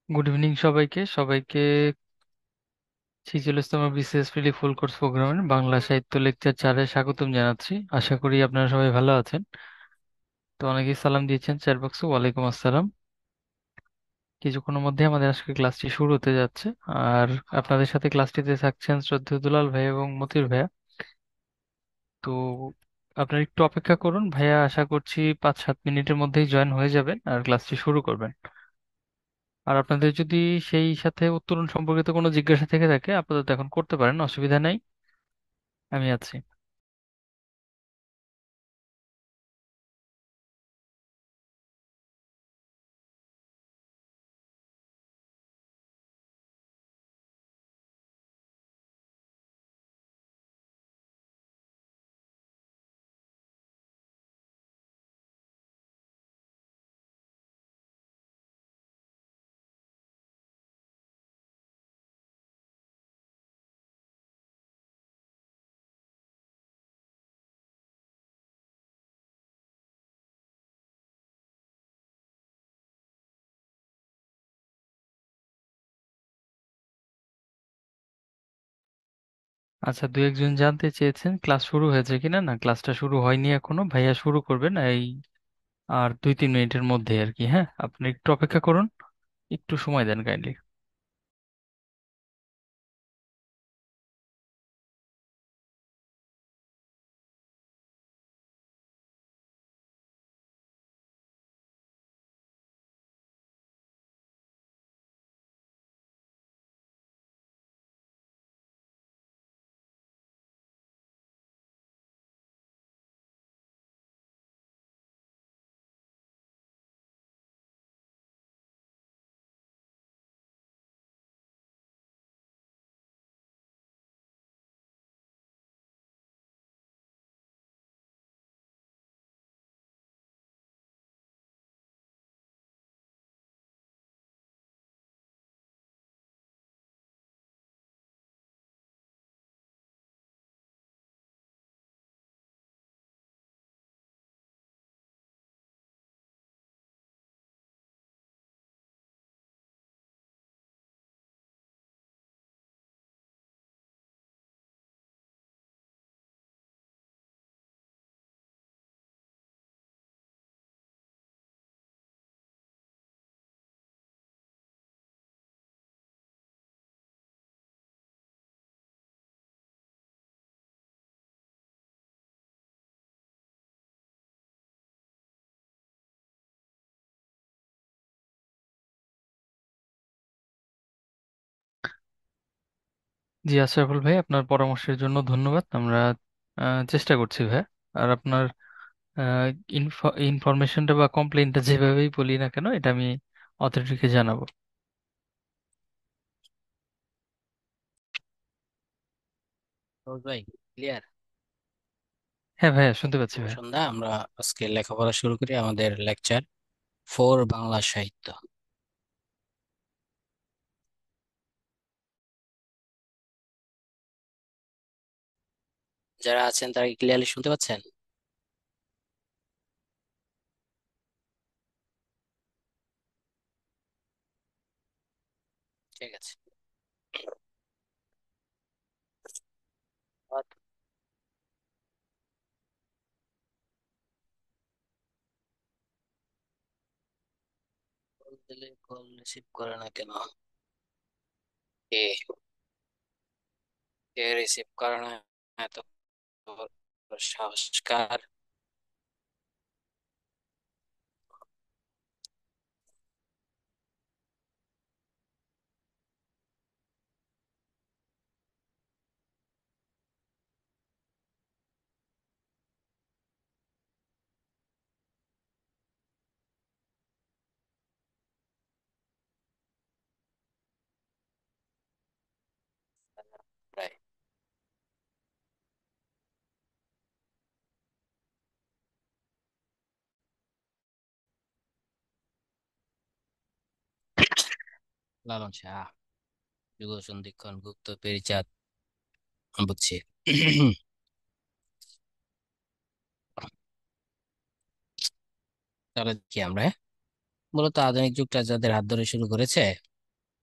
Good evening সবাইকে সবাইকে। CGL ইসলামের বিসিএস প্রিলি ফুল কোর্স প্রোগ্রামের বাংলা সাহিত্য লেকচার 4-এ স্বাগতম জানাচ্ছি। আশা করি আপনারা সবাই ভালো আছেন। তো অনেকেই সালাম দিয়েছেন চ্যাট বক্সে, ওয়ালাইকুম আসসালাম। কিছুক্ষণের মধ্যে আমাদের আজকে ক্লাসটি শুরু হতে যাচ্ছে। আর আপনাদের সাথে ক্লাসটিতে থাকছেন শ্রদ্ধেয় দুলাল ভাই এবং মতির ভাইয়া। তো আপনারা একটু অপেক্ষা করুন, ভাইয়া আশা করছি 5-7 মিনিটের মধ্যেই জয়েন হয়ে যাবেন আর ক্লাসটি শুরু করবেন। আর আপনাদের যদি সেই সাথে উত্তরণ সম্পর্কিত কোনো জিজ্ঞাসা থেকে থাকে আপাতত এখন করতে পারেন, অসুবিধা নেই, আমি আছি। আচ্ছা, দু একজন জানতে চেয়েছেন ক্লাস শুরু হয়েছে কিনা। না, ক্লাসটা শুরু হয়নি এখনো, ভাইয়া শুরু করবেন এই আর 2-3 মিনিটের মধ্যে আর কি। হ্যাঁ, আপনি একটু অপেক্ষা করুন, একটু সময় দেন কাইন্ডলি। জি, আশরাফুল ভাই, আপনার পরামর্শের জন্য ধন্যবাদ। আমরা চেষ্টা করছি ভাই। আর আপনার ইনফরমেশনটা বা কমপ্লেইনটা যেভাবেই বলি না কেন, এটা আমি অথরিটিকে জানাবো। রোজ ভাই, ক্লিয়ার? হ্যাঁ ভাইয়া, শুনতে পাচ্ছি শুভ ভাইয়া। সন্ধ্যা। আমরা আজকে লেখাপড়া শুরু করি আমাদের লেকচার 4 বাংলা সাহিত্য। যারা আছেন তারা কি ক্লিয়ারলি শুনতে পাচ্ছেন? ঠিক আছে। কল দিলে কল রিসিভ করে না কেন? কে কে রিসিভ করে না? এত বড় সাহসকার! প্রায় লালন শাহ, যুগ সন্ধিক্ষণ গুপ্ত পেরিচাঁদ। বুঝছি। তাহলে কি আমরা মূলত আধুনিক যুগটা যাদের হাত ধরে শুরু করেছে,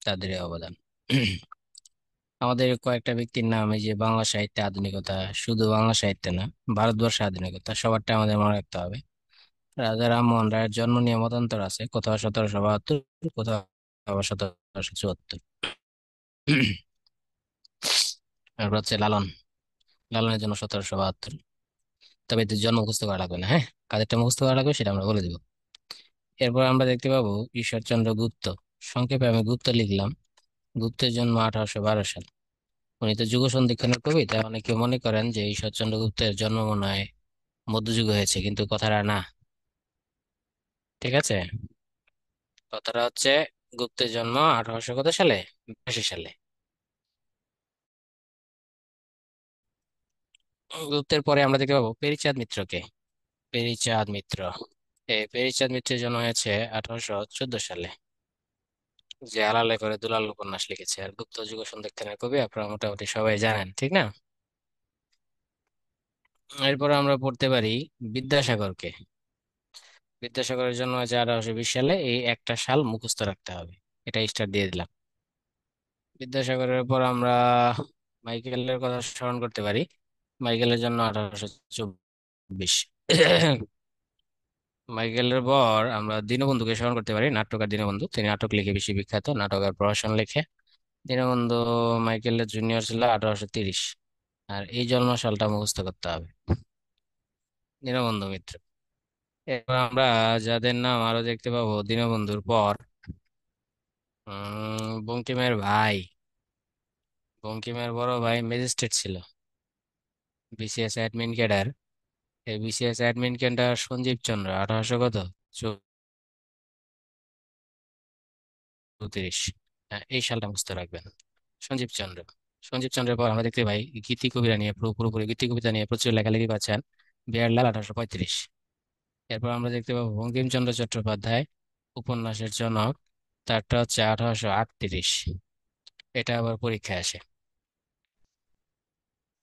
তাদের এই অবদান। আমাদের কয়েকটা ব্যক্তির নাম, এই যে বাংলা সাহিত্যে আধুনিকতা, শুধু বাংলা সাহিত্যে না, ভারতবর্ষে আধুনিকতা, সবারটা আমাদের মনে রাখতে হবে। রাজা রামমোহন রায়ের জন্ম নিয়ে মতান্তর আছে, কোথাও 1772, কোথাও আবার 1774। তারপর হচ্ছে লালন, লালনের জন্য 1772। তবে এদের জন্ম মুখস্থ করা লাগবে না, হ্যাঁ, কাদেরটা মুখস্থ করা লাগবে সেটা আমরা বলে দিব। এরপর আমরা দেখতে পাবো ঈশ্বরচন্দ্র গুপ্ত। সংক্ষেপে আমি গুপ্ত লিখলাম। গুপ্তের জন্ম 1812 সাল। উনি তো যুগ সন্ধিক্ষণের কবি, তাই অনেকে মনে করেন যে ঈশ্বরচন্দ্র গুপ্তের জন্ম মনে হয় মধ্যযুগে হয়েছে, কিন্তু কথাটা না। ঠিক আছে, কথাটা হচ্ছে গুপ্তের জন্ম 1800 কত সালে, 82 সালে। গুপ্তের পরে আমরা দেখতে পাবো পেরিচাঁদ মিত্রকে। পেরিচাঁদ মিত্র, এই পেরিচাঁদ মিত্রের জন্ম হয়েছে 1814 সালে। যে আলালে করে দুলাল উপন্যাস লিখেছে। আর গুপ্ত যুগ সন্ধিক্ষণের কবি আপনারা মোটামুটি সবাই জানেন, ঠিক না? এরপর আমরা পড়তে পারি বিদ্যাসাগরকে। বিদ্যাসাগরের জন্ম হয়েছে 1820 সালে। এই একটা সাল মুখস্থ রাখতে হবে, এটা স্টার দিয়ে দিলাম। বিদ্যাসাগরের পর আমরা মাইকেলের কথা স্মরণ করতে পারি। মাইকেলের জন্য 1824। মাইকেলের পর আমরা দীনবন্ধুকে স্মরণ করতে পারি, নাট্যকার দীনবন্ধু। তিনি নাটক লিখে বেশি বিখ্যাত, নাটক আর প্রহসন লেখে। দীনবন্ধু মাইকেলের জুনিয়র ছিল, 1830। আর এই জন্ম সালটা মুখস্থ করতে হবে, দীনবন্ধু মিত্র। এবার আমরা যাদের নাম আরো দেখতে পাবো দীনবন্ধুর পর, বঙ্কিমের ভাই, বঙ্কিমের বড় ভাই ম্যাজিস্ট্রেট ছিল, বিসিএস অ্যাডমিন ক্যাডার। এই বিসিএস অ্যাডমিন ক্যাডার সঞ্জীব চন্দ্র, 1800 কত, 34। হ্যাঁ, এই সালটা মুখস্থ রাখবেন, সঞ্জীব চন্দ্র। সঞ্জীব চন্দ্রের পর আমরা দেখতে পাই গীতি কবিতা নিয়ে, পুরোপুরি গীতি কবিতা নিয়ে প্রচুর লেখালেখি করছেন বিহারলাল, 1835। এরপর আমরা দেখতে পাবো বঙ্কিমচন্দ্র চট্টোপাধ্যায়, উপন্যাসের জনক। তারটা হচ্ছে 1838। এটা আবার পরীক্ষায় আসে,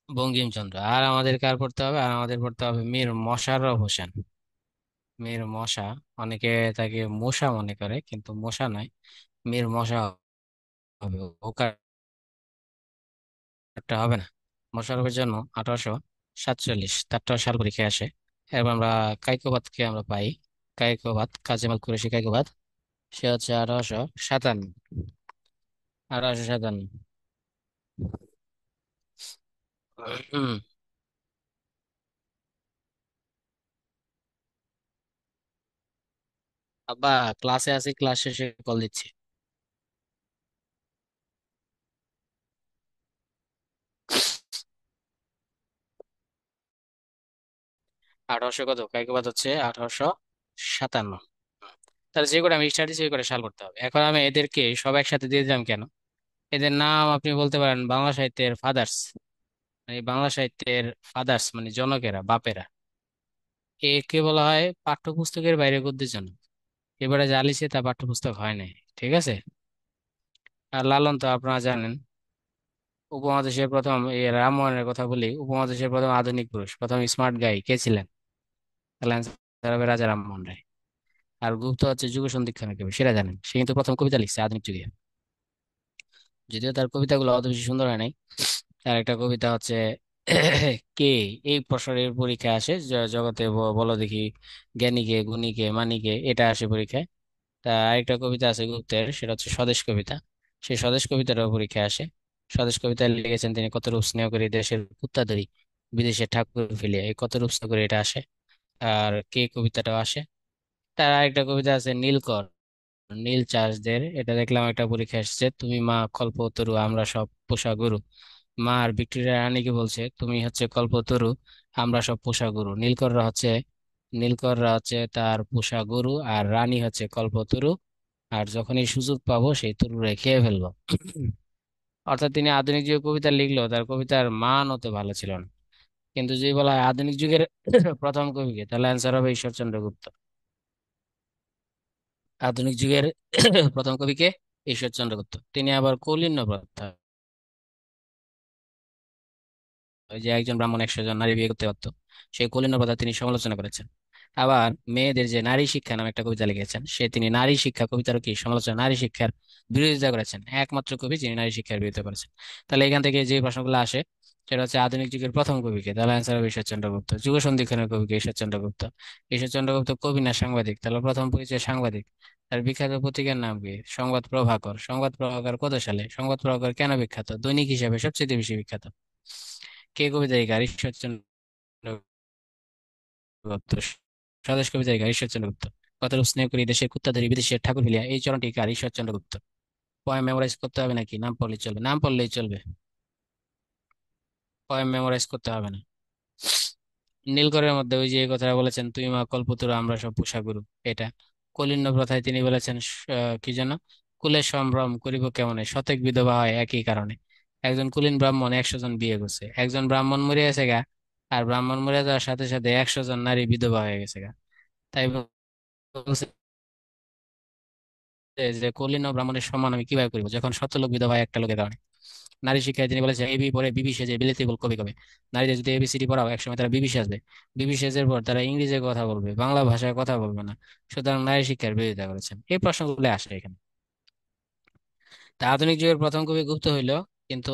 বঙ্কিমচন্দ্র। আর আমাদের কার পড়তে হবে, আর আমাদের পড়তে হবে মীর মশাররফ হোসেন। মীর মশা, অনেকে তাকে মশা মনে করে, কিন্তু মশা নয়, মীর মশা হবে। ওকারটা হবে না। মোশাররফের জন্য 1847, তারটা সাল পরীক্ষায় আসে। এরপর আমরা কাইকোবাদকে আমরা পাই। কাইকোবাদ, কাজী কুরেশি কাইকোবাদ। সে হচ্ছে 1857। 1857। হম। আব্বা, ক্লাসে আছি, ক্লাস শেষে কল দিচ্ছি। 1800 কত, কাইকোবাদ হচ্ছে 1857। তাহলে যে করে আমি স্টাডি, যে করে সাল করতে হবে। এখন আমি এদেরকে সব একসাথে দিয়ে দিলাম কেন? এদের নাম আপনি বলতে পারেন বাংলা সাহিত্যের ফাদার্স। এই বাংলা সাহিত্যের ফাদার্স মানে জনকেরা, বাপেরা। একে বলা হয় পাঠ্যপুস্তকের বাইরে গদ্যের জনক। এবারে যা লিখছে তা পাঠ্যপুস্তক হয় নাই, ঠিক আছে? আর লালন তো আপনারা জানেন, উপমহাদেশের প্রথম, এই রামমোহনের কথা বলি, উপমহাদেশের প্রথম আধুনিক পুরুষ, প্রথম স্মার্ট গাই কে ছিলেন? তাহলে answer হবে রাজা রামমোহন রায়। আর গুপ্ত হচ্ছে যুগ সন্ধিক্ষণের কবি, সেটা জানেন। সে কিন্তু প্রথম কবিতা লিখছে আধুনিক যুগে, যদিও তার কবিতাগুলো অত বেশি সুন্দর হয় নাই। তার একটা কবিতা হচ্ছে কে, এই প্রশ্নের পরীক্ষায় আসে, জগতে বলো দেখি, জ্ঞানীকে, গুণীকে, মানিকে, এটা আসে পরীক্ষায়। তা আরেকটা কবিতা আছে গুপ্তের, সেটা হচ্ছে স্বদেশ কবিতা। সেই স্বদেশ কবিতাটাও পরীক্ষায় আসে। স্বদেশ কবিতা লিখেছেন তিনি, কত রূপ স্নেহ করি দেশের কুত্তা ধরি, বিদেশের ঠাকুর ফেলিয়া, এই কত রূপ স্নেহ করি, এটা আসে। আর কে কবিতাটাও আসে। তার আরেকটা কবিতা আছে নীলকর, নীল চাষদের, এটা দেখলাম একটা পরীক্ষা এসেছে, তুমি মা কল্পতরু আমরা সব পোষা গরু। মা আর ভিক্টোরিয়া রানীকে বলছে তুমি হচ্ছে কল্পতরু, আমরা সব পোষা গরু। নীলকররা হচ্ছে তার পোষা গরু, আর রানী হচ্ছে কল্পতরু। আর যখনই সুযোগ পাবো সেই তরুরে খেয়ে ফেলবো। অর্থাৎ তিনি আধুনিক যুগে কবিতা লিখলো, তার কবিতার মান অত ভালো ছিল না। কিন্তু যদি বলা হয় আধুনিক যুগের প্রথম কবিকে, তাহলে অ্যান্সার হবে ঈশ্বরচন্দ্র গুপ্ত। আধুনিক যুগের প্রথম কবিকে, ঈশ্বরচন্দ্র গুপ্ত। তিনি আবার কৌলিন্য প্রথা, ওই যে একজন ব্রাহ্মণ 100 জন নারী বিয়ে করতে পারতো, সেই কৌলিন্য প্রথা তিনি সমালোচনা করেছেন। আবার মেয়েদের যে নারী শিক্ষা নামে একটা কবিতা লিখেছেন, তিনি নারী শিক্ষা কবিতার কি সমালোচনা, নারী শিক্ষার বিরোধিতা করেছেন, একমাত্র কবি যিনি নারী শিক্ষার বিরোধিতা করেছেন। তাহলে এখান থেকে যে প্রশ্নগুলো আসে সেটা হচ্ছে আধুনিক যুগের প্রথম কবিকে, তাহলে অ্যান্সার হবে ঈশ্বরচন্দ্র গুপ্ত। যুগ সন্ধিক্ষণের কবিকে ঈশ্বরচন্দ্র গুপ্ত। ঈশ্বরচন্দ্র গুপ্ত কবি না সাংবাদিক? তাহলে প্রথম পরিচয় সাংবাদিক। তার বিখ্যাত পত্রিকার নাম কি? সংবাদ প্রভাকর। সংবাদ প্রভাকর কত সালে? সংবাদ প্রভাকর কেন বিখ্যাত? দৈনিক হিসাবে সবচেয়ে বেশি বিখ্যাত। কে কবিতাকার? ঈশ্বরচন্দ্র গুপ্ত। স্বদেশ কবিতাকার ঈশ্বরচন্দ্র গুপ্ত। কতরূপ স্নেহ করি দেশের কুত্তা ধরি বিদেশের ঠাকুর ফেলিয়া, এই চরণটি কার? ঈশ্বরচন্দ্র গুপ্ত। পয়েম মেমোরাইজ করতে হবে নাকি নাম পড়লেই চলবে? নাম পড়লেই চলবে, পয়েম মেমোরাইজ করতে হবে না। নীলকরের মধ্যে ওই যে এই কথাটা বলেছেন, তুই মা কল্পতরু আমরা সব পোষাগুরু, এটা। কলিন্য প্রথায় তিনি বলেছেন কি যেন, কুলে সম্ভ্রম করিব কেমনে, শতেক বিধবা হয় একই কারণে। একজন কুলীন ব্রাহ্মণ 100 জন বিয়ে করছে, একজন ব্রাহ্মণ মরে গেছে গা, আর ব্রাহ্মণ মরে যাওয়ার সাথে সাথে 100 জন নারী বিধবা হয়ে গেছে গা। তাই বলছে যে কলিন্য ব্রাহ্মণের সম্মান আমি কিভাবে করবো যখন শত লোক বিধবা হয় একটা লোকের কারণে। নারী শিক্ষায় তিনি বলেছেন, এবি পরে বিবি সেজে বিলেতি বল কবি কবে। নারীদের যদি এবিসিডি পড়াও একসময় তারা বিবি সাজবে, বিবি সেজের পর তারা ইংরেজিতে কথা বলবে, বাংলা ভাষায় কথা বলবে না। সুতরাং নারী শিক্ষার বিরোধিতা করেছেন। এই প্রশ্নগুলো আসে এখানে। তা আধুনিক যুগের প্রথম কবি গুপ্ত হইল, কিন্তু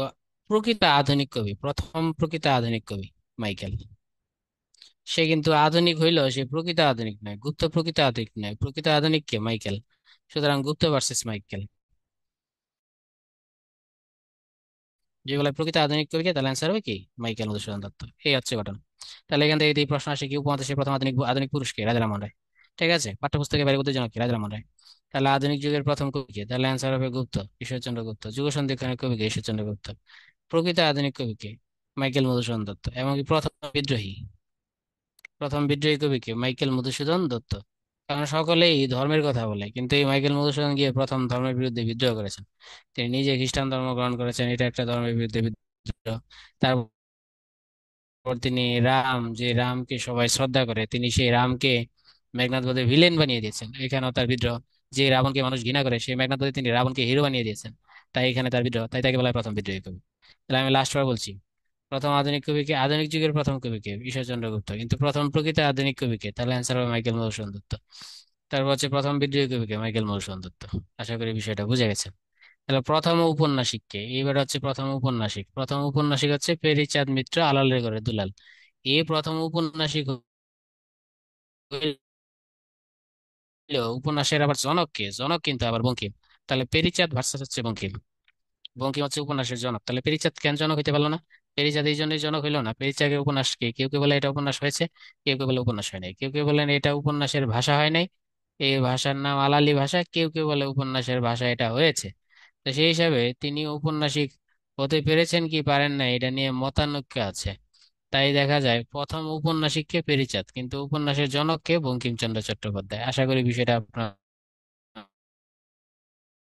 প্রকৃত আধুনিক কবি, প্রথম প্রকৃত আধুনিক কবি মাইকেল। সে কিন্তু আধুনিক হইল, সে প্রকৃত আধুনিক নয়। গুপ্ত প্রকৃত আধুনিক নয়, প্রকৃত আধুনিক কে? মাইকেল। সুতরাং গুপ্ত ভার্সেস মাইকেল, যেগুলো প্রকৃত আধুনিক কবিকে, তাহলে অ্যান্সার হবে কি? মাইকেল মধুসূদন দত্ত। এই হচ্ছে ঘটনা। তাহলে এখান থেকে এই প্রশ্ন আসে কি, উপমহাদেশের প্রথম আধুনিক আধুনিক পুরুষ কে? রাজা রামমোহন রায়। ঠিক আছে, পাঠ্যপুস্তকে বাইরে উত্তেজনক কি? রাজা রামমোহন রায়। তাহলে আধুনিক যুগের প্রথম কবি কে? তাহলে অ্যান্সার হবে গুপ্ত, ঈশ্বরচন্দ্র গুপ্ত। যুগ সন্ধিক্ষণের কবি কে? ঈশ্বরচন্দ্র গুপ্ত। প্রকৃত আধুনিক কবি কে? মাইকেল মধুসূদন দত্ত। এমনকি প্রথম বিদ্রোহী, প্রথম বিদ্রোহী কবি কে? মাইকেল মধুসূদন দত্ত। কারণ সকলেই ধর্মের কথা বলে, কিন্তু এই মাইকেল মধুসূদন গিয়ে প্রথম ধর্মের বিরুদ্ধে বিদ্রোহ করেছেন। তিনি নিজে খ্রিস্টান ধর্ম গ্রহণ করেছেন, এটা একটা ধর্মের বিরুদ্ধে বিদ্রোহ। তারপর তিনি রাম, যে রামকে সবাই শ্রদ্ধা করে, তিনি সেই রামকে মেঘনাদ বধের ভিলেন বানিয়ে দিয়েছেন, এখানেও তার বিদ্রোহ। যে রাবণকে মানুষ ঘৃণা করে, সেই মেঘনাদ বধে তিনি রাবণকে হিরো বানিয়ে দিয়েছেন, তাই এখানে তার বিদ্রোহ, তাই তাকে বলা হয় প্রথম বিদ্রোহী কবি। তাহলে আমি লাস্ট বার বলছি, প্রথম আধুনিক কবিকে, আধুনিক যুগের প্রথম কবিকে? ঈশ্বরচন্দ্র গুপ্ত। কিন্তু প্রথম প্রকৃত আধুনিক কবিকে? তাহলে অ্যান্সার হবে মাইকেল মধুসূদন দত্ত। তারপর হচ্ছে প্রথম বিদ্রোহী কবিকে? মাইকেল মধুসূদন দত্ত। আশা করি বিষয়টা বুঝে গেছে। তাহলে প্রথম ঔপন্যাসিক কে? এইবার হচ্ছে প্রথম ঔপন্যাসিক, প্রথম ঔপন্যাসিক হচ্ছে পেরিচাঁদ মিত্র, আলালের ঘরে দুলাল। এই প্রথম উপন্যাসিক হইল, উপন্যাসের আবার জনক কে? জনক কিন্তু আবার বঙ্কিম। তাহলে পেরিচাঁদ ভার্সাস হচ্ছে বঙ্কিম। বঙ্কিম হচ্ছে উপন্যাসের জনক, তাহলে পেরিচাঁদ কেন জনক হইতে পারলো না? পেরিচাঁদ এই জন্যই জনক হইলো না, পেরিচাঁদের উপন্যাস কে, কেউ কেউ বলে এটা উপন্যাস হয়েছে, কেউ কেউ বলে উপন্যাস হয় নাই, কেউ কেউ বলেন এটা উপন্যাসের ভাষা হয় নাই, এই ভাষার নাম আলালি ভাষা, কেউ কেউ বলে উপন্যাসের ভাষা এটা হয়েছে। তো সেই হিসাবে তিনি ঔপন্যাসিক হতে পেরেছেন কি পারেন না, এটা নিয়ে মতানৈক্য আছে। তাই দেখা যায় প্রথম উপন্যাসিককে পেরিচাঁদ, কিন্তু উপন্যাসের জনককে বঙ্কিমচন্দ্র চট্টোপাধ্যায়। আশা করি বিষয়টা আপনার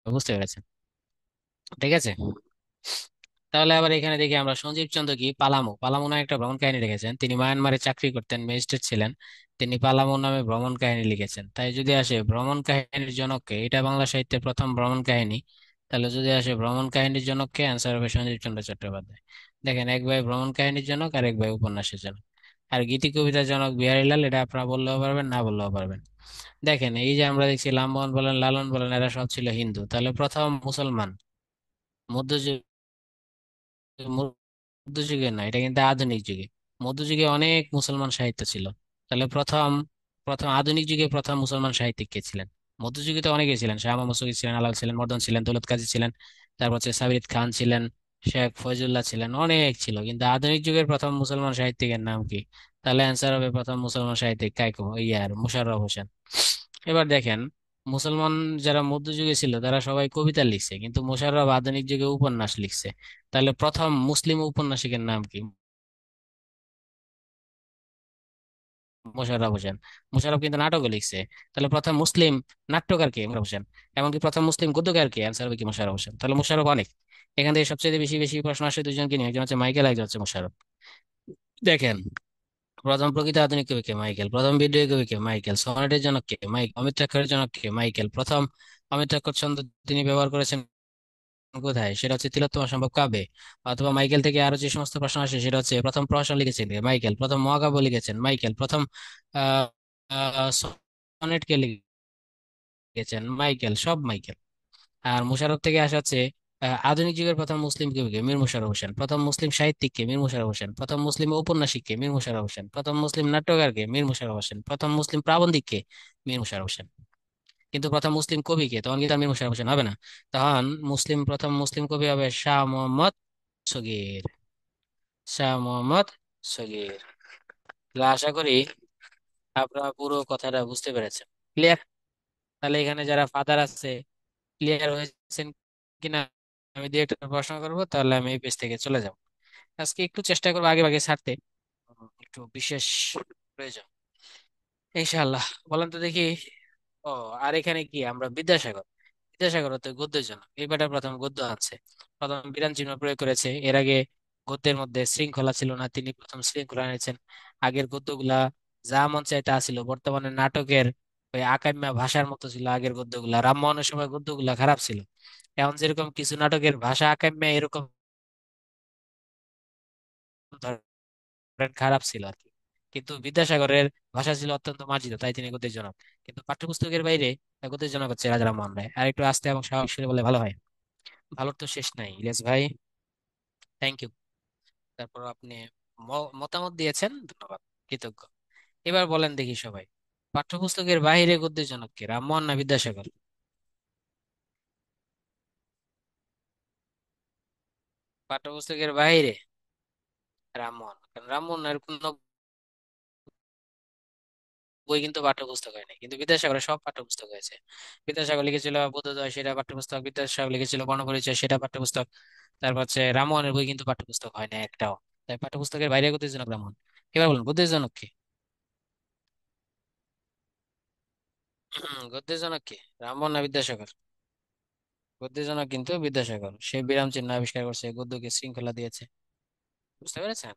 বুঝতে পেরেছেন। ঠিক আছে, তাহলে আবার এখানে দেখি আমরা সঞ্জীব চন্দ্র কি পালামু, পালামু নামে একটা ভ্রমণ কাহিনী লিখেছেন। তিনি মায়ানমারে চাকরি করতেন, ম্যাজিস্ট্রেট ছিলেন। তিনি পালামু নামে ভ্রমণ কাহিনী লিখেছেন। তাই যদি আসে ভ্রমণ কাহিনীর জনককে, এটা বাংলা সাহিত্যের প্রথম ভ্রমণ কাহিনী, তাহলে যদি আসে ভ্রমণ কাহিনীর জনককে, অ্যান্সার হবে সঞ্জীব চন্দ্র চট্টোপাধ্যায়। দেখেন, এক ভাই ভ্রমণ কাহিনীর জনক আর এক ভাই উপন্যাসের জনক। আর গীতি কবিতার জনক বিহারীলাল, এটা আপনারা বললেও পারবেন, না বললেও পারবেন। দেখেন, এই যে আমরা দেখছি লালমোহন বলেন, লালন বলেন, এরা সব ছিল হিন্দু। তাহলে প্রথম মুসলমান মধ্যযুগ, মধ্যযুগে না, এটা কিন্তু আধুনিক যুগে। মধ্যযুগে অনেক মুসলমান সাহিত্য ছিল। তাহলে প্রথম প্রথম আধুনিক যুগে প্রথম মুসলমান সাহিত্যিক কে ছিলেন? মধ্যযুগে তো অনেকেই ছিলেন, শাহ মোহাম্মদ শফী ছিলেন, আলাল ছিলেন, মর্দন ছিলেন, দৌলত কাজী ছিলেন, তারপর হচ্ছে সাবির খান ছিলেন, শেখ ফয়জুল্লাহ ছিলেন, অনেক ছিল। কিন্তু আধুনিক যুগের প্রথম মুসলমান সাহিত্যিকের নাম কি? তাহলে অ্যান্সার হবে প্রথম মুসলমান সাহিত্যিক কাইকো ইয়ার মুশাররফ হোসেন। এবার দেখেন, মুসলমান যারা মধ্যযুগে ছিল তারা সবাই কবিতা লিখছে, কিন্তু মোশাররফ আধুনিক যুগে উপন্যাস লিখছে। তাহলে প্রথম মুসলিম উপন্যাসিকের নাম কি? মোশাররফ হোসেন। মোশাররফ কিন্তু নাটকও লিখছে। তাহলে প্রথম মুসলিম নাট্যকার কে? মোশাররফ হোসেন। এমনকি প্রথম মুসলিম গদ্যকার কে? অ্যান্সার হবে কি? মোশাররফ হোসেন। তাহলে মোশাররফ অনেক। এখান থেকে সবচেয়ে বেশি বেশি প্রশ্ন আসে দুজনকে নিয়ে, একজন হচ্ছে মাইকেল, একজন হচ্ছে মোশাররফ। দেখেন, প্রথম প্রকৃত আধুনিক কবি কে? মাইকেল। প্রথম বিদ্রোহী কবি কে? মাইকেল। সনেটের জনক কে? মাইকেল। অমিত্রাক্ষরের জনক কে? মাইকেল। প্রথম অমিত্রাক্ষর ছন্দ তিনি ব্যবহার করেছেন কোথায়? সেটা হচ্ছে তিলোত্তমা সম্ভব কাব্যে। অথবা মাইকেল থেকে আরো যে সমস্ত প্রশ্ন আসে, সেটা হচ্ছে প্রথম প্রহসন লিখেছেন কে? মাইকেল। প্রথম মহাকাব্য লিখেছেন মাইকেল। প্রথম সনেট কে লিখেছেন? মাইকেল, সব মাইকেল। আর মোশাররফ থেকে আসা হচ্ছে আধুনিক যুগের প্রথম মুসলিম কবিকে মীর মশাররফ হোসেন, প্রথম মুসলিম সাহিত্যিককে মীর মশাররফ হোসেন, প্রথম মুসলিম ঔপন্যাসিককে মীর মশাররফ হোসেন, প্রথম মুসলিম নাট্যকারকে মীর মশাররফ হোসেন, প্রথম মুসলিম প্রাবন্ধিককে মীর মশাররফ হোসেন। কিন্তু প্রথম মুসলিম কবিকে, তখন কিন্তু আর মীর মশাররফ হোসেন হবে না, তখন প্রথম মুসলিম কবি হবে শাহ মোহাম্মদ সগীর। শাহ মোহাম্মদ সগীর। তাহলে আশা করি আপনারা পুরো কথাটা বুঝতে পেরেছেন। ক্লিয়ার? তাহলে এখানে যারা ফাদার আছে, ক্লিয়ার হয়েছেন কিনা? আমি দিয়ে একটা প্রশ্ন করবো, তাহলে আমি এই পেজ থেকে চলে যাব। আজকে একটু চেষ্টা করবো আগে ভাগে ছাড়তে, একটু বিশেষ প্রয়োজন ইনশাআল্লাহ। বলেন তো দেখি। ও, আর এখানে কি আমরা বিদ্যাসাগর, বিদ্যাসাগর হতে গদ্যের জন্য এই বেটার প্রথম গদ্য আছে। প্রথম বিরাম চিহ্ন প্রয়োগ করেছে। এর আগে গদ্যের মধ্যে শৃঙ্খলা ছিল না, তিনি প্রথম শৃঙ্খলা এনেছেন। আগের গদ্যগুলা যা মন চায় তা ছিল। বর্তমানে নাটকের ওই আকাম্য ভাষার মতো ছিল আগের গদ্যগুলা। রামমোহনের সময় গদ্যগুলা খারাপ ছিল। এখন যেরকম কিছু নাটকের ভাষা আকাম্য এরকম ধরেন খারাপ ছিল আর কি। কিন্তু বিদ্যাসাগরের ভাষা ছিল অত্যন্ত মার্জিত, তাই তিনি গদ্যের জনক। কিন্তু পাঠ্যপুস্তকের বাইরে গদ্যের জনক হচ্ছে রাজা রামমোহন রায়। আর একটু আস্তে এবং স্বাভাবিক বলে ভালো হয়। ভালোর তো শেষ নাই ইলিয়াস ভাই। Thank you. তারপর আপনি মতামত দিয়েছেন, ধন্যবাদ, কৃতজ্ঞ। এবার বলেন দেখি সবাই, পাঠ্যপুস্তকের বাইরে গদ্যের জনক কে, রামমোহন না বিদ্যাসাগর? পাঠ্যপুস্তকের বাইরে রামমোহন, কারণ রামমোহনের কোন বই কিন্তু পাঠ্যপুস্তক হয় নাই, কিন্তু বিদ্যাসাগরের সব পাঠ্যপুস্তক হয়েছে। বিদ্যাসাগর লিখেছিল বোধোদয়, সেটা পাঠ্যপুস্তক। বিদ্যাসাগর লিখেছিল বর্ণপরিচয়, সেটা পাঠ্যপুস্তক। তারপর হচ্ছে রামমোহনের বই কিন্তু পাঠ্যপুস্তক হয় না একটাও। তাই পাঠ্যপুস্তকের বাইরে গদ্যের জনক রামমোহন। এবার বলুন গদ্যের জনক কে? গদ্যের জনক কে, রামমোহন না বিদ্যাসাগর? গদ্যের জনক কিন্তু বিদ্যাসাগর। সে বিরাম চিহ্ন আবিষ্কার করছে, গদ্যকে শৃঙ্খলা দিয়েছে। বুঝতে পেরেছেন?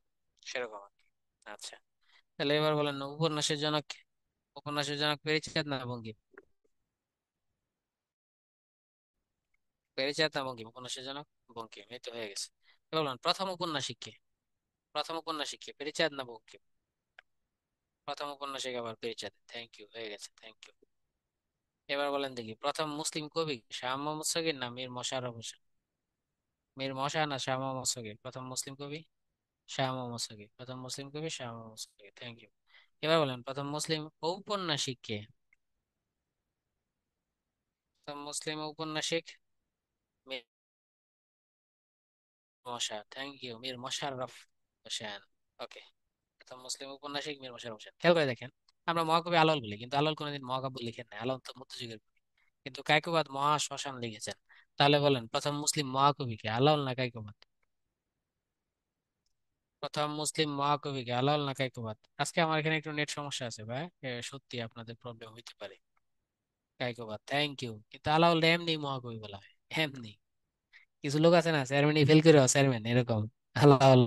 সেরকম আর কি। আচ্ছা, তাহলে এবার বলেন উপন্যাসের জনক কে? উপন্যাসের জনক প্যারীচাঁদ না বঙ্কিম? প্যারীচাঁদ না বঙ্কিম উপন্যাসের জনক? বঙ্কিম, এই তো হয়ে গেছে। এবার বলেন প্রথম উপন্যাসিক কে? প্রথম উপন্যাসিক কে, প্যারীচাঁদ না বঙ্কিম? প্রথম উপন্যাসিক আবার প্যারীচাঁদ। থ্যাংক ইউ, হয়ে গেছে, থ্যাংক ইউ। এবার বলেন দেখি প্রথম মুসলিম কবি কে? শাহ মোহাম্মদ শগীর না মীর মশাররফ হোসেন? মীর মশা না শাহ মোহাম্মদ শগীর? প্রথম মুসলিম কবি শাহ মোহাম্মদ শগীর। প্রথম মুসলিম কবি শাহ মোহাম্মদ শগীর, থ্যাংক ইউ। এবার বলেন প্রথম মুসলিম ঔপন্যাসিক কে? প্রথম মুসলিম ঔপন্যাসিক মীর মশা, থ্যাংক ইউ, মীর মশাররফ হোসেন। ওকে। প্রথম মুসলিম ঔপন্যাসিক মীর মশাররফ হোসেন। খেয়াল করে দেখেন, আমরা মহাকবি আলাওল বলি, কিন্তু আলাওল কোনোদিন মহাকাব্য লিখেন না। আলাওল তো মধ্যযুগের কবি। কিন্তু কায়কোবাদ মহা শ্মশান লিখেছেন। তাহলে বলেন প্রথম মুসলিম মহাকবি কে, আলাওল না কায়কোবাদ? প্রথম মুসলিম মহাকবি কে, আলাওল না কায়কোবাদ? আজকে আমার এখানে একটু নেট সমস্যা আছে ভাই, সত্যি আপনাদের প্রবলেম হইতে পারে। Kaykobad, thank you. কিন্তু আলাওল এমনি মহাকবি বলা হয়, এমনি। কিছু লোক আছে না চেয়ারম্যান ফেল করে চেয়ারম্যান এরকম, আলাওল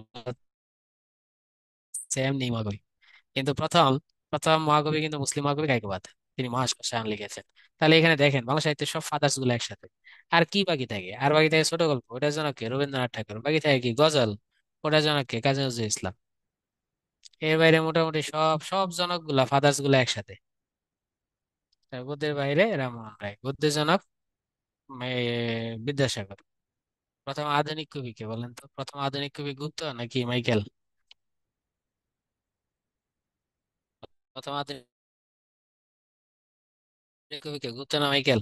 এমনি মহাকবি। কিন্তু প্রথম প্রথম মহাকবি কিন্তু মুসলিম মহাকবি কায়কোবাদ। তিনি মহাশ্মশান লিখেছেন। তাহলে এখানে দেখেন বাংলা সাহিত্যের সব ফাদার্স গুলো একসাথে। আর কি বাকি থাকে? আর বাকি থাকে ছোট গল্প, ওটার জন্য কে, রবীন্দ্রনাথ ঠাকুর। বাকি থাকে কি, গজল, ওটার জন্য কে, কাজী নজরুল ইসলাম। এর বাইরে মোটামুটি সব সব জনক গুলা, ফাদার্স গুলা একসাথে। আর গদ্যের বাইরে রামমোহন রায়, গদ্যের জনক বিদ্যাসাগর। প্রথম আধুনিক কবি কে বলেন তো? প্রথম আধুনিক কবি গুপ্ত নাকি মাইকেল? প্রথম আধুনিক কবি কে, গুপ্ত না Michael?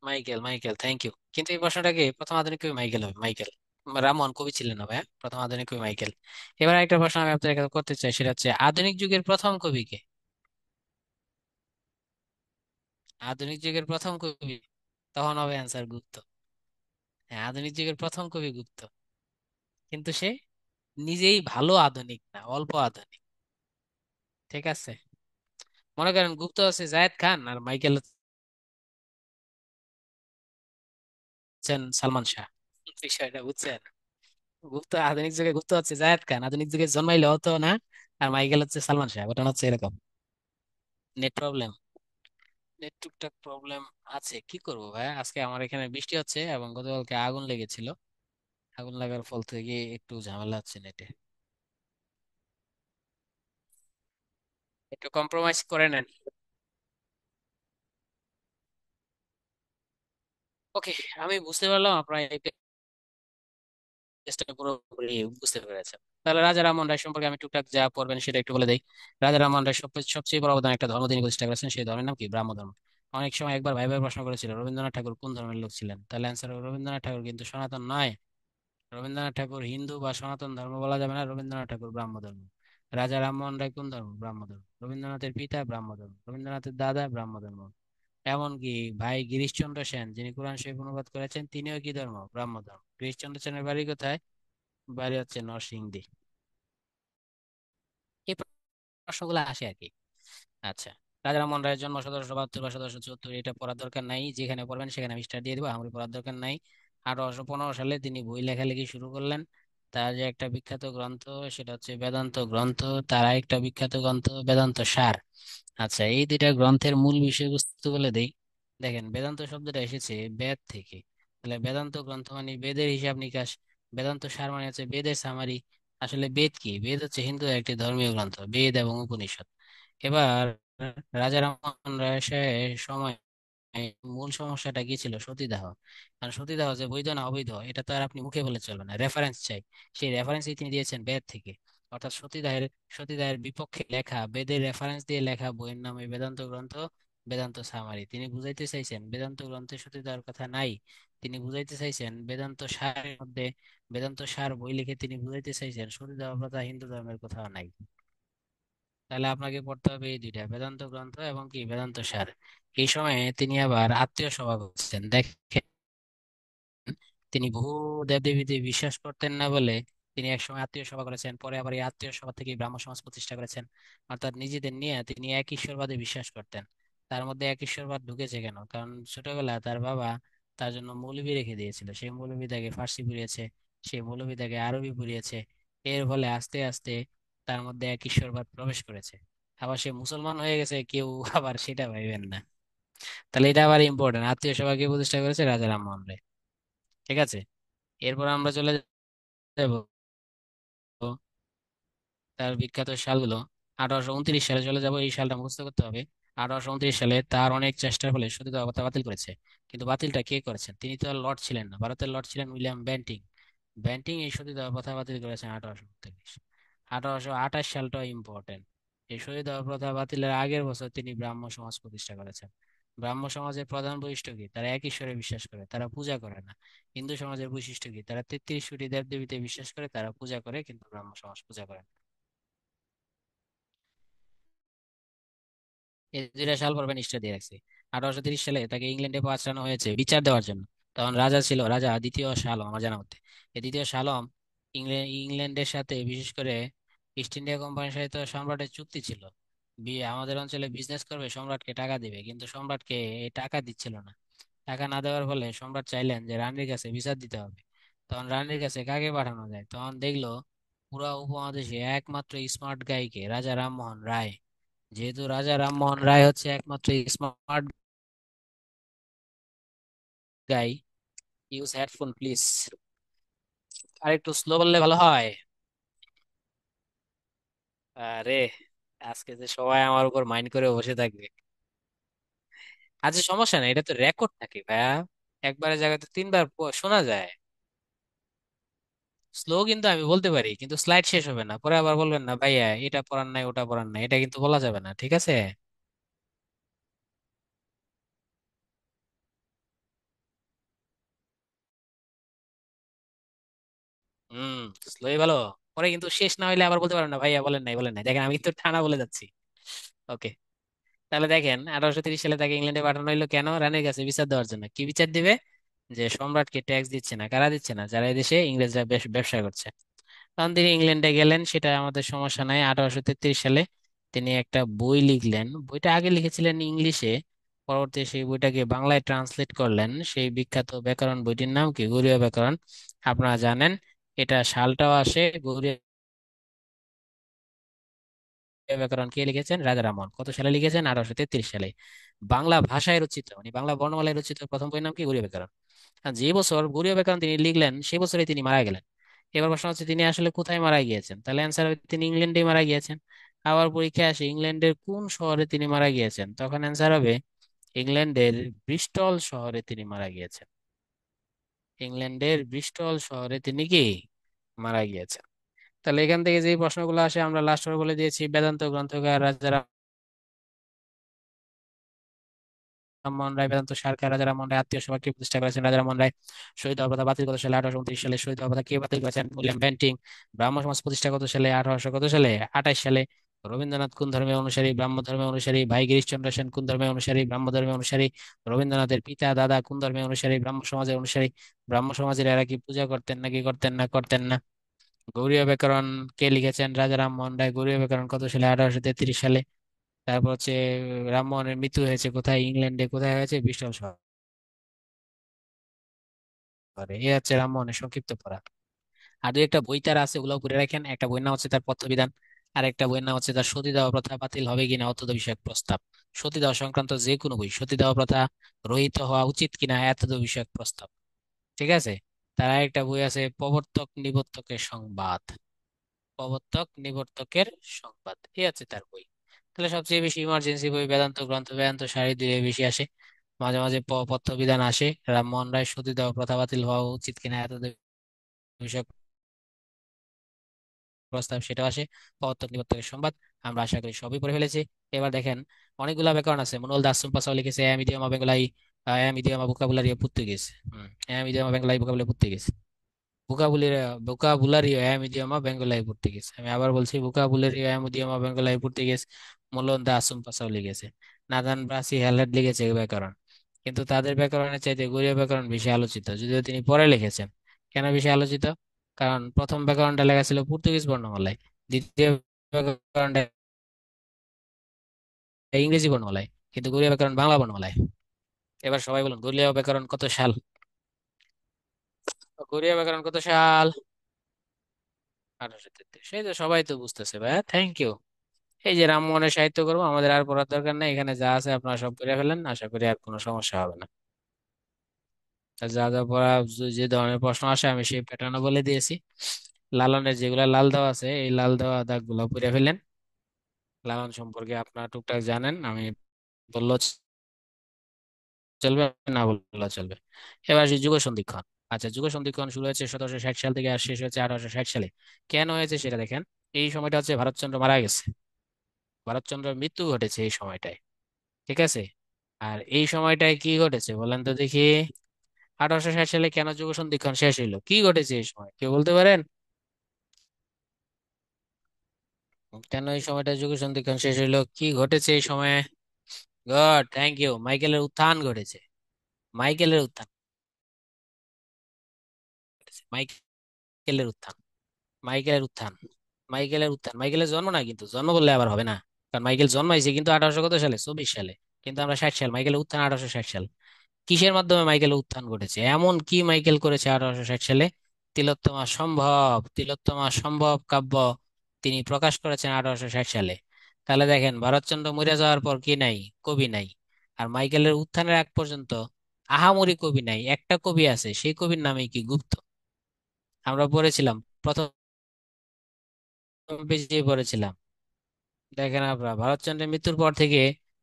Michael, Michael, thank you. কিন্তু এই প্রশ্নটাকে প্রথম আধুনিক কবি মাইকেল হবে, মাইকেল। রামমোহন কবি ছিলেন না ভাইয়া, প্রথম আধুনিক কবি মাইকেল। এবার একটা প্রশ্ন আমি আপনাদের কাছে করতে চাই, সেটা হচ্ছে আধুনিক যুগের প্রথম কবি কে? আধুনিক যুগের প্রথম কবি, তখন হবে অ্যান্সার গুপ্ত। হ্যাঁ, আধুনিক যুগের প্রথম কবি গুপ্ত। কিন্তু সে নিজেই ভালো আধুনিক না, অল্প আধুনিক। ঠিক আছে? মনে করেন গুপ্ত আছে জায়েদ খান, আর মাইকেল হচ্ছেন সালমান শাহ। বিষয়টা বুঝছেন? গুপ্ত আধুনিক যুগে গুপ্ত হচ্ছে জায়েদ খান, আধুনিক যুগে জন্মাইলে হতো না। আর মাইকেল হচ্ছে সালমান শাহ। ঘটনা হচ্ছে এরকম। নেট প্রবলেম, নেট টুকটাক প্রবলেম আছে, কি করবো ভাই। আজকে আমার এখানে বৃষ্টি হচ্ছে এবং গতকালকে আগুন লেগেছিল। আগুন লাগার ফল থেকে একটু ঝামেলা হচ্ছে নেটে। একটু কম্প্রোমাইজ করে নেন। ওকে, আমি বুঝতে পারলাম আপনার এই পেজটা পুরোপুরি বুঝতে পেরেছেন। তাহলে রাজা রামমোহন রায় সম্পর্কে আমি টুকটাক যা পড়বেন সেটা একটু বলে দেই। রাজা রামমোহন রায় সবচেয়ে বড় অবদান একটা ধর্ম তিনি প্রতিষ্ঠা করেছেন, সেই ধর্মের নাম কি? ব্রাহ্ম ধর্ম। অনেক সময় একবার ভাই ভাই প্রশ্ন করেছিল রবীন্দ্রনাথ ঠাকুর কোন ধর্মের লোক ছিলেন, তাহলে অ্যান্সার হবে রবীন্দ্রনাথ ঠাকুর কিন্তু সনাতন নয়। রবীন্দ্রনাথ ঠাকুর হিন্দু বা সনাতন ধর্ম বলা যাবে না, রবীন্দ্রনাথ ঠাকুর ব্রাহ্ম ধর্ম। রাজা রামমোহন রায় কোন ধর্ম? ব্রাহ্ম ধর্ম। রবীন্দ্রনাথের পিতা ব্রাহ্ম ধর্ম, রবীন্দ্রনাথের দাদা ব্রাহ্ম ধর্ম। এমনকি ভাই গিরিশচন্দ্র সেন যিনি কোরআন শরীফ অনুবাদ করেছেন তিনিও কি ধর্ম? ব্রাহ্ম ধর্ম। গিরিশচন্দ্র সেনের বাড়ি কোথায়? বাড়ি হচ্ছে নরসিংদী। এই প্রশ্নগুলো আসে আর কি। আচ্ছা, রাজা রামমোহন রায়ের জন্ম 1772 বা 1774, এটা পড়ার দরকার নাই, যেখানে পড়বেন সেখানে আমি স্টার দিয়ে দিব, আমার পড়ার দরকার নাই। 1815 সালে তিনি বই লেখালেখি শুরু করলেন। তার যে একটা বিখ্যাত গ্রন্থ সেটা হচ্ছে বেদান্ত গ্রন্থ, তার আরেকটা বিখ্যাত গ্রন্থ বেদান্ত সার। আচ্ছা, এই দুইটা গ্রন্থের মূল বিষয়বস্তু বলে দেই। দেখেন, বেদান্ত শব্দটা এসেছে বেদ থেকে, তাহলে বেদান্ত গ্রন্থ মানে বেদের হিসাব নিকাশ, বেদান্ত সার মানে হচ্ছে বেদের সামারি। আসলে বেদ কি? বেদ হচ্ছে হিন্দু একটি ধর্মীয় গ্রন্থ, বেদ এবং উপনিষদ। এবার রাজা রামমোহন রায়ের সময় মূল সমস্যাটা কি ছিল? সতীদাহ। কারণ সতীদাহ যে বৈধ না অবৈধ এটা তো আর আপনি মুখে বলে চলবে না, রেফারেন্স চাই। সেই রেফারেন্সই তিনি দিয়েছেন বেদ থেকে। অর্থাৎ সতীদাহের বিপক্ষে লেখা, বেদের রেফারেন্স দিয়ে লেখা বইয়ের নাম এই বেদান্ত গ্রন্থ, বেদান্ত সামারি। তিনি বুঝাইতে চাইছেন বেদান্ত গ্রন্থে সতীদাহের কথা নাই। তিনি বুঝাইতে চাইছেন বেদান্ত সারের মধ্যে, বেদান্ত সার বই লিখে তিনি বুঝাইতে চাইছেন সতীদাহ প্রথা হিন্দু ধর্মের কোথাও নাই। তাহলে আপনাকে পড়তে হবে এই দুইটা, বেদান্ত গ্রন্থ এবং কি বেদান্ত সার। এই সময়ে তিনি আবার আত্মীয় সভা করছেন, দেখেন। তিনি বহু দেবদেবীতে বিশ্বাস করতেন না বলে তিনি একসময় আত্মীয় সভা করেছেন, পরে আবার এই আত্মীয় সভা থেকে ব্রাহ্ম সমাজ প্রতিষ্ঠা করেছেন। অর্থাৎ নিজেদের নিয়ে তিনি এক ঈশ্বরবাদে বিশ্বাস করতেন। তার মধ্যে এক ঈশ্বরবাদ ঢুকেছে কেন? কারণ ছোটবেলায় তার বাবা তার জন্য মৌলবি রেখে দিয়েছিল, সেই মৌলবি তাকে ফার্সি পড়িয়েছে, সেই মৌলবি তাকে আরবি পড়িয়েছে। এর ফলে আস্তে আস্তে তার মধ্যে এক ঈশ্বরবাদ প্রবেশ করেছে। আবার সে মুসলমান হয়ে গেছে কেউ, আবার সেটা ভাইবেন না। তাহলে এটা আবার ইম্পর্টেন্ট, আত্মীয় সভা কে প্রতিষ্ঠা করেছে? রাজা রামমোহন রায়। ঠিক আছে, এরপর আমরা চলে যাব তার বিখ্যাত সালগুলো। 1829 সালে চলে যাব, এই সালটা মুখস্থ করতে হবে। 1829 সালে তার অনেক চেষ্টার ফলে সতীদাহ প্রথা বাতিল করেছে। কিন্তু বাতিলটা কে করেছেন? তিনি তো আর লর্ড ছিলেন না, ভারতের লর্ড ছিলেন উইলিয়াম বেন্টিং। বেন্টিং এই সতীদাহ প্রথা বাতিল করেছেন 1839। 1828 সালটা ইম্পর্টেন্ট। এই সতীদাহ প্রথা বাতিলের আগের বছর তিনি ব্রাহ্ম সমাজ প্রতিষ্ঠা করেছেন। ব্রাহ্ম সমাজের প্রধান বৈশিষ্ট্য কি? তারা এক ঈশ্বরে বিশ্বাস করে, তারা পূজা করে না। হিন্দু সমাজের বৈশিষ্ট্য কি? তারা 33 কোটি দেবদেবীতে বিশ্বাস করে, তারা পূজা করে, কিন্তু ব্রাহ্ম সমাজ পূজা করে না। এই দুইটা সাল পর নিষ্ঠা দিয়ে রাখছে। 1830 সালে তাকে ইংল্যান্ডে পাঠানো হয়েছে বিচার দেওয়ার জন্য। তখন রাজা ছিল রাজা দ্বিতীয় শাহ আলম, আমার জানা মতে। এই দ্বিতীয় শাহ আলম ইংল্যান্ডের সাথে, বিশেষ করে ইস্ট ইন্ডিয়া কোম্পানির সাথে তো সম্রাটের চুক্তি ছিল। আমাদের অঞ্চলে বিজনেস করবে, সম্রাটকে টাকা দিবে, কিন্তু সম্রাটকে এই টাকা দিচ্ছিল না। টাকা না দেওয়ার ফলে সম্রাট চাইলেন যে রানীর কাছে বিচার দিতে হবে। তখন রানীর কাছে কাকে পাঠানো যায়? তখন দেখলো পুরা উপমহাদেশে একমাত্র স্মার্ট গাইকে, রাজা রামমোহন রায়। যেহেতু রাজা রামমোহন রায় হচ্ছে একমাত্র smart guy. Use headphone please. আর একটু স্লো বললে ভালো হয়। আরে, আজকে যে সবাই আমার উপর মাইন্ড করে বসে থাকবে। আচ্ছা, সমস্যা নেই, এটা তো রেকর্ড থাকে ভাইয়া। একবারের জায়গায় তো 3বার শোনা যায়। স্লো কিন্তু আমি বলতে পারি, কিন্তু স্লাইড শেষ হবে না, পরে আবার বলবেন না ভাইয়া এটা পড়ার নাই ওটা পড়ার নাই, এটা কিন্তু বলা যাবে না, ঠিক আছে? হুম, স্লোই ভালো। পরে কিন্তু শেষ না হইলে আবার বলতে পারবেন না ভাইয়া বলেন নাই বলেন নাই, দেখেন আমি কিন্তু টানা বলে যাচ্ছি। ওকে, তাহলে দেখেন 1830 সালে তাকে ইংল্যান্ডে পাঠানো হলো কেন? রানীর কাছে বিচার দেওয়ার জন্য। কি বিচার দিবে? যে সম্রাটকে ট্যাক্স দিচ্ছে না, কারা দিচ্ছে না? যারা এদেশে ইংরেজরা বেশ ব্যবসা করছে। তখন তিনি ইংল্যান্ডে গেলেন, সেটা আমাদের সমস্যা নাই। 1833 সালে তিনি একটা বই লিখলেন, বইটা আগে লিখেছিলেন ইংলিশে, পরবর্তী সেই বইটাকে বাংলায় ট্রান্সলেট করলেন। সেই বিখ্যাত ব্যাকরণ বইটির নাম কি? গরীয় ব্যাকরণ। আপনারা জানেন এটা সালটাও আসে। গরীয় ব্যাকরণ কে লিখেছেন? রাজা রামমোহন। কত সালে লিখেছেন? 1833 সালে। বাংলা ভাষায় রচিত, মানে বাংলা বর্ণমালায় রচিত প্রথম বইয়ের নাম কি? গরীয় ব্যাকরণ। আর যে বছর গরীয় ব্যাকরণ তিনি লিখলেন সেই বছরে তিনি মারা গেলেন। এবার প্রশ্ন হচ্ছে তিনি আসলে কোথায় মারা গিয়েছেন? তাহলে অ্যান্সার হবে তিনি ইংল্যান্ডে মারা গিয়েছেন। আবার পরীক্ষায় আসে ইংল্যান্ডের কোন শহরে তিনি মারা গিয়েছেন, তখন অ্যান্সার হবে ইংল্যান্ডের ব্রিস্টল শহরে তিনি মারা গিয়েছেন। ইংল্যান্ডের ব্রিস্টল শহরে তিনি কি মারা গিয়েছেন। তাহলে এখান থেকে যে প্রশ্নগুলো আসে আমরা লাস্ট বলে দিয়েছি, বেদান্ত গ্রন্থকার রাজা রামমোহন রায়, বেদান্ত সরকার রাজা রামমোহন রায় আত্মীয় সভা কে প্রতিষ্ঠা করেছেন, রাজা রামমোহন রায়। শহীদ হওয়ার কথা বাতিল কত সালে, 1829 সালে। শহীদ হওয়ার কথা কে বাতিল করেছেন, উইলিয়াম বেন্টিং। ব্রাহ্ম সমাজ প্রতিষ্ঠা কত সালে, 1800 কত সালে, 28 সালে। রবীন্দ্রনাথ কোন ধর্মের অনুসারী, ব্রাহ্ম ধর্মের অনুসারী। ভাই গিরিশচন্দ্র সেন কোন ধর্মের অনুসারী, ব্রাহ্ম ধর্মের অনুসারী। রবীন্দ্রনাথের পিতা দাদা কোন ধর্মের অনুসারী, ব্রাহ্ম সমাজের অনুসারী। ব্রাহ্ম সমাজের এরা কি পূজা করতেন নাকি করতেন না, করতেন না। গৌড়ীয় ব্যাকরণ কে লিখেছেন, রাজা রামমোহন রায়। গৌড়ীয় ব্যাকরণ কত সালে, 1833 সালে। তারপর হচ্ছে রামমোহনের মৃত্যু হয়েছে কোথায়, ইংল্যান্ডে। কোথায় হয়েছে, ব্রিস্টল শহরে। এই হচ্ছে রামমোহনের সংক্ষিপ্ত পড়া। আর দুই একটা বই তার আছে, ওগুলো পড়ে রাখেন। একটা বইয়ের নাম হচ্ছে তার পত্রবিধান, আর একটা বইয়ের নাম হচ্ছে তার সতীদাহ প্রথা বাতিল হবে কিনা অতদ বিষয়ক প্রস্তাব। সতীদাহ সংক্রান্ত যে কোনো বই, সতীদাহ প্রথা রহিত হওয়া উচিত কিনা এতদ বিষয়ক প্রস্তাব। ঠিক আছে। তার একটা বই আছে প্রবর্তক নিবর্তকের সংবাদ। প্রবর্তক নিবর্তকের সংবাদ, এই আছে তার বই। তাহলে সবচেয়ে বেশি ইমার্জেন্সি বই বেদান্ত গ্রন্থ, বেদান্ত সারি দুই বেশি আসে। মাঝে মাঝে পত্রবিধান আসে, রামমোহন রায় সতীদাহ প্রথা বাতিল হওয়া উচিত কিনা এতদ বিষয়ক প্রস্তাব, সেটাও আসে। পদার্থক নিবর্তকের সংবাদ। আমরা আশা করি সবই পড়ে ফেলেছি। এবার দেখেন, অনেকগুলা ব্যাকরণ আছে। মনুল দাস সুম্পাসাও লিখেছে এম ইডিয়ামা বেঙ্গলাই, এম ইডিয়ামা ভোকাবুলারি পর্তুগিজ। এম ইডিয়ামা বেঙ্গলাই ভোকাবুলারি পর্তুগিজ। ভোকাবুলারি ভোকাবুলারি এম ইডিয়ামা বেঙ্গলাই পর্তুগিজ। আমি আবার বলছি, ভোকাবুলারি এম ইডিয়ামা বেঙ্গলাই পর্তুগিজ। মূলন দাস সুম্পাসাও লিখেছে। নাথান ব্রাসি হ্যালেট লিখেছে ব্যাকরণ। কিন্তু তাদের ব্যাকরণের চাইতে গরীয় ব্যাকরণ বেশি আলোচিত, যদিও তিনি পরে লিখেছেন। কেন বেশি আলোচিত? কারণ প্রথম ব্যাকরণটা লেখা ছিল পর্তুগিজ বর্ণমালায়, দ্বিতীয় ব্যাকরণটা ইংরেজি বর্ণমালায়, কিন্তু গরীয় ব্যাকরণ বাংলা বর্ণমালায়। এবার সবাই বলুন, গরীয় ব্যাকরণ কত সাল? গরীয় ব্যাকরণ কত সাল? 1833। সেই তো, সবাই তো বুঝতেছে ভাইয়া, থ্যাংক ইউ। এই যে রামমোহনের সাহিত্য করবো, আমাদের আর পড়ার দরকার নেই, এখানে যা আছে আপনারা সব পড়ে ফেলেন, আশা করি আর কোনো সমস্যা হবে না। আর যা যা পড়া, যে ধরনের প্রশ্ন আসে আমি সেই প্যাটার্নও বলে দিয়েছি। লালনের যেগুলা লাল দেওয়া আছে, এই লাল দেওয়া দাগগুলো পড়ে ফেলেন। লালন সম্পর্কে আপনারা টুকটাক জানেন, আমি বললেও চলবে, না বললেও চলবে। এবার আসি যুগ সন্ধিক্ষণ। আচ্ছা, যুগ সন্ধিক্ষণ শুরু হয়েছে 1760 সাল থেকে, আর শেষ হয়েছে 1860 সালে। কেন হয়েছে সেটা দেখেন। এই সময়টা হচ্ছে ভারতচন্দ্র মারা গেছে, ভারতচন্দ্রের মৃত্যু ঘটেছে এই সময়টায়। ঠিক আছে। আর এই সময়টায় কি ঘটেছে বলেন তো দেখি, 1860 সালে কেন যুগ সন্ধিক্ষণ শেষ হইলো, কি ঘটেছে এই সময়, কেউ বলতে পারেন? কেন এই সময়টা যুগ সন্ধিক্ষণ শেষ হইলো, কি ঘটেছে এই সময়ে? God, thank you. মাইকেলের উত্থান ঘটেছে। মাইকেলের উত্থান ঘটেছে। মাইকেলের উত্থান, মাইকেলের উত্থান, মাইকেলের উত্থান। মাইকেলের জন্ম না, কিন্তু জন্ম বললে আবার হবে না। কারণ মাইকেল জন্মাইছে কিন্তু 1800 কত সালে, 24 সালে। কিন্তু আমরা 60 সাল, মাইকেলের উত্থান 1860 সাল। কিসের মাধ্যমে মাইকেলের উত্থান ঘটেছে, এমন কি মাইকেল করেছে 1860 সালে? তিলোত্তমা সম্ভব, তিলোত্তমা সম্ভব কাব্য তিনি প্রকাশ করেছেন 1860 সালে। তাহলে দেখেন, ভারতচন্দ্র মরে যাওয়ার পর কি নাই, কবি নাই। আর মাইকেলের উত্থানের আগ পর্যন্ত আহামরি কবি নাই, একটা কবি আছে, সেই কবির নামই কি, গুপ্ত। আমরা পড়েছিলাম প্রথম পেজে পড়েছিলাম। দেখেন আপনারা, ভারতচন্দ্রের মৃত্যুর পর থেকে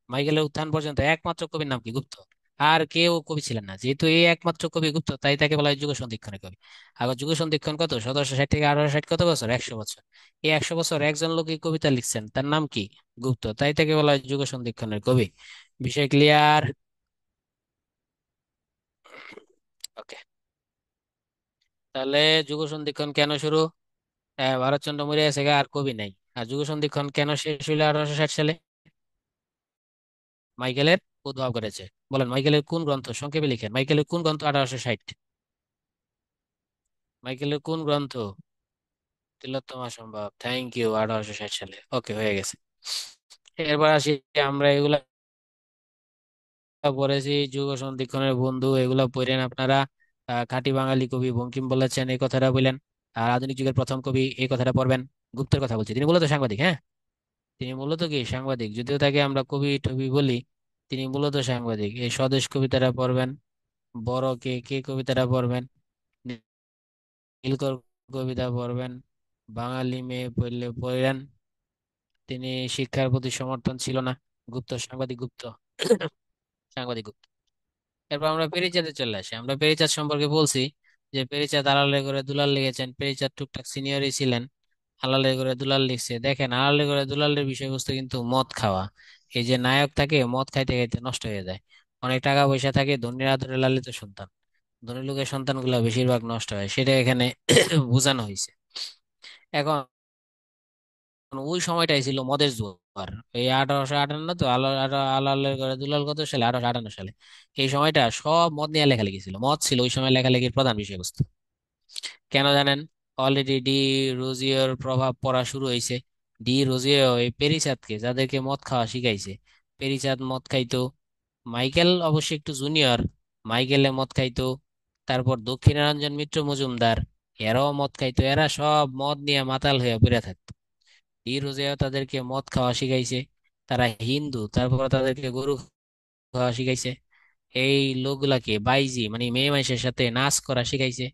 মাইকেলের উত্থান পর্যন্ত একমাত্র কবির নাম কি, গুপ্ত। আর কেউ কবি ছিলেন না। যেহেতু এই একমাত্র কবি গুপ্ত, তাই তাকে বলা হয় যুগ সন্ধিক্ষণের কবি। আবার যুগ সন্ধিক্ষণ কত, 1760 থেকে 1860, কত বছর, 100 বছর। এই 100 বছর একজন লোকই কবিতা লিখছেন, তার নাম কি, গুপ্ত, তাই তাকে বলা হয় যুগ সন্ধিক্ষণের কবি। বিষয় ক্লিয়ার? ওকে। তাহলে যুগ সন্ধিক্ষণ কেন শুরু? ভারতচন্দ্র মরে গেছে গা, আর কবি নাই। আর যুগ সন্ধিক্ষণ কেন শেষ হইলো 1860 সালে? মাইকেলের উদ্ভব করেছে। বলেন, মাইকেলের কোন গ্রন্থ, সংক্ষেপে লিখেন, মাইকেলের কোন গ্রন্থ 1860? মাইকেলের কোন গ্রন্থ? তিলোত্তমা সম্ভব, থ্যাংক ইউ, 1860 সালে। ওকে, হয়ে গেছে। এরপর আসি, আমরা এগুলা পড়েছি, যুগ সন্ধিক্ষণের বন্ধু, এগুলা পড়েন আপনারা। খাঁটি বাঙালি কবি বঙ্কিম বলেছেন, এই কথাটা বললেন। আর আধুনিক যুগের প্রথম কবি, এই কথাটা পড়বেন। গুপ্তের কথা বলছি, তিনি মূলত সাংবাদিক। হ্যাঁ, তিনি মূলত কি, সাংবাদিক, যদিও তাকে আমরা কবি টবি বলি, তিনি মূলত সাংবাদিক। এই স্বদেশ কবিতাটা পড়বেন। বড় কে কে কবিতাটা পড়বেন। নীলকর কবিতা পড়বেন। বাঙালি মেয়ে পড়লে পড়েন। তিনি শিক্ষার প্রতি সমর্থন ছিল না। গুপ্ত, সাংবাদিক গুপ্ত, সাংবাদিক গুপ্ত। এরপর আমরা পেরিচাঁদে চলে আসি। আমরা পেরিচাঁদ সম্পর্কে বলছি যে পেরিচাঁদ আলালের করে দুলাল লিখেছেন। পেরিচাঁদ টুকটাক সিনিয়রই ছিলেন। আলালের করে দুলাল লিখছে, দেখেন আলালের করে দুলালের বিষয়বস্তু কিন্তু মদ খাওয়া। এই যে নায়ক থাকে মদ খাইতে খাইতে নষ্ট হয়ে যায়, অনেক টাকা পয়সা থাকে, ধনীর আদরে লালিত সন্তান, ধনী লোকের সন্তানগুলো বেশিরভাগ নষ্ট হয়, সেটা এখানে বোঝানো হয়েছে। এখন ওই সময়টাই ছিল মদের জোয়ার। এই 1858, তো আলালের ঘরে দুলাল কত সালে? 1858 সালে। এই সময়টা সব মদ নিয়ে লেখালেখি ছিল, মদ ছিল ওই সময় লেখালেখির প্রধান বিষয়বস্তু। কেন জানেন? অলরেডি ডি রোজিওর প্রভাব পড়া শুরু হয়েছে। ডি রোজিও এই পেরিচাঁদকে, যাদেরকে মদ খাওয়া শিখাইছে, পেরিচাঁদ মদ খাইতো, মাইকেল অবশ্য একটু জুনিয়র, মাইকেলে মদ খাইতো, তারপর দক্ষিণারঞ্জন মিত্র মজুমদার, এরাও মদ খাইতো, এরা সব মদ নিয়ে মাতাল হয়ে পড়ে থাকতো। ডি রোজিও তাদেরকে মদ খাওয়া শিখাইছে। তারা হিন্দু, তারপর তাদেরকে গরু খাওয়া শিখাইছে। এই লোকগুলাকে বাইজি মানে মেয়ে মানুষের সাথে নাচ করা শিখাইছে।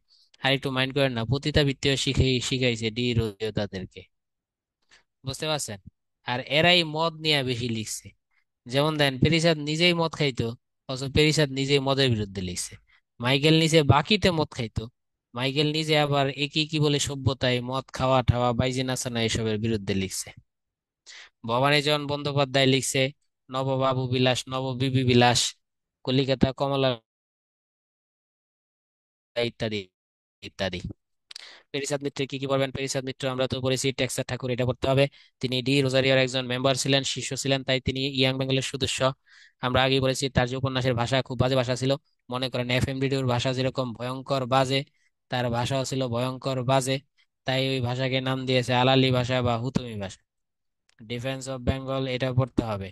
আর একটু মাইন্ড করেন না, পতিতাবৃত্তিও শিখাইছে ডি রোজিও তাদেরকে। বুঝতে পারছেন? আর এরাই মদ নিয়ে বেশি লিখছে। যেমন দেন, পেরিসাদ নিজেই মদ খাইতো, অথচ পেরিসাদ নিজেই মদের বিরুদ্ধে লিখছে। মাইকেল নিজে বাকিতে মদ খাইতো, মাইকেল নিজে আবার একই কি বলে সভ্যতায় মদ খাওয়া ঠাওয়া বাইজি নাচানা এসবের বিরুদ্ধে লিখছে। ভবানীচরণ বন্দ্যোপাধ্যায় লিখছে নববাবু বিলাস, নববিবি বিলাস, কলিকাতা কমলা, ইত্যাদি ইত্যাদি। পেরিসাদ মিত্র কি কি পড়বেন? পেরিসাদ মিত্র আমরা তো পড়েছি টেক্সাস ঠাকুর, এটা পড়তে হবে। তিনি ডি রোজারিওর একজন মেম্বার ছিলেন, শিষ্য ছিলেন, তাই তিনি ইয়াং বেঙ্গলের সদস্য। আমরা আগে বলেছি তার যে উপন্যাসের ভাষা খুব বাজে ভাষা ছিল। মনে করেন এফ এম রেডিওর ভাষা যেরকম ভয়ঙ্কর বাজে, তার ভাষাও ছিল ভয়ঙ্কর বাজে। তাই ওই ভাষাকে নাম দিয়েছে আলালি ভাষা বা হুতুমি ভাষা। ডিফেন্স অফ বেঙ্গল এটা পড়তে হবে।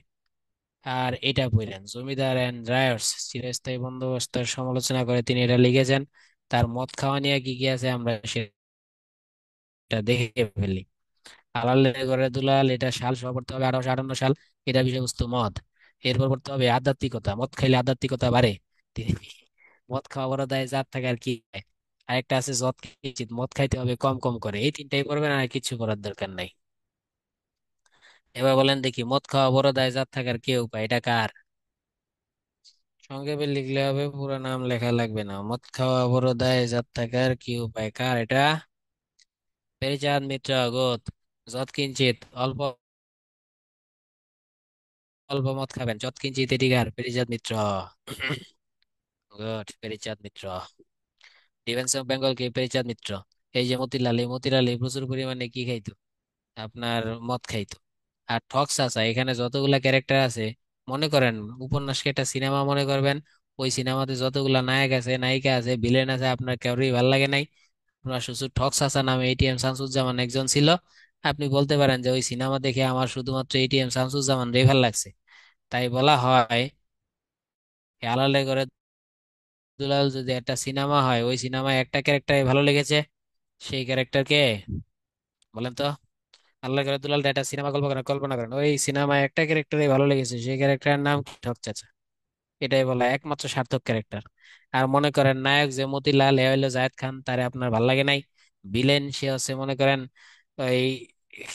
আর এটা পড়েন জমিদার এন্ড রায়টস, চিরস্থায়ী বন্দোবস্তের সমালোচনা করে তিনি এটা লিখেছেন। তার মদ খাওয়া নিয়ে কি কি আছে আমরা সেটা দেখে ফেলি। আলালের ঘরে দুলাল, এটা সাল সহ পড়তে হবে 1858 সাল। এটা বিষয়বস্তু মদ। এরপর পড়তে হবে আধ্যাত্মিকতা, মদ খাইলে আধ্যাত্মিকতা বাড়ে। তিনি মদ খাওয়া বড় দায় জাত থাকে আর কি হয়। আরেকটা আছে যত কিঞ্চিত, মদ খাইতে হবে কম কম করে। এই তিনটাই পড়বেন, আর কিছু করার দরকার নাই। এবার বলেন দেখি, মদ খাওয়া বড় দায় জাত থাকার কি উপায়? এটা কার? সংক্ষেপে লিখলে হবে, পুরো নাম লেখা লাগবে না। মদ খাওয়া বড় দায় জাত থাকার কি উপায়, কার এটা? পেরিচাঁদ মিত্র গুড। যৎ কিঞ্চিত, অল্প অল্প মদ খাবেন, যৎ কিঞ্চিত এটি কার? Pearychand Mitra. Good, Pearychand Mitra. Defence of Bengal কে? পেরিচাঁদ মিত্র। এই যে মতিলাল, এই মতিলাল এই প্রচুর পরিমাণে কি খাইতো? আপনার মদ খাইতো। আর ঠক্স আছে এখানে যতগুলা ক্যারেক্টার আছে, মনে করেন উপন্যাসকে একটা সিনেমা মনে করবেন। ওই সিনেমাতে যতগুলা নায়ক আছে, নায়িকা আছে, ভিলেন আছে, আপনার কারোরই ভালো লাগে নাই। আপনার শুধু ঠক্স আসা নামে এটিএম শামসুজ্জামান একজন ছিল। আপনি বলতে পারেন যে ওই সিনেমা দেখে আমার শুধুমাত্র এটিএম শামসুজ্জামান রে ভাল লাগছে। তাই বলা হয়, এই আলালে করে দুলাল যদি একটা সিনেমা হয়, ওই সিনেমায় একটা ক্যারেক্টার ভালো লেগেছে, সেই ক্যারেক্টারকে বলেন তো। আল্লাহ করে দুলাল একটা সিনেমা কল্পনা করেন, ওই সিনেমায় একটা ক্যারেক্টারই ভালো লেগেছে, সেই ক্যারেক্টারের নাম কি? ঠক চাচা। এটাই বলা হয় একমাত্র সার্থক ক্যারেক্টার। আর মনে করেন নায়ক যে মতিলাল, এ হইলো জায়েদ খান, তারে আপনার ভাল লাগে নাই। ভিলেন সে হচ্ছে মনে করেন ওই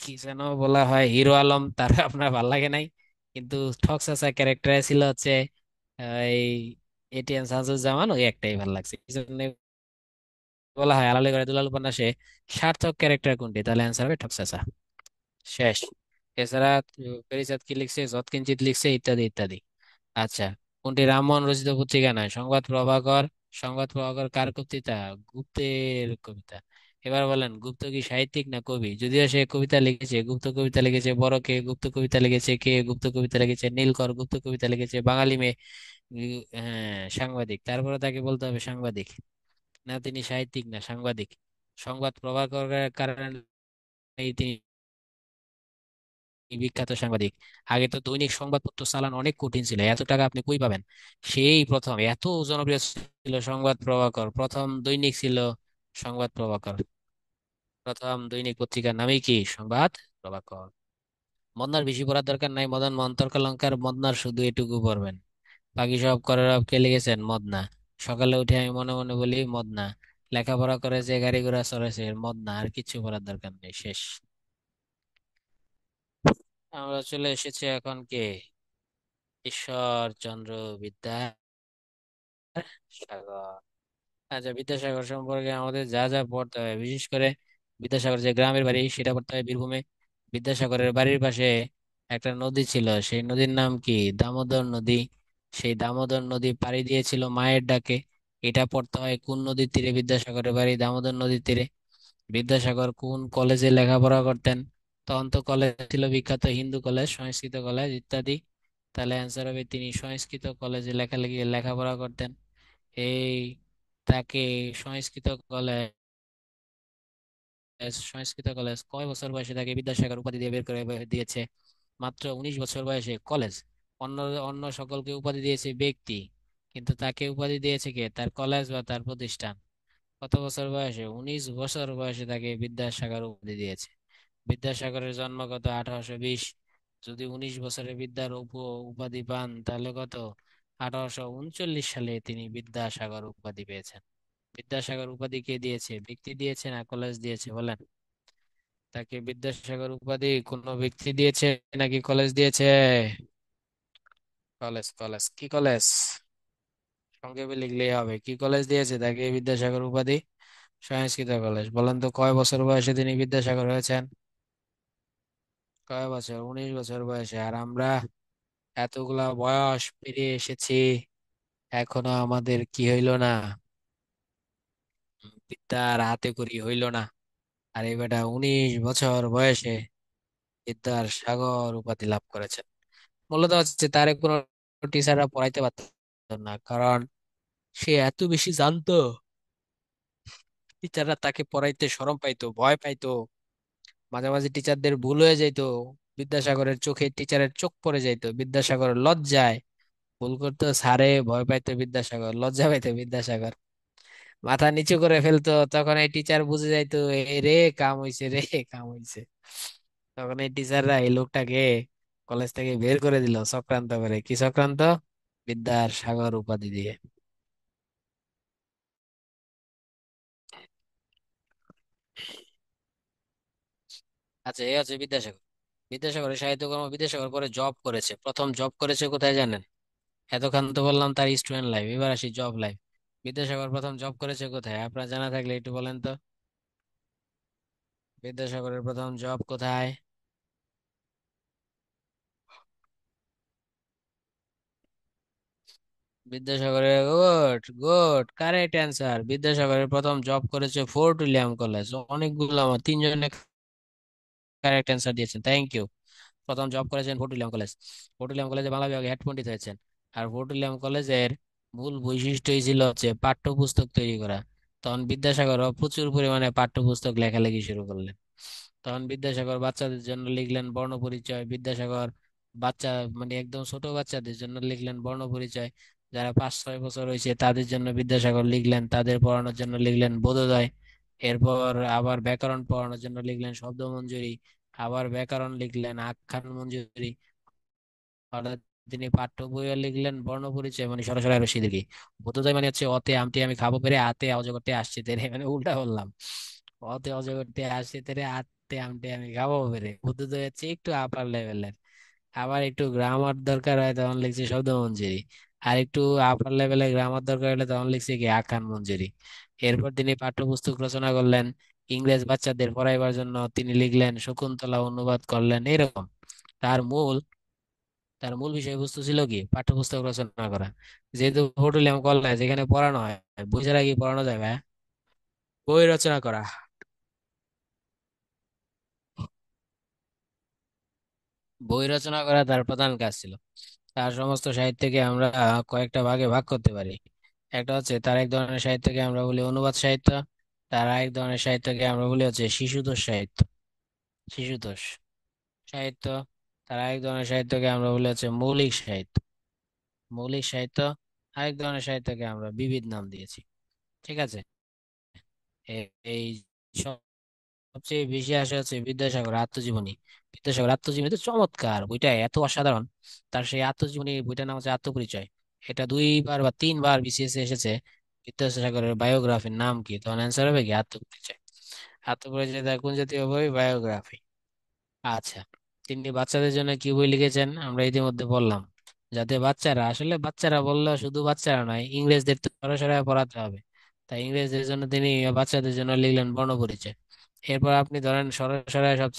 কি যেন বলা হয়, হিরো আলম, তারে আপনার ভাল লাগে নাই। কিন্তু ঠক চাচা ক্যারেক্টার ছিল হচ্ছে এই এটিএম শামসুজ্জামান, ওই একটাই ভাল লাগছে, এই জন্য বলা হয় আলালে করে দুলাল উপন্যাসে সার্থক ক্যারেক্টার কোনটি? তাহলে অ্যান্সার হবে ঠক চাচা। শেষ। এছাড়া পেরিচাঁদ কি লিখছে? যৎকিঞ্চিত লিখছে, ইত্যাদি ইত্যাদি। আচ্ছা, কোনটি রামমোহন রচিত পত্রিকা নয়? সংবাদ প্রভাকর। সংবাদ প্রভাকর কার কবিতা? গুপ্তের কবিতা। এবার বলেন, গুপ্ত কি সাহিত্যিক না কবি? যদিও সে কবিতা লিখেছে, গুপ্ত কবিতা লিখেছে বড় কে, গুপ্ত কবিতা লিখেছে কে, গুপ্ত কবিতা লিখেছে নীলকর, গুপ্ত কবিতা লিখেছে বাঙালি মেয়ে। হ্যাঁ, সাংবাদিক। তারপরে তাকে বলতে হবে সাংবাদিক। না, তিনি সাহিত্যিক না, সাংবাদিক। সংবাদ প্রভাকরের কারণে তিনি বিখ্যাত সাংবাদিক। আগে তো দৈনিক সংবাদপত্র চালানো অনেক কঠিন ছিল, এত টাকা আপনি কই পাবেন? সেই প্রথম এত জনপ্রিয় ছিল সংবাদ প্রভাকর, প্রথম দৈনিক ছিল সংবাদ প্রভাকর। প্রথম দৈনিক পত্রিকার নামই কি? সংবাদ প্রভাকর। মদনার বেশি পড়ার দরকার নাই, মদন মন্তর্কলঙ্কার, মদনার শুধু এটুকু পড়বেন। বাকি সব করার কে লিখেছেন? মদনা। সকালে উঠে আমি মনে মনে বলি মদনা। লেখাপড়া করে যে গাড়ি ঘোড়া চড়েছে মদনা। আর কিছু পড়ার দরকার নেই, শেষ। আমরা চলে এসেছি এখন কে, ঈশ্বরচন্দ্র বিদ্যাসাগর। আচ্ছা, বিদ্যাসাগর সম্পর্কে আমাদের যা যা পড়তে হয়, বিশেষ করে বিদ্যাসাগর যে গ্রামের বাড়ি সেটা পড়তে হয় বীরভূমে। বিদ্যাসাগরের বাড়ির পাশে একটা নদী ছিল, সেই নদীর নাম কি? দামোদর নদী। সেই দামোদর নদী পাড়ি দিয়েছিল মায়ের ডাকে। এটা পড়তে হয় কোন নদীর তীরে? বিদ্যাসাগরের বাড়ি দামোদর নদীর তীরে। বিদ্যাসাগর কোন কলেজে লেখাপড়া করতেন? তখন তো কলেজ ছিল বিখ্যাত হিন্দু কলেজ, সংস্কৃত কলেজ ইত্যাদি। তাহলে অ্যান্সার হবে তিনি সংস্কৃত কলেজে লেখাপড়া করতেন। এই তাকে সংস্কৃত কলেজ সংস্কৃত কলেজ কয় বছর বয়সে তাকে বিদ্যাসাগর উপাধি দিয়ে বের করে দিয়েছে? মাত্র 19 বছর বয়সে। কলেজ অন্য অন্য সকলকে উপাধি দিয়েছে ব্যক্তি, কিন্তু তাকে উপাধি দিয়েছে কে? তার কলেজ বা তার প্রতিষ্ঠান। কত বছর বয়সে? 19 বছর বয়সে তাকে বিদ্যাসাগর উপাধি দিয়েছে। বিদ্যাসাগরের জন্ম কত? 1820। যদি 19 বছরে বিদ্যার উপাধি পান তাহলে কত? 1839 সালে তিনি বিদ্যাসাগর উপাধি পেয়েছেন। বিদ্যাসাগর উপাধি কে দিয়েছে? ব্যক্তি দিয়েছে না কলেজ দিয়েছে বলেন? তাকে বিদ্যাসাগর উপাধি কোনো ব্যক্তি দিয়েছে নাকি কলেজ দিয়েছে? কলেজ। কলেজ কি কলেজ? সংক্ষেপে লিখলেই হবে, কি কলেজ দিয়েছে তাকে বিদ্যাসাগর উপাধি? সংস্কৃত কলেজ। বলেন তো কয় বছর বয়সে তিনি বিদ্যাসাগর হয়েছেন? কয় বছর? 19 বছর বয়সে। আর আমরা এতগুলা বয়স পেরিয়ে এসেছি, এখনো আমাদের কি হইল না? বিদ্যার হাতে করি হইল না। আর এই বেটা 19 বছর বয়সে বিদ্যার সাগর উপাধি লাভ করেছেন। মূলত হচ্ছে তারে কোনো টিচাররা পড়াইতে পারতেন না, কারণ সে এত বেশি জানতো। টিচাররা তাকে পড়াইতে শরম পাইতো, ভয় পাইতো। মাঝে মাঝে টিচারদের ভুল হয়ে যাইতো। বিদ্যাসাগরের চোখে টিচারের চোখ পড়ে যাইতো, বিদ্যাসাগর লজ্জায় ভুল করতো, স্যারে ভয় পাইতো বিদ্যাসাগর, লজ্জা পাইতো বিদ্যাসাগর, মাথা নিচু করে ফেলতো। তখন এই টিচার বুঝে যাইতো, এ রে কাম হইছে, রে কাম হইছে। তখন এই টিচাররা এই লোকটাকে কলেজ থেকে বের করে দিল চক্রান্ত করে। কি চক্রান্ত? বিদ্যার সাগর উপাধি দিয়ে। আচ্ছা, এই আছে বিদ্যাসাগর। বিদ্যাসাগরের সাহিত্যকর্ম। বিদ্যাসাগর পরে জব করেছে, প্রথম জব করেছে কোথায় জানেন? এতক্ষণ তো বললাম তার স্টুডেন্ট লাইফ, এবার আসি জব লাইফ। বিদ্যাসাগর প্রথম জব করেছে কোথায়? আপনার জানা থাকলে একটু বলেন তো। বিদ্যাসাগরের প্রথম জব কোথায়? বিদ্যাসাগরের গুড গুড কারেক্ট অ্যান্সার। বিদ্যাসাগরের প্রথম জব করেছে ফোর্ট উইলিয়াম কলেজ। অনেকগুলো, আমার তিনজনে কারেক্ট অ্যান্সার দিয়েছেন, থ্যাংক ইউ। প্রথম জব করেছেন fort William college. Fort William কলেজে বাংলা বিভাগে হেড পণ্ডিত হয়েছেন। আর ফোর্ট উইলিয়াম কলেজের মূল বৈশিষ্ট্যই ছিল হচ্ছে পাঠ্যপুস্তক তৈরি করা। তখন বিদ্যাসাগরও প্রচুর পরিমাণে পাঠ্যপুস্তক লেখালেখি শুরু করলেন। তখন বিদ্যাসাগর বাচ্চাদের জন্য লিখলেন বর্ণপরিচয়। বিদ্যাসাগর বাচ্চা, মানে একদম ছোট বাচ্চাদের জন্য লিখলেন বর্ণপরিচয়। যারা 5-6 বছর হয়েছে তাদের জন্য বিদ্যাসাগর লিখলেন, তাদের পড়ানোর জন্য লিখলেন বোধোদয়। এরপর আবার ব্যাকরণ পড়ানোর জন্য লিখলেন শব্দমঞ্জুরি। আবার ব্যাকরণ লিখলেন আখ্যান মঞ্জুরি। অর্থাৎ তিনি পাঠ্য বইও লিখলেন বর্ণপরিচয়, মানে সরাসরি আরো শিখি। বোধোদয় মানে হচ্ছে অতে আমটি আমি খাবো পেরে, আতে অজগরটি আসছে তেরে, মানে উল্টা বললাম। অতে অজগরটি আসছে তেরে, আতে আমটি আমি খাবো পেরে। বোধোদয় হচ্ছে একটু আপার লেভেলের। আবার একটু গ্রামার দরকার হয় তখন লিখছি শব্দ মঞ্জুরি। আর একটু আপার লেভেলে গ্রামার দরকার হলে তখন লিখছি কি আখ্যান মঞ্জুরি। এরপর তিনি পাঠ্যপুস্তক রচনা করলেন ইংরেজ বাচ্চাদের পড়াইবার জন্য। তিনি লিখলেন শকুন্তলা, অনুবাদ করলেন এরকম। তার মূল তার মূল বিষয়বস্তু ছিল কি? পাঠ্যপুস্তক রচনা করা। যেহেতু হোটেলিয়াম কলেজ, যেখানে পড়ানো হয়, বই ছাড়া কি পড়ানো যাবে? বই রচনা করা। বই রচনা করা তার প্রধান কাজ ছিল। তার সমস্ত সাহিত্যকে আমরা কয়েকটা ভাগে ভাগ করতে পারি। একটা হচ্ছে তার এক ধরনের সাহিত্যকে আমরা বলি অনুবাদ সাহিত্য। তার এক ধরনের সাহিত্যকে আমরা বলি হচ্ছে শিশুতোষ সাহিত্য। শিশুতোষ সাহিত্য। তার এক ধরনের সাহিত্যকে আমরা বলি হচ্ছে মৌলিক সাহিত্য। মৌলিক সাহিত্য। আরেক ধরনের সাহিত্যকে আমরা বিবিধ নাম দিয়েছি। ঠিক আছে। এই সবচেয়ে বেশি আসে হচ্ছে বিদ্যাসাগর আত্মজীবনী। বিদ্যাসাগর আত্মজীবনী তো চমৎকার, বইটা এত অসাধারণ। তার সেই আত্মজীবনী বইটার নাম হচ্ছে আত্মপরিচয়। এটা 2বার বা 3বার বিসিএস এসেছে। বিদ্যাসাগরের বায়োগ্রাফির নাম কি? তখন অ্যান্সার হবে কি আত্মপরিচয়। আত্মপরিচয় তার কোন জাতীয় বই? বায়োগ্রাফি। আচ্ছা, তিনি বাচ্চাদের জন্য কি বই লিখেছেন আমরা ইতিমধ্যে বললাম, যাতে বাচ্চারা, আসলে বাচ্চারা বললে শুধু বাচ্চারা নয়, ইংরেজদের তো সরাসরি পড়াতে হবে, তাই ইংরেজদের জন্য তিনি বাচ্চাদের জন্য লিখলেন বর্ণপরিচয়। এরপর আপনি ধরেন সরাসরি সব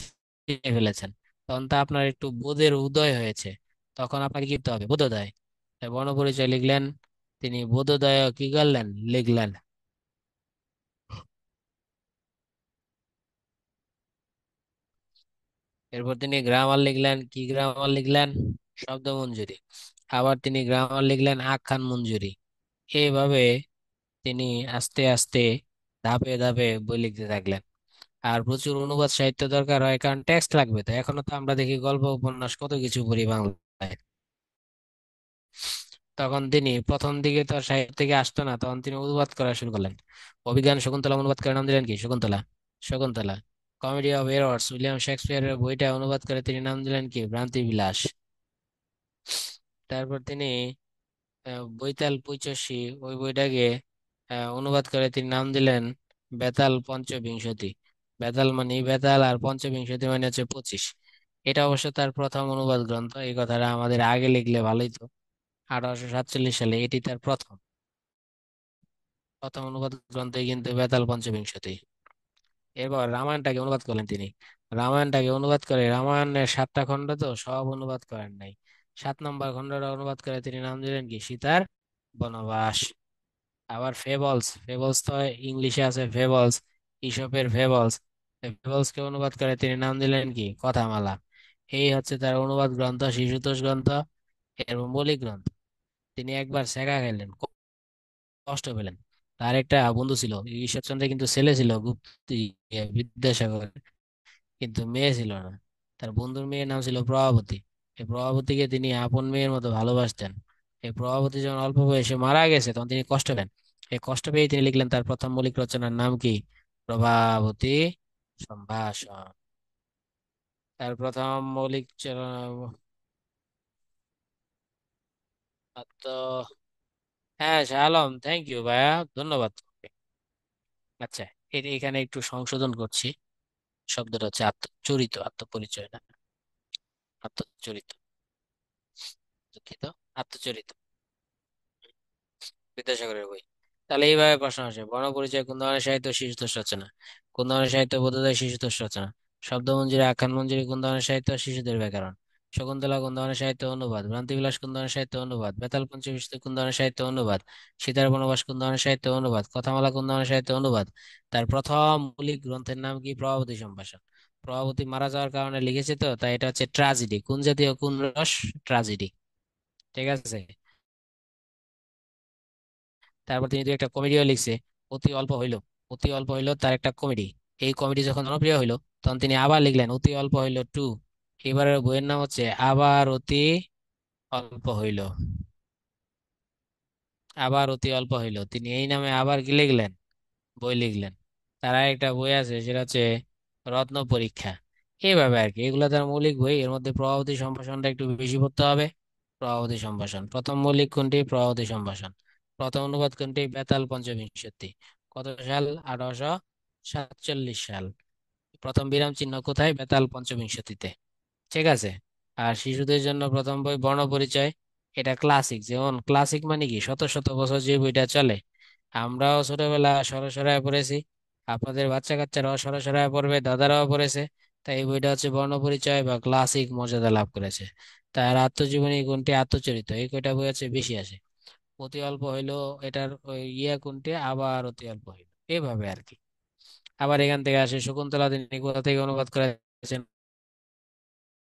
চিনে ফেলেছেন, তখন তা আপনার একটু বোধের উদয় হয়েছে, তখন আপনাকে কি করতে হবে, বোধোদয়। তাই বর্ণপরিচয় লিখলেন, তিনি বোধোদয় কি করলেন, লিখলেন। এরপর তিনি গ্রামার লিখলেন, কি গ্রামার লিখলেন, শব্দ মঞ্জুরি। আবার তিনি গ্রামার লিখলেন আখ্যান মঞ্জুরি। এইভাবে তিনি আস্তে আস্তে ধাপে ধাপে বই লিখতে থাকলেন। আর প্রচুর অনুবাদ সাহিত্য দরকার হয়, কারণ টেক্সট লাগবে। তো এখনো তো আমরা দেখি গল্প উপন্যাস কত কিছু পড়ি বাংলায়। তখন তিনি প্রথম দিকে তো আর সাহিত্য থেকে আসতো না, তখন তিনি অনুবাদ করা শুরু করলেন। অভিজ্ঞান শকুন্তলা অনুবাদ করে নাম দিলেন কি, Shakuntala. Shakuntala. Comedy of errors William শেক্সপিয়ারের বইটা অনুবাদ করে তিনি নাম দিলেন কি, ভ্রান্তি বিলাস। তারপর তিনি বৈতাল পঁচাশি, ওই বইটাকে অনুবাদ করে তিনি নাম দিলেন বেতাল পঞ্চবিংশতি। বেতাল মানে বেতাল, আর পঞ্চবিংশতি মানে হচ্ছে 25। এটা অবশ্য তার প্রথম অনুবাদ গ্রন্থ, এই কথাটা আমাদের আগে লিখলে ভালোই তো। 1847 সালে এটি তার প্রথম প্রথম অনুবাদ গ্রন্থই কিন্তু বেতাল পঞ্চবিংশতি। এরপর রামায়ণটাকে অনুবাদ করলেন তিনি। রামায়ণটাকে অনুবাদ করে, রামায়ণের 7টা খণ্ড তো সব অনুবাদ করেন নাই, 7 নম্বর খণ্ডটা অনুবাদ করে তিনি নাম দিলেন কি, সীতার বনবাস। আবার ফেবলস, ফেবলস তো ইংলিশে আছে ফেবলস, ইসপের ফেবলস। ফেবলস কে অনুবাদ করে তিনি নাম দিলেন কি, কথামালা। এই হচ্ছে তার অনুবাদ গ্রন্থ, শিশুতোষ গ্রন্থ, এর মৌলিক গ্রন্থ। তিনি একবার ছ্যাঁকা খেলেন, কষ্ট পেলেন। তার একটা বন্ধু ছিল ঈশ্বরচন্দ্রের, কিন্তু ছেলে ছিল গুপ্তি, বিদ্যাসাগর, কিন্তু মেয়ে ছিল না। তার বন্ধুর মেয়ের নাম ছিল প্রভাবতী। এই প্রভাবতীকে তিনি আপন মেয়ের মতো ভালোবাসতেন। এই প্রভাবতী যখন অল্প বয়সে মারা গেছে, তখন তিনি কষ্ট পেলেন। এই কষ্ট পেয়ে তিনি লিখলেন তার প্রথম মৌলিক রচনার নাম কি, প্রভাবতী সম্ভাষণ। তার প্রথম মৌলিক তো, হ্যাঁ শাহ আলম, থ্যাংক ইউ ভাইয়া, ধন্যবাদ তোমাকে। আচ্ছা, এখানে একটু সংশোধন করছি, শব্দটা হচ্ছে আত্মচরিত, আত্মপরিচয় না, আত্মচরিত, দুঃখিত, আত্মচরিত, বিদ্যাসাগরের বই। তাহলে এইভাবে প্রশ্ন আসে, বর্ণপরিচয় কোন ধরনের সাহিত্য, শিশুতোষ রচনা। কোন ধরনের সাহিত্য, বোধোদয়, শিশুতোষ রচনা। শব্দমঞ্জুরি, আখ্যান মঞ্জুরি কোন ধরনের সাহিত্য, শিশুদের ব্যাকরণ। শকুন্তলা কোন ধরনের সাহিত্য, অনুবাদ। ভ্রান্তিবিলাস কোন ধরনের সাহিত্য, অনুবাদ। বেতাল পঞ্চবিংশতি কোন ধরনের সাহিত্য, অনুবাদ। সীতার বনবাস কোন ধরনের সাহিত্য, অনুবাদ। কথামালা কোন ধরনের সাহিত্য, অনুবাদ। তার প্রথম মৌলিক গ্রন্থের নাম কি, প্রভাবতী সম্ভাষণ। প্রভাবতী মারা যাওয়ার কারণে লিখেছে তো, তাই এটা হচ্ছে ট্রাজেডি। কোন জাতীয়, কোন রস, ট্রাজেডি। ঠিক আছে। তারপর তিনি দু একটা কমেডিও লিখছে, অতি অল্প হইল। অতি অল্প হইল তার একটা কমেডি। এই কমেডি যখন জনপ্রিয় হইলো, তখন তিনি আবার লিখলেন অতি অল্প হইল টু। এবারের বইয়ের নাম হচ্ছে আবার অতি অল্প হইল। আবার অতি অল্প হইল, তিনি এই নামে আবার কি লিখলেন, বই লিখলেন। তার একটা বই আছে, সেটা হচ্ছে রত্ন পরীক্ষা। এইভাবে আর কি, এগুলো তার মৌলিক বই। এর মধ্যে প্রভাবতী সম্ভাষণটা একটু বেশি পড়তে হবে। প্রভাবতী সম্ভাষণ প্রথম মৌলিক কোনটি, প্রভাবতী সম্ভাষণ। প্রথম অনুবাদ কোনটি, বেতাল পঞ্চবিংশতি। কত সাল, 1847 সাল। প্রথম বিরাম চিহ্ন কোথায়, বেতাল পঞ্চবিংশতিতে। ঠিক আছে। আর শিশুদের জন্য প্রথম বই বর্ণপরিচয়, এটা ক্লাসিক। যেমন ক্লাসিক মানে কি, শত শত বছর যে বইটা চলে। আমরাও ছোটবেলা সরাসরি পড়েছি, আপনাদের বাচ্চা কাচ্চারাও সরাসরি পড়বে, দাদারাও পড়েছে। তাই এই বইটা হচ্ছে বর্ণপরিচয় বা ক্লাসিক মর্যাদা লাভ করেছে। তার আত্মজীবনী কোনটি, আত্মচরিত। এই কয়টা বই আছে, বেশি আছে। অতি অল্প হইলো, এটার ওই কোনটি, আবার অতি অল্প হইলো, এভাবে আর কি। আবার এখান থেকে আসে শকুন্তলা, তিনি কোথা থেকে অনুবাদ করেছেন,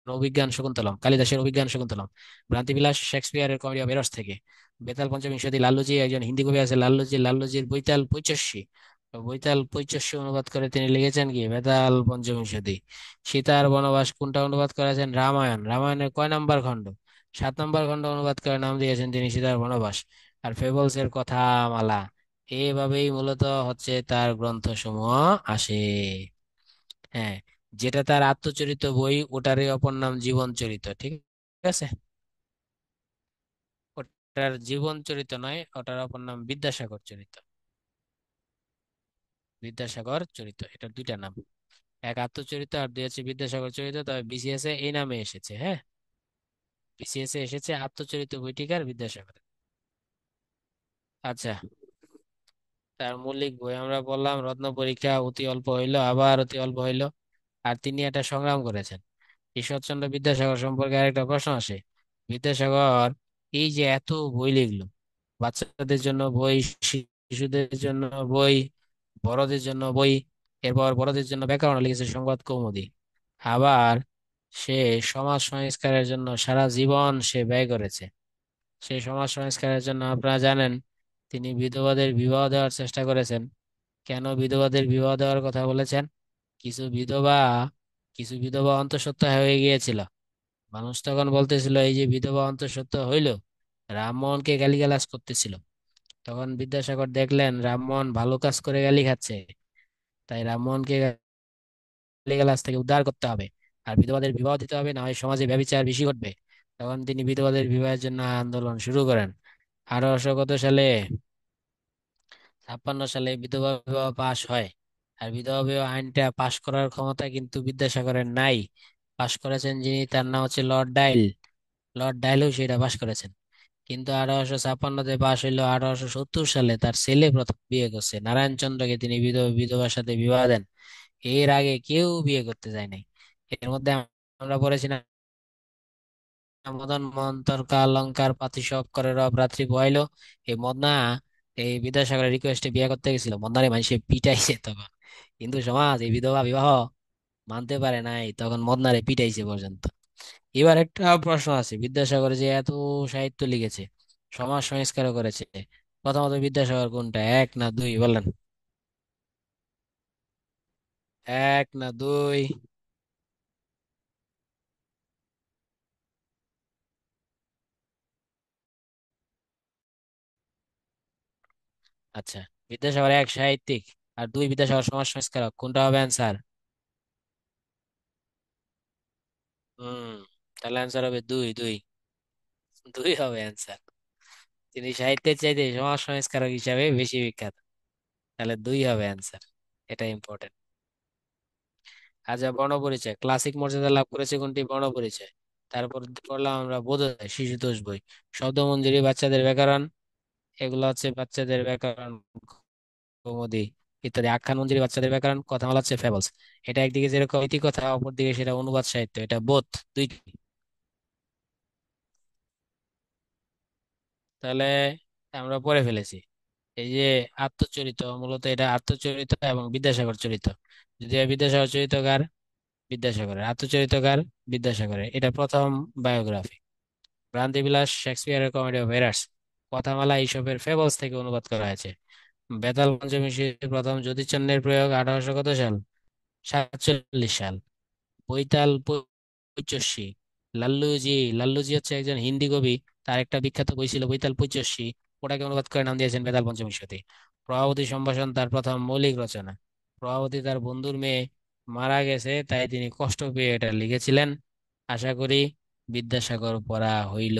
অভিজ্ঞান শকুন্তলম, কালিদাসের অভিজ্ঞান শকুন্তলম। ভ্রান্তিবিলাস শেক্সপিয়ারের কমেডি অফ এরর্স থেকে। বেতাল পঞ্চবিংশতি, লাল্লুজি একজন হিন্দি কবি আছে, লাল্লুজি, লাল্লুজির বৈতাল পঁচাশি। বৈতাল পঁচাশি অনুবাদ করে তিনি লিখেছেন কি, বেতাল পঞ্চবিংশতি। সীতার বনবাস কোনটা অনুবাদ করেছেন, রামায়ণ। রামায়ণের কয় নাম্বার খণ্ড, 7 নম্বর খণ্ড অনুবাদ করে নাম দিয়েছেন তিনি সীতার বনবাস। আর ফেবলস এর কথামালা। এইভাবেই মূলত হচ্ছে তার গ্রন্থসমূহ আসে। হ্যাঁ, যেটা তার আত্মচরিত বই, ওটারই অপর নাম জীবন চরিত। ঠিক আছে। ওটার জীবন চরিত নয়, ওটার অপর নাম বিদ্যাসাগর চরিত। বিদ্যাসাগর চরিত, এটার দুইটা নাম। এক আত্মচরিত আর দুই হচ্ছে বিদ্যাসাগর চরিত, তবে বিসিএস এ এই নামে এসেছে। হ্যাঁ, বিসিএস এ এসেছে আত্মচরিত বইটিকার বিদ্যাসাগর। আচ্ছা, তার মৌলিক বই আমরা বললাম রত্ন পরীক্ষা, অতি অল্প হইলো, আবার অতি অল্প হইলো। আর তিনি একটা সংগ্রাম করেছেন। ঈশ্বরচন্দ্র বিদ্যাসাগর সম্পর্কে আরেকটা প্রশ্ন আসে। বিদ্যাসাগর এই যে এত বই লিখলো, বাচ্চাদের জন্য বই, শিশুদের জন্য বই, বড়দের জন্য বই, এরপর বড়দের জন্য ব্যাকরণ লিখেছে সংবাদ কৌমুদী। আবার সে সমাজ সংস্কারের জন্য সারা জীবন সে ব্যয় করেছে। সেই সমাজ সংস্কারের জন্য আপনারা জানেন তিনি বিধবাদের বিবাহ দেওয়ার চেষ্টা করেছেন। কেন বিধবাদের বিবাহ দেওয়ার কথা বলেছেন? কিছু বিধবা কিছু বিধবা অন্তঃসত্ত্বা হয়ে গিয়েছিল। মানুষ তখন বলতেছিল এই যে বিধবা অন্তঃসত্ত্বা হইল, রামমোহনকে গালিগালাজ করতেছিল। তখন বিদ্যাসাগর দেখলেন রামমোহন ভালো কাজ করে গালি খাচ্ছে, তাই রামমোহনকে গালিগালাজ থেকে উদ্ধার করতে হবে, আর বিধবাদের বিবাহ দিতে হবে, না হয় সমাজে ব্যভিচার বেশি ঘটবে। তখন তিনি বিধবাদের বিবাহের জন্য আন্দোলন শুরু করেন। 1800 কত সালে, 56 সালে বিধবা বিবাহ পাশ হয়। আর বিধবা বিবাহ আইনটা পাশ করার ক্ষমতা কিন্তু বিদ্যাসাগরের নাই। পাশ করেছেন যিনি, তার নাম হচ্ছে লর্ড ডাইল। লর্ড ডাইলও সেটা পাশ করেছেন। কিন্তু 1856-তে পাশ হইলো। 1870 সালে তার ছেলে প্রথম বিয়ে করছে নারায়ণচন্দ্রকে, তিনি বিধবার সাথে বিবাহ দেন। এর আগে কেউ বিয়ে করতে যায় নাই। এর মধ্যে আমরা পড়েছি না, মদন মোহন তর্কা অলঙ্কার পাতি সব করে রব রাত্রি পোহাইলো। এই মদনা এই বিদ্যাসাগরের রিকোয়েস্টে বিয়ে করতে গেছিল, মদনারে মানুষে পিটাইছে তখন। কিন্তু সমাজ এই বিধবা বিবাহ মানতে পারে নাই, তখন মদনারে পিটাইছে পর্যন্ত। এবার একটা প্রশ্ন আছে, বিদ্যাসাগর যে এত সাহিত্য লিখেছে, সমাজ সংস্কারও করেছে, প্রথমত বিদ্যাসাগর কোনটা, এক না দুই বলেন? এক না দুই? আচ্ছা, বিদ্যাসাগর এক সাহিত্যিক, আর দুই বিদ্যাসাগর সমাজ সংস্কারক, কোনটা হবে অ্যান্সার? হম, তাহলে অ্যান্সার হবে দুই। দুই, দুই হবে অ্যান্সার। তিনি সাহিত্যের চাইতে সমাজ সংস্কারক হিসাবে বেশি বিখ্যাত। তাহলে দুই হবে অ্যান্সার। এটা ইম্পর্টেন্ট। আচ্ছা, বর্ণপরিচয় ক্লাসিক মর্যাদা লাভ করেছে কোনটি? বর্ণপরিচয়। তারপর পড়লাম আমরা বোধোদয়, শিশুতোষ বই, শব্দমঞ্জুরি, বাচ্চাদের ব্যাকরণ, এগুলো হচ্ছে বাচ্চাদের ব্যাকরণ কৌমুদি ইত্যাদি। আখ্যান মঞ্জুরি বাচ্চাদের ব্যাকরণ, কথামালা হচ্ছে ফেবলস। এটা একদিকে যেরকম ইতিকথা, অপরদিকে সেটা অনুবাদ সাহিত্য, এটা বোথ, দুইটি। তাহলে আমরা পড়ে ফেলেছি। এই যে আত্মচরিত, মূলত এটা আত্মচরিত এবং বিদ্যাসাগর চরিত। যদি বিদ্যাসাগর চরিতকার, বিদ্যাসাগরের আত্মচরিতকার, বিদ্যাসাগরের এটা প্রথম বায়োগ্রাফি। ভ্রান্তিবিলাস শেক্সপিয়ারের কমেডি অফ এরার্স, কথামালা এইসবের ফেবলস থেকে অনুবাদ করা হয়েছে। বেতাল পঞ্চমী প্রথম জ্যোতিষচন্দ্রের প্রয়োগ 1800 কত সাল? 47 সাল। বৈতাল পঁয়ষট্টি, লাল্লুজি হচ্ছে একজন হিন্দি কবি। তার একটা বিখ্যাত বই ছিল বৈতাল পঁয়ষট্টি, ওটাকে অনুবাদ করে নাম দিয়েছেন বেতাল পঞ্চমী। প্রভাবতী সম্ভাষণ তার প্রথম মৌলিক রচনা। প্রভাবতী তার বন্ধুর মেয়ে মারা গেছে, তাই তিনি কষ্ট পেয়ে এটা লিখেছিলেন। আশা করি বিদ্যাসাগর পড়া হইল।